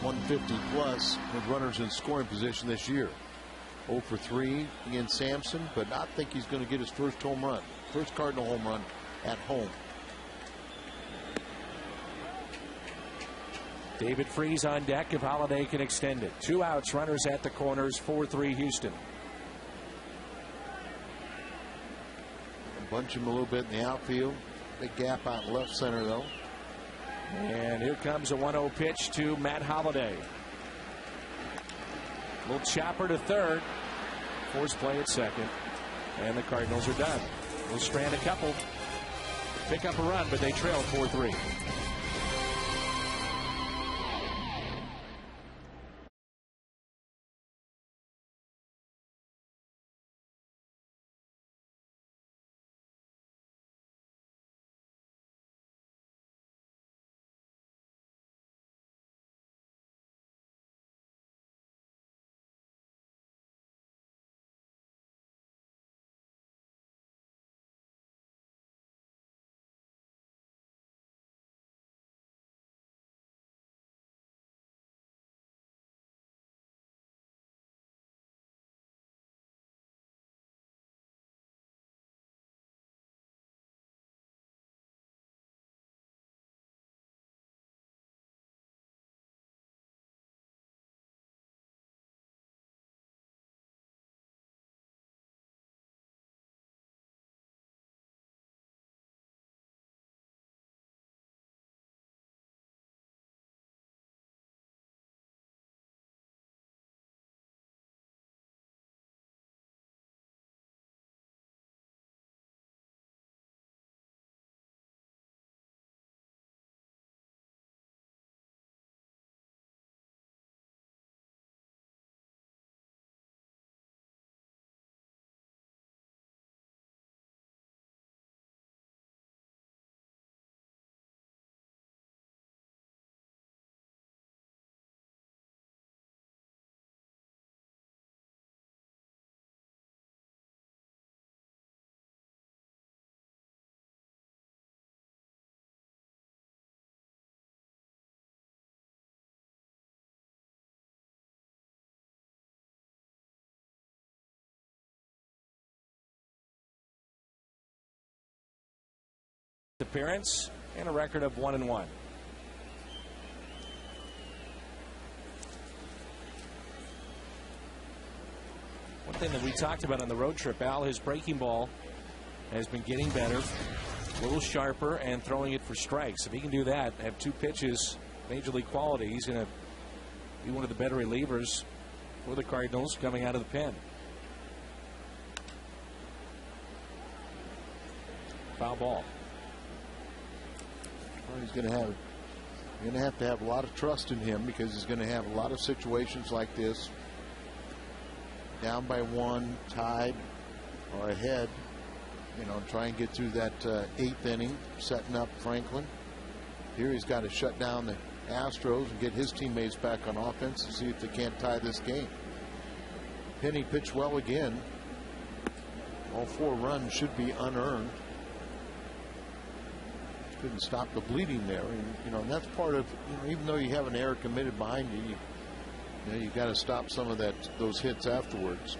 150 plus with runners in scoring position this year. 0 for 3 against Sampson, but I think he's going to get his first home run, first Cardinal home run at home. David Freese on deck if Holiday can extend it. 2 outs, runners at the corners, 4-3 Houston. Bunch him a little bit in the outfield. Big gap out in left center, though. And here comes a 1-0 pitch to Matt Holiday. Little chopper to third. Force play at second. And the Cardinals are done. They'll strand a couple. Pick up a run, but they trail 4-3. Appearance and a record of 1-1. One thing that we talked about on the road trip, Al, his breaking ball has been getting better, a little sharper, and throwing it for strikes. If he can do that, have 2 pitches major league quality. He's going to be one of the better relievers for the Cardinals coming out of the pen. Foul ball. Well, he's going to have a lot of trust in him, because he's going to have a lot of situations like this. Down by one, tied, or ahead. You know, try and get through that 8th inning, setting up Franklin. Here he's got to shut down the Astros and get his teammates back on offense and see if they can't tie this game. Penny pitched well again. All 4 runs should be unearned. Couldn't stop the bleeding there, and and that's part of, even though you have an error committed behind you, you got to stop some of those hits afterwards.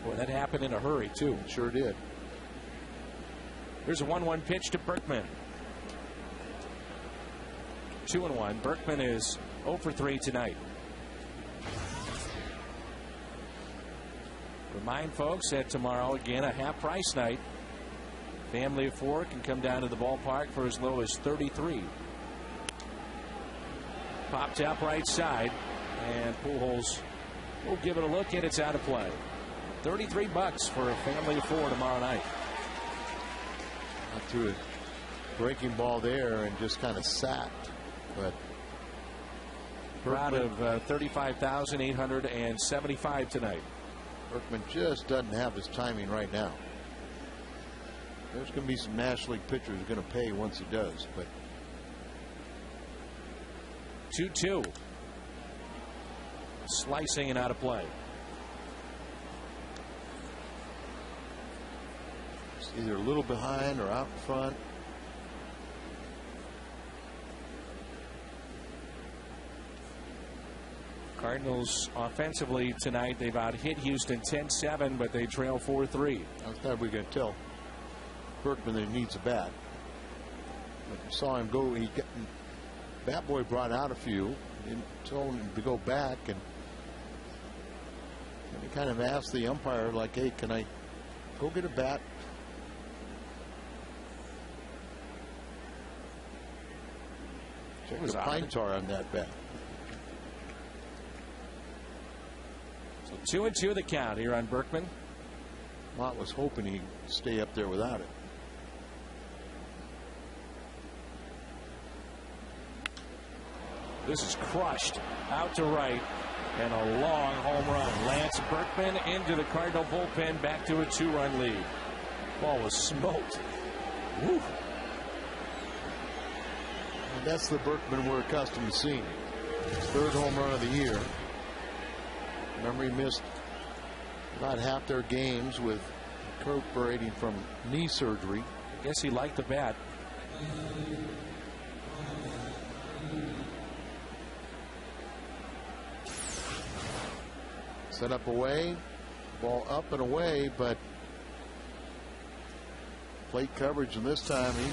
Boy, that happened in a hurry too. It sure did. Here's a 1-1 pitch to Berkman. 2-1. Berkman is 0 for 3 tonight. Remind folks that tomorrow, again, a half-price night. Family of 4 can come down to the ballpark for as low as $33. Popped up right side, and Pujols will give it a look, and it's out of play. $33 for a family of 4 tomorrow night. I threw a breaking ball there and just kind of sat, but crowd of 35,875 tonight. Berkman just doesn't have his timing right now. There's going to be some National League pitchers who are going to pay once he does, but 2-2. Slicing and out of play. It's either a little behind or out in front. Cardinals offensively tonight, they've out-hit Houston 10-7, but they trail 4-3. I thought we were going to tell Berkman that he needs a bat. But you saw him go. Bat Boy brought out a few and told him to go back, and he kind of asked the umpire, like, hey, can I go get a bat? Check the pine tar on that bat. So 2-2 the count here on Berkman. Mott was hoping he'd stay up there without it. This is crushed out to right, and a long home run. Lance Berkman into the Cardinal bullpen, back to a 2-run lead. Ball was smoked. Woo. And that's the Berkman we're accustomed to seeing. His 3rd home run of the year. Remember, he missed about half their games with recuperating from knee surgery. I guess he liked the bat. Set up away, ball up and away, but plate coverage, and this time he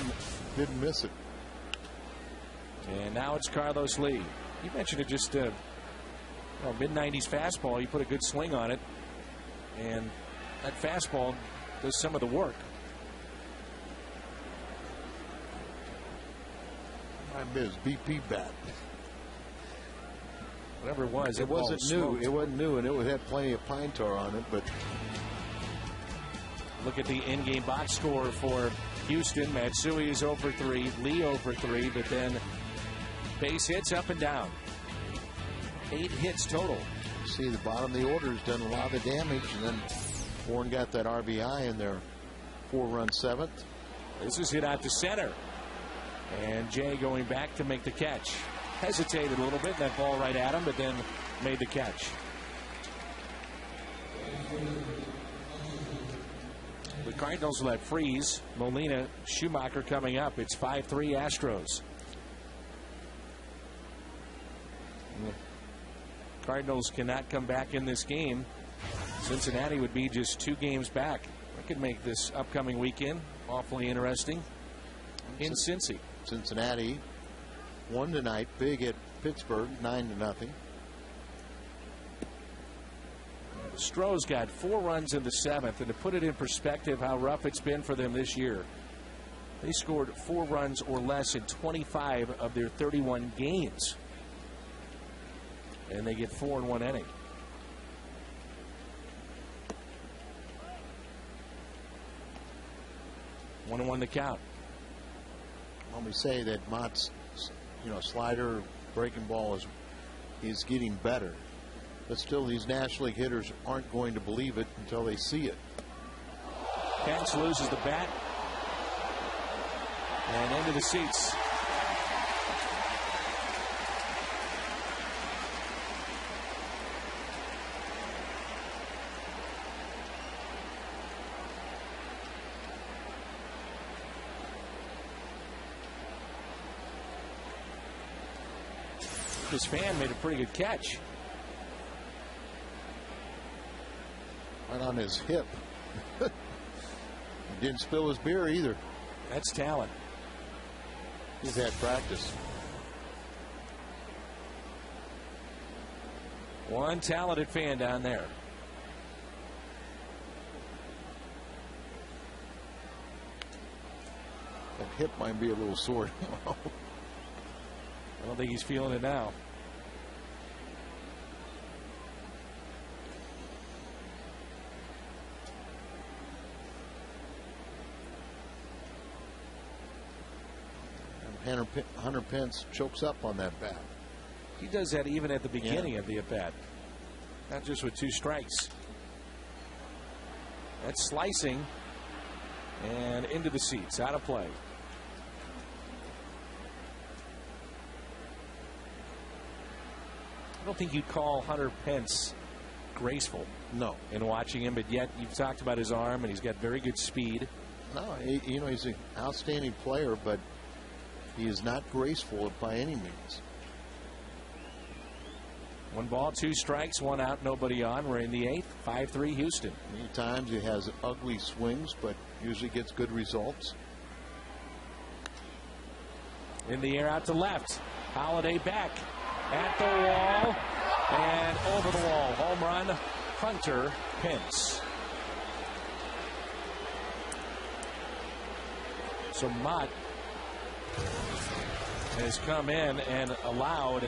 didn't miss it. And now it's Carlos Lee. You mentioned it, just mid-90s fastball. You put a good swing on it, and that fastball does some of the work. I missed BP bat. Whatever it was, it wasn't new. Smoked. It wasn't new, and it had plenty of pine tar on it. But look at the in-game box score for Houston. Matsui is 0 for 3, Lee 0 for 3, but then base hits up and down. 8 hits total. See, the bottom of the order has done a lot of damage, and then Bourne got that RBI in their 4-run 7th. This is hit out to center, and Jay going back to make the catch. Hesitated a little bit, that ball right at him, but then made the catch. The Cardinals let freeze. Molina, Schumacher coming up. It's 5-3 Astros. Cardinals cannot come back in this game. Cincinnati would be just 2 games back. That could make this upcoming weekend awfully interesting in Cincy. Cincinnati won tonight, big at Pittsburgh, 9-0. The Astros got 4 runs in the 7th, and to put it in perspective how rough it's been for them this year, They scored 4 runs or less in 25 of their 31 games. And they get 4 in 1 inning. 1-1 the count. When we say that Mott's, slider, breaking ball is getting better, but still these National League hitters aren't going to believe it until they see it. Pence loses the bat and into the seats. This fan made a pretty good catch. Right on his hip. He didn't spill his beer either. That's talent. He's had practice. One talented fan down there. That hip might be a little sore. I don't think he's feeling it now. Hunter Pence chokes up on that bat. He does that even at the beginning of the at-bat. Not just with 2 strikes. That's slicing. And into the seats. Out of play. I don't think you'd call Hunter Pence graceful. No. In watching him, but yet you've talked about his arm, and he's got very good speed. No, he's an outstanding player, but he is not graceful by any means. 1 ball, 2 strikes, 1 out, nobody on. We're in the 8th. 5-3 Houston. Many times he has ugly swings, but usually gets good results. In the air out to left. Holiday back at the wall and over the wall. Home run, Hunter Pence. So Mott has come in and allowed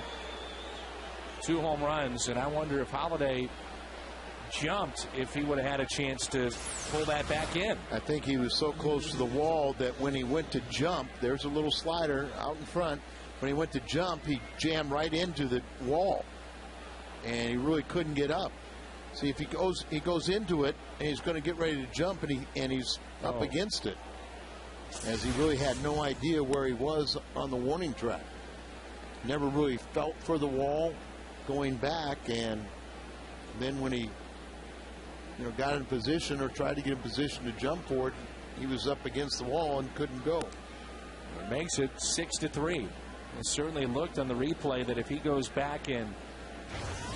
2 home runs, and I wonder if Holiday jumped if he would have had a chance to pull that back in. I think he was so close to the wall that when he went to jump, there's a little slider out in front. When he went to jump, he jammed right into the wall, and he really couldn't get up. See, if he goes into it, and he's going to get ready to jump, and he's up against it, as he really had no idea where he was on the warning track. Never really felt for the wall going back, and then when he got in position or tried to get in position to jump for it, he was up against the wall and couldn't go. It makes it 6-3. It certainly looked on the replay that if he goes back and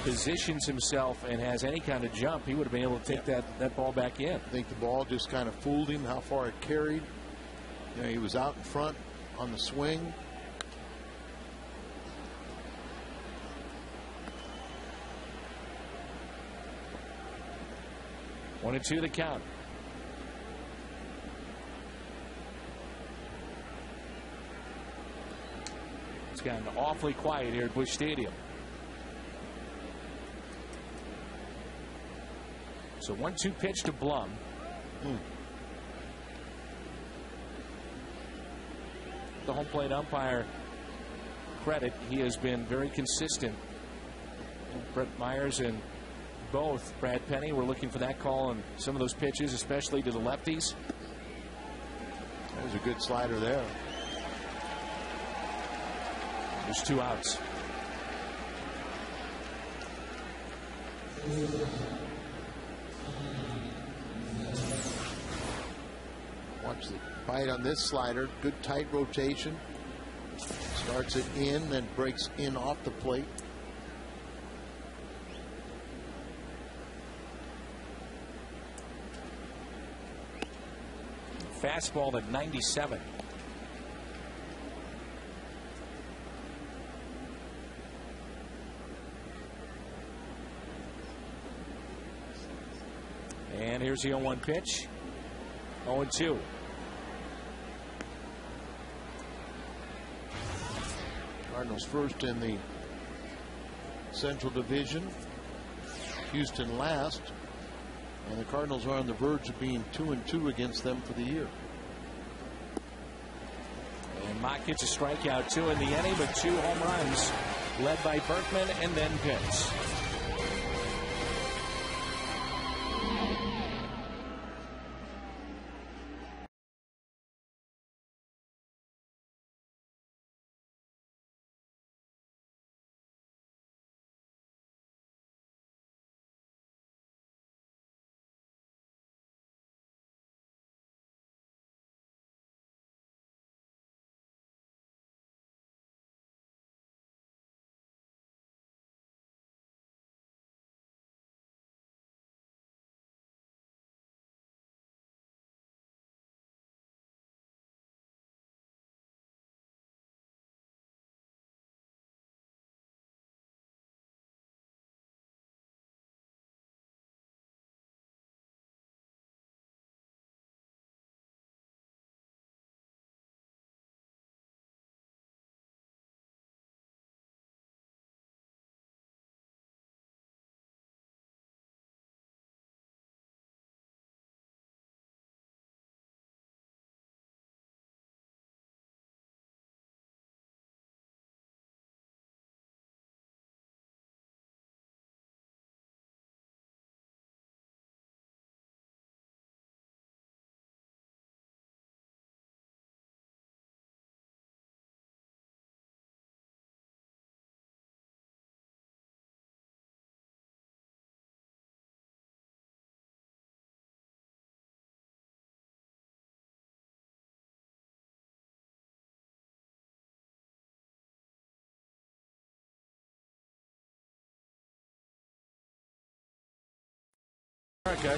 positions himself and has any kind of jump, he would have been able to take that ball back in. I think the ball just kind of fooled him how far it carried. He was out in front on the swing. One and 2 the count. It's gotten awfully quiet here at Busch Stadium. So 1-2 pitch to Blum. The home plate umpire credit. He has been very consistent. Brett Myers and both Brad Penny were looking for that call on some of those pitches, especially to the lefties. That was a good slider there. There's 2 outs. Watch the bite on this slider. Good tight rotation. Starts it in, then breaks in off the plate. Fastball at 97. And here's the 0-1 pitch. 0-2. Cardinals first in the Central Division. Houston last. And the Cardinals are on the verge of being 2-2 against them for the year. And Mott gets a strikeout, 2 in the inning, but 2 home runs, led by Berkman and then Pitts.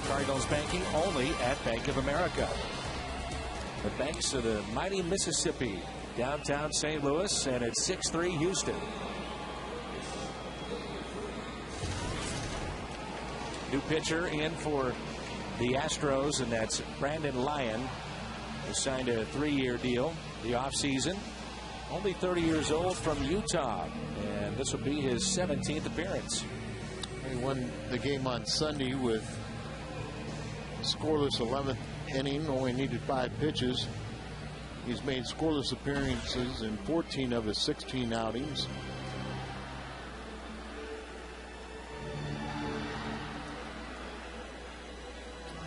Cardinals banking only at Bank of America. The banks of the mighty Mississippi, downtown St. Louis, and it's 6-3 Houston. New pitcher in for the Astros, and that's Brandon Lyon, who signed a 3-year deal the offseason. Only 30 years old, from Utah, and this will be his 17th appearance. He won the game on Sunday with scoreless 11th inning, only needed 5 pitches. He's made scoreless appearances in 14 of his 16 outings.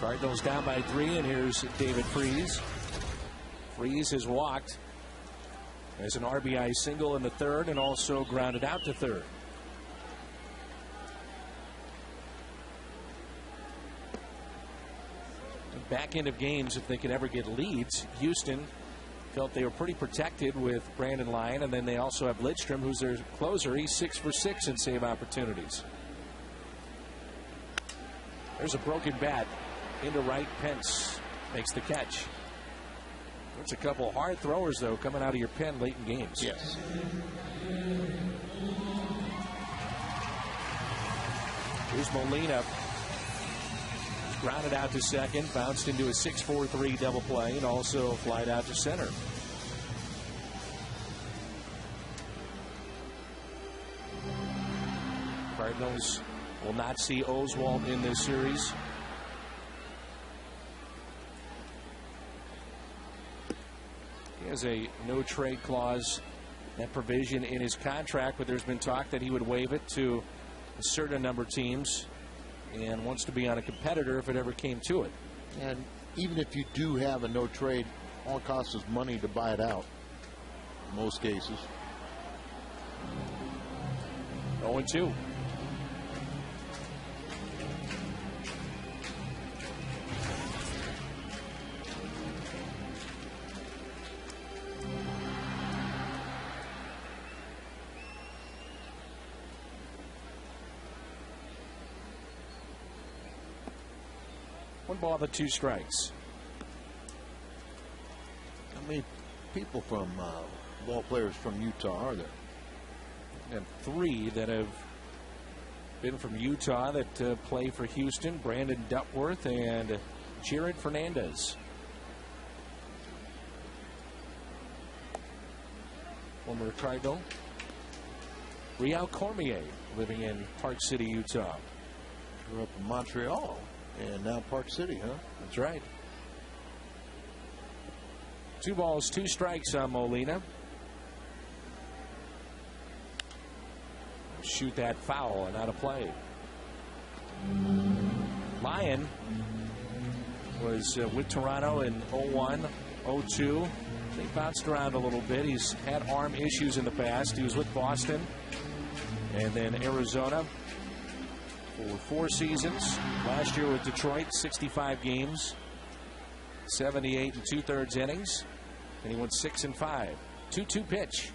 Cardinals down by 3, and here's David Freese. Freese has walked as an RBI single in the 3rd and also grounded out to 3rd. Back end of games, if they could ever get leads, Houston felt they were pretty protected with Brandon Lyon, and then they also have Lidstrom, who's their closer. He's 6 for 6 in save opportunities. There's a broken bat into right. Pence makes the catch. That's a couple hard throwers, though, coming out of your pen late in games. Yes. Here's Molina. Grounded out to second, bounced into a 6-4-3 double play, and also flied out to center. Cardinals will not see Oswalt in this series. He has a no-trade clause, that provision in his contract, but there's been talk that he would waive it to a certain number of teams, and wants to be on a competitor if it ever came to it. And even if you do have a no trade, all it costs is money to buy it out in most cases. 0-2. One ball with 2 strikes. How many people from ball players from Utah are there? And 3 that have been from Utah that play for Houston: Brandon Duckworth and Jared Fernandez. Former Cardinal. Real Cormier, living in Park City, Utah. Grew up in Montreal and now Park City, huh? That's right. 2 balls, 2 strikes on Molina. Shoot that foul and out of play. Lyon was with Toronto in 01, 02. They bounced around a little bit. He's had arm issues in the past. He was with Boston and then Arizona for 4 seasons. Last year with Detroit, 65 games, 78 2/3 innings, and he went 6 and 5. 2-2 pitch.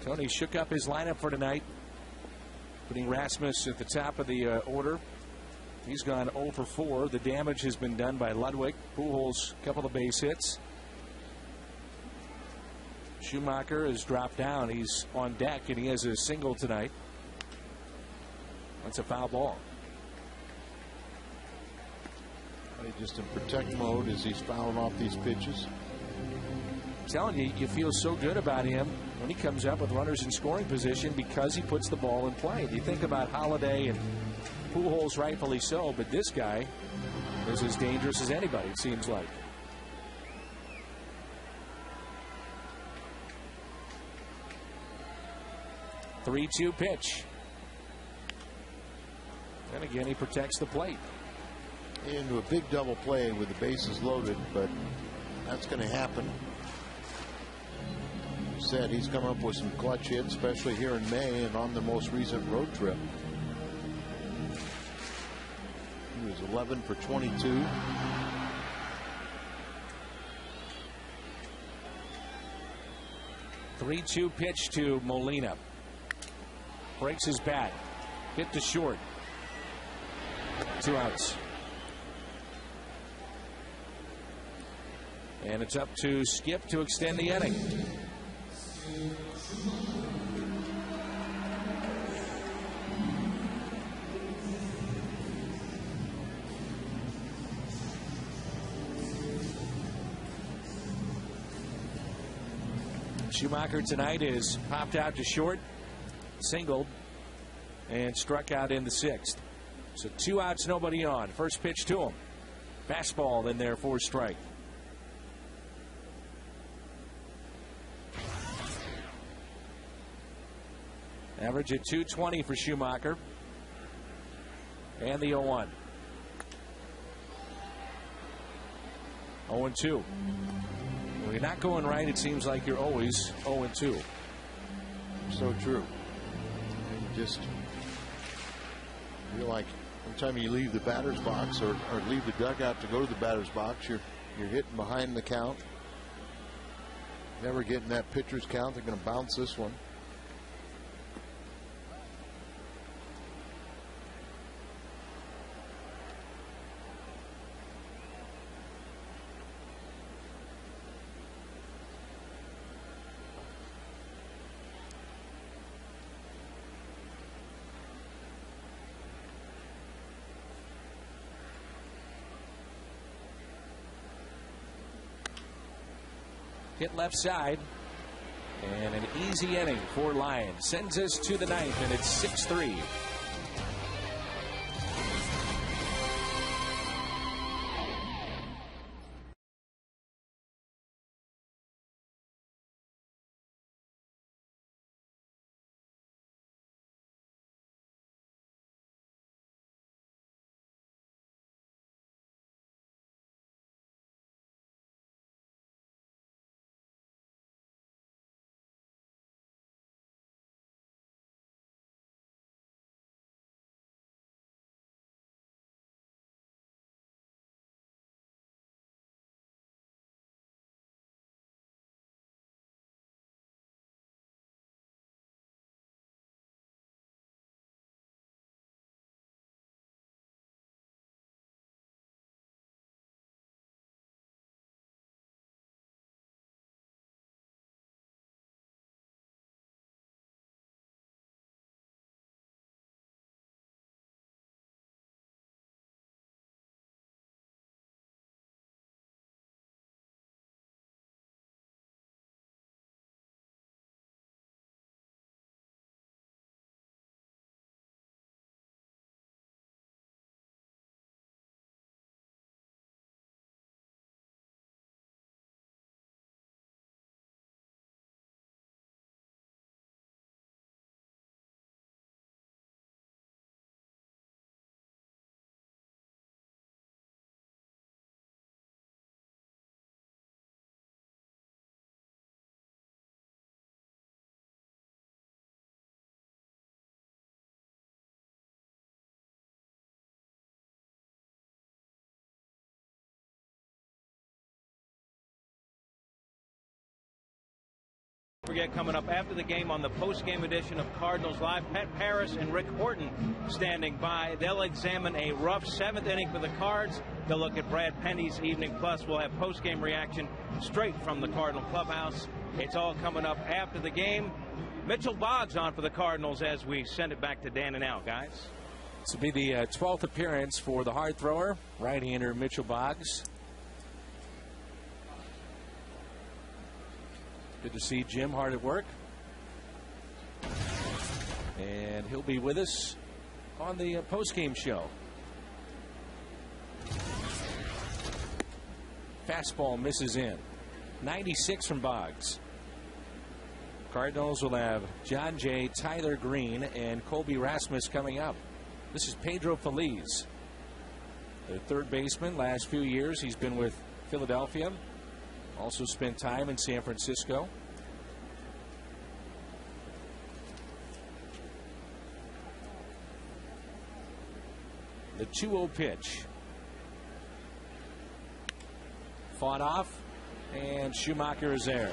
Tony shook up his lineup for tonight, putting Rasmus at the top of the order. He's gone 0 for 4. The damage has been done by Ludwig. Pujols, a couple of base hits. Schumacher has dropped down. He's on deck, and he has a single tonight. That's a foul ball. Just in protect mode as he's fouling off these pitches. I'm telling you, you feel so good about him when he comes up with runners in scoring position because he puts the ball in play. You think about Holiday and Pujols, rightfully so, but this guy is as dangerous as anybody, it seems like. The 3-2 pitch. And again, he protects the plate. Into a big double play with the bases loaded, but that's going to happen. Said he's come up with some clutch hits, especially here in May and on the most recent road trip. He was 11 for 22. Three-2 pitch to Molina. Breaks his bat. Hit to short. 2 outs. And it's up to Skip to extend the inning. Schumacher tonight is popped out to short, singled, and struck out in the 6th. So 2 outs, nobody on. First pitch to him. Fastball in there for a strike. Average at 220 for Schumacher. And the 0-1. 0-2. When you're not going right, it seems like you're always 0-2. So true. You just feel like anytime you leave the batter's box or leave the dugout to go to the batter's box, you're hitting behind the count. Never getting that pitcher's count. They're going to bounce this one. Hit left side. And an easy inning for Lyon. Sends us to the 9th, and it's 6-3. forget, coming up after the game on the post-game edition of Cardinals Live, Pat Paris and Rick Horton standing by. They'll examine a rough 7th inning for the Cards. They'll look at Brad Penny's evening. Plus, we'll have post-game reaction straight from the Cardinal clubhouse. It's all coming up after the game. Mitchell Boggs on for the Cardinals as we send it back to Dan and Al, guys. This will be the 12th appearance for the hard thrower, right-hander Mitchell Boggs. Good to see Jim hard at work. And he'll be with us on the post-game show. Fastball misses in. 96 from Boggs. Cardinals will have John Jay, Tyler Green, and Colby Rasmus coming up. This is Pedro Feliz, the third baseman. Last few years he's been with Philadelphia. Also spent time in San Francisco. The 2-0 pitch. Fought off, and Schumacher is there.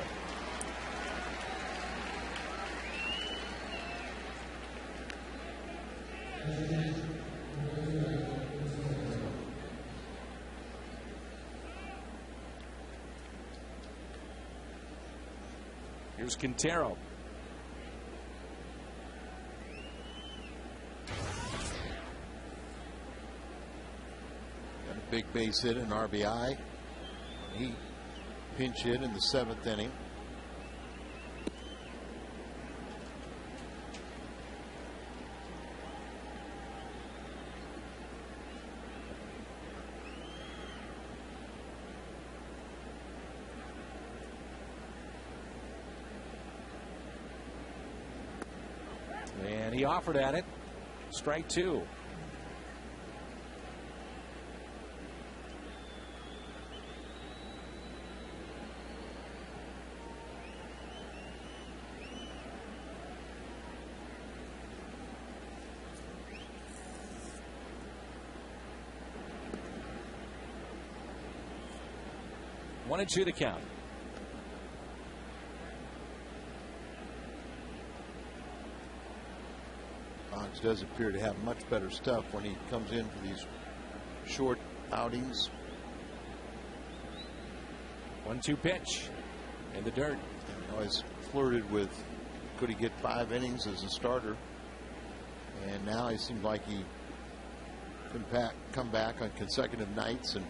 Here's Quintero. Got a big base hit, an RBI. He pinch hit in the 7th inning. And he offered at it. Strike 2. One and 2 to count. Boggs does appear to have much better stuff when he comes in for these short outings. 1-2 pitch in the dirt. Always flirted with, could he get 5 innings as a starter? And now he seems like he can come back on consecutive nights and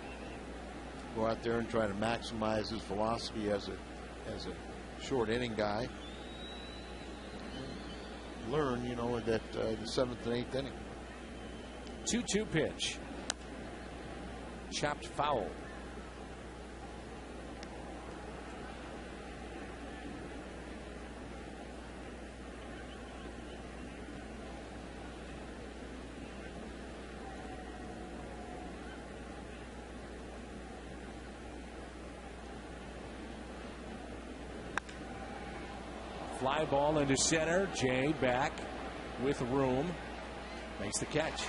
go out there and try to maximize his velocity as a short inning guy. Learn, you know, that the 7th and 8th inning. 2-2 pitch. Chopped foul. Fly ball into center. Jay back with room. Makes the catch.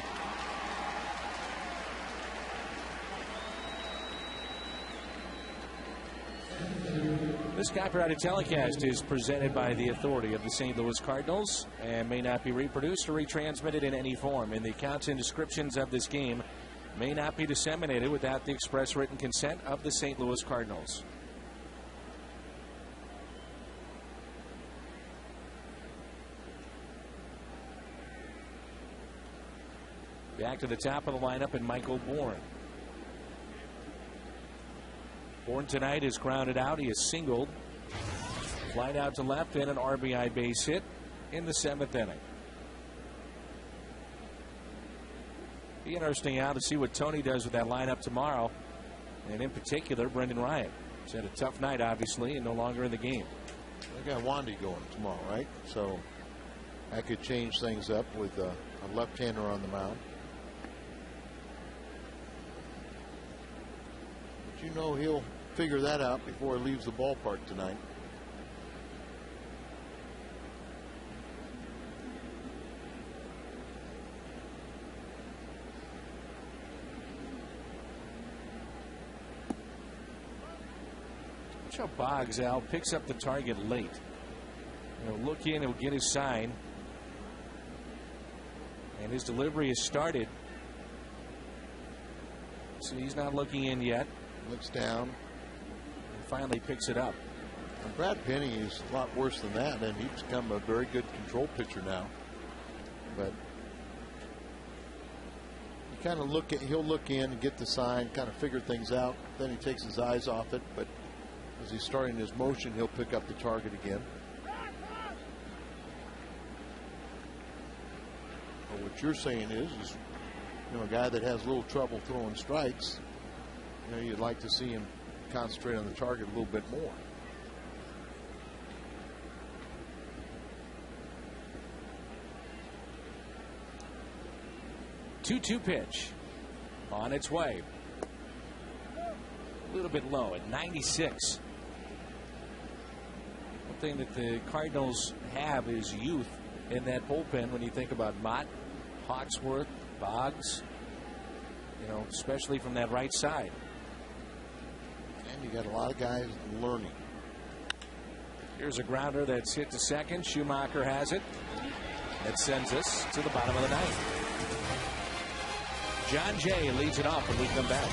This copyrighted telecast is presented by the authority of the St. Louis Cardinals and may not be reproduced or retransmitted in any form. And the accounts and descriptions of this game may not be disseminated without the express written consent of the St. Louis Cardinals. Back to the top of the lineup and Michael Bourne. Bourne tonight is grounded out. He is singled. Flied out to left and an RBI base hit in the 7th inning. Be interesting out to see what Tony does with that lineup tomorrow. And in particular, Brendan Ryan. He's had a tough night, obviously, and no longer in the game. They got Wandy going tomorrow, right? So that could change things up with a left-hander on the mound. But you know he'll figure that out before he leaves the ballpark tonight. Watch how Boggs, Al, picks up the target late. He'll look in, he'll get his sign. And his delivery has started. So he's not looking in yet. Looks down. And finally picks it up. And Brad Penny is a lot worse than that, and he's become a very good control pitcher now. But you kind of he'll look in and get the sign, kind of figure things out. Then he takes his eyes off it, but as he's starting his motion, he'll pick up the target again. But what you're saying is a guy that has a little trouble throwing strikes, you'd like to see him concentrate on the target a little bit more. Two pitch on its way. A little bit low at 96. One thing that the Cardinals have is youth in that bullpen when you think about Mott, Hawksworth, Boggs, especially from that right side. And you got a lot of guys learning. Here's a grounder that's hit to second. Schumacher has it. That sends us to the bottom of the ninth. John Jay leads it off when we come back.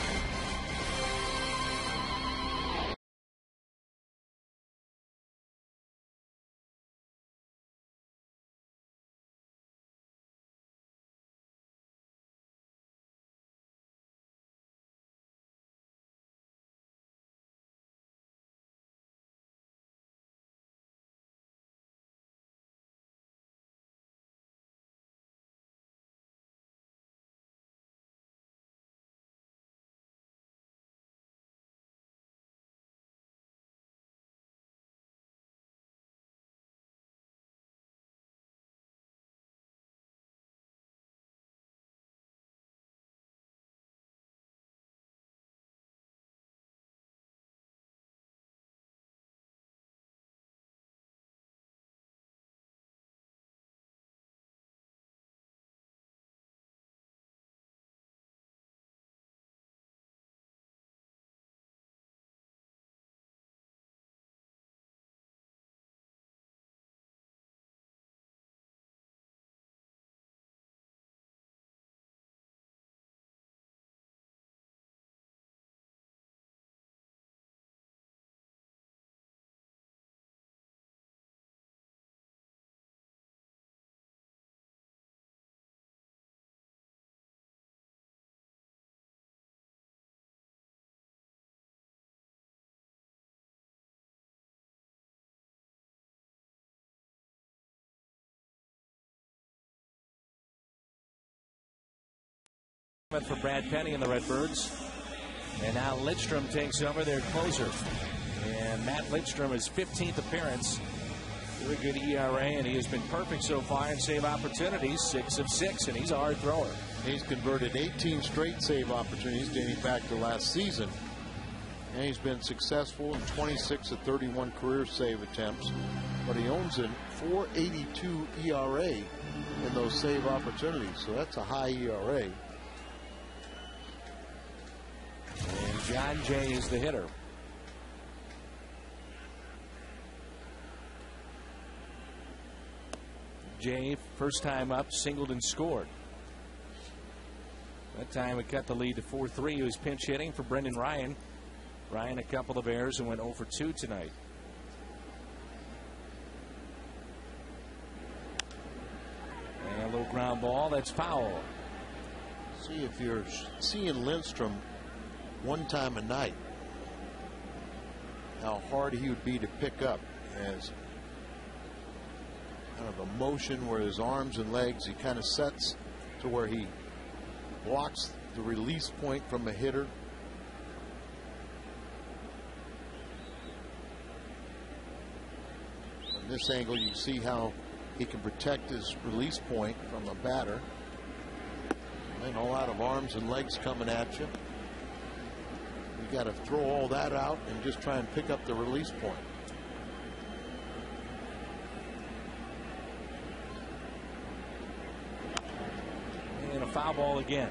For Brad Penny and the Redbirds. And now Lidstrom takes over, their closer. And Matt Lidstrom, his 15th appearance. Very good ERA, and he has been perfect so far in save opportunities, 6 of 6, and he's a hard thrower. He's converted 18 straight save opportunities dating back to last season. And he's been successful in 26 of 31 career save attempts. But he owns a 4.82 ERA in those save opportunities, so that's a high ERA. And John Jay is the hitter. Jay, first time up, singled and scored. That time it cut the lead to 4-3. He was pinch hitting for Brendan Ryan. Ryan a couple of errors and went 0 for 2 tonight. And a little ground ball, that's foul. See, if you're seeing Lidstrom one time a night, how hard he would be to pick up as kind of a motion where his arms and legs, he kind of sets to where he blocks the release point from a hitter. From this angle, you can see how he can protect his release point from a batter. And a lot of arms and legs coming at you. You got to throw all that out and just try and pick up the release point. And a foul ball again.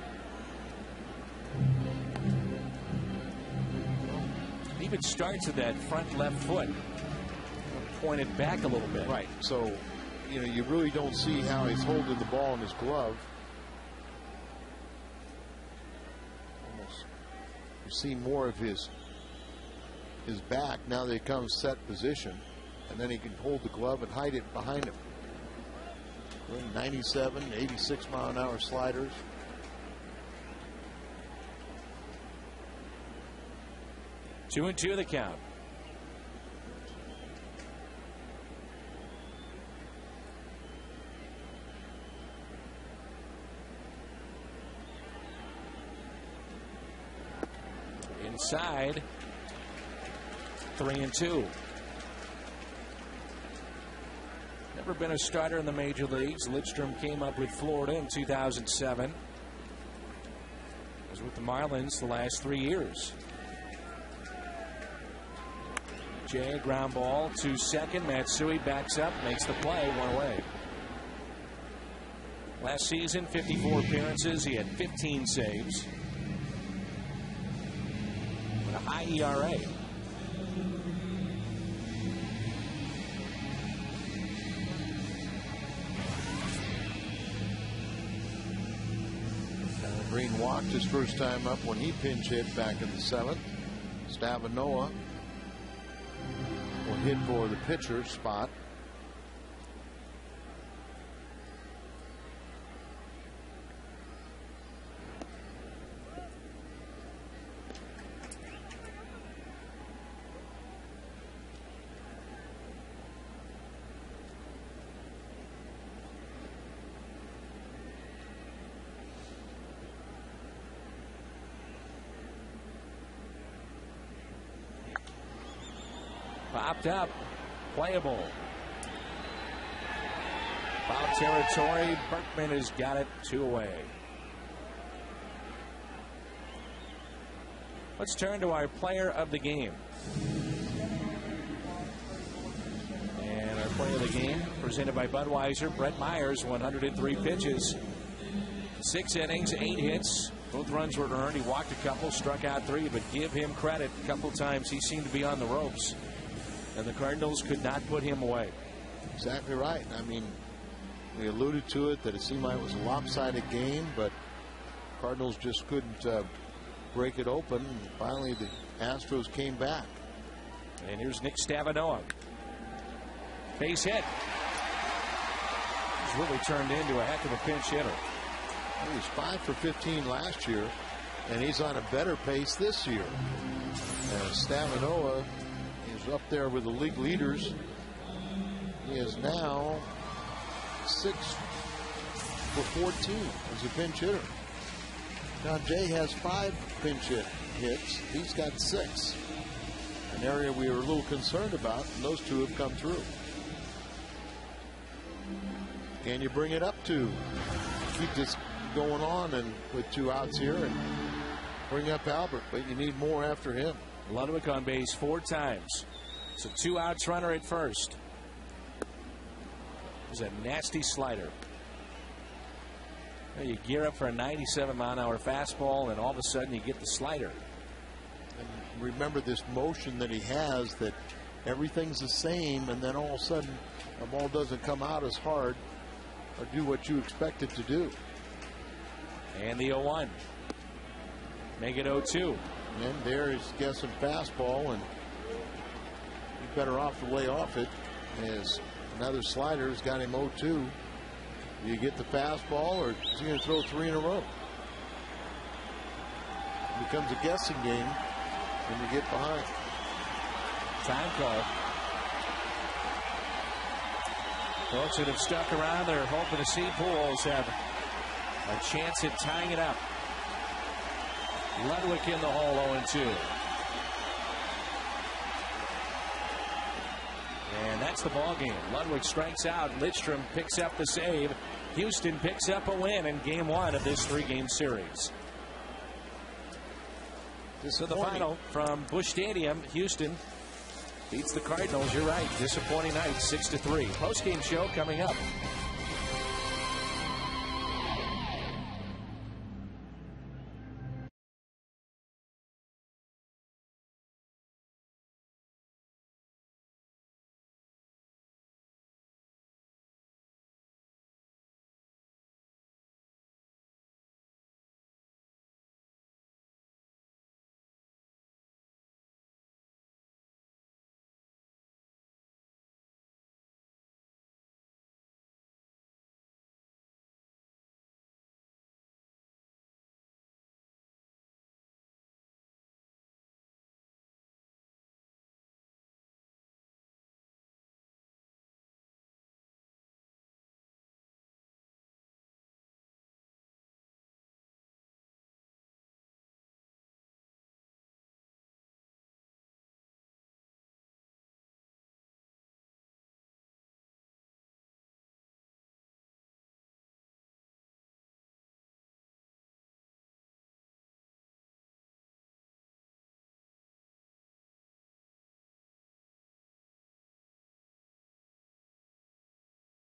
Even starts with that front left foot. pointed back a little bit. Right. So, you know, you really don't see how he's holding the ball in his glove. Almost, you see more of his back now that he comes set position, and then he can hold the glove and hide it behind him. 97, 86 mile an hour sliders. Two and two the count. Inside. 3-2. Never been a starter in the major leagues. Lidstrom came up with Florida in 2007. Was with the Marlins the last 3 years. Jay, ground ball to second. Matsui backs up, makes the play, one away. Last season, 54 appearances. He had 15 saves. With a high ERA. Green walked his first time up when he pinch hit back in the 7th. Stavanoa will hit for the pitcher spot. Popped up. Playable. Foul territory. Berkman has got it 2 away. Let's turn to our player of the game. And our player of the game, presented by Budweiser, Brett Myers, 103 pitches. 6 innings, 8 hits. Both runs were earned. He walked a couple, struck out 3, but give him credit. A couple times he seemed to be on the ropes. And the Cardinals could not put him away. Exactly right. I mean, we alluded to it that it seemed like it was a lopsided game, but Cardinals just couldn't break it open. And finally, the Astros came back. And here's Nick Stavanoa. Base hit. He's really turned into a heck of a pinch hitter. He was 5 for 15 last year, and he's on a better pace this year. And Stavanoa up there with the league leaders. He is now 6 for 14 as a pinch hitter. Now Jay has 5 pinch hits. He's got 6. An area we were a little concerned about, and those 2 have come through. Can you bring it up to keep this going on and with 2 outs here and bring up Albert, but you need more after him. Ludwig on base 4 times. So 2 outs, runner at first. There's a nasty slider. You gear up for a 97 mile an hour fastball, and all of a sudden you get the slider. And remember this motion that he has, that everything's the same, and then all of a sudden the ball doesn't come out as hard or do what you expect it to do. And the 0-1. Make it 0-2. And there he's guessing fastball, and he's better off to lay off it, as another slider has got him 0-2. Do you get the fastball, or is he going to throw 3 in a row? It becomes a guessing game when you get behind. Time call. Folks that have stuck around, they're hoping to see Pujols have a chance at tying it up. Ludwig in the hole, 0-2. And that's the ball game. Ludwig strikes out. Lidstrom picks up the save. Houston picks up a win in game 1 of this 3-game series. So the final from Busch Stadium, Houston beats the Cardinals. You're right. Disappointing night, 6-3. Post-game show coming up.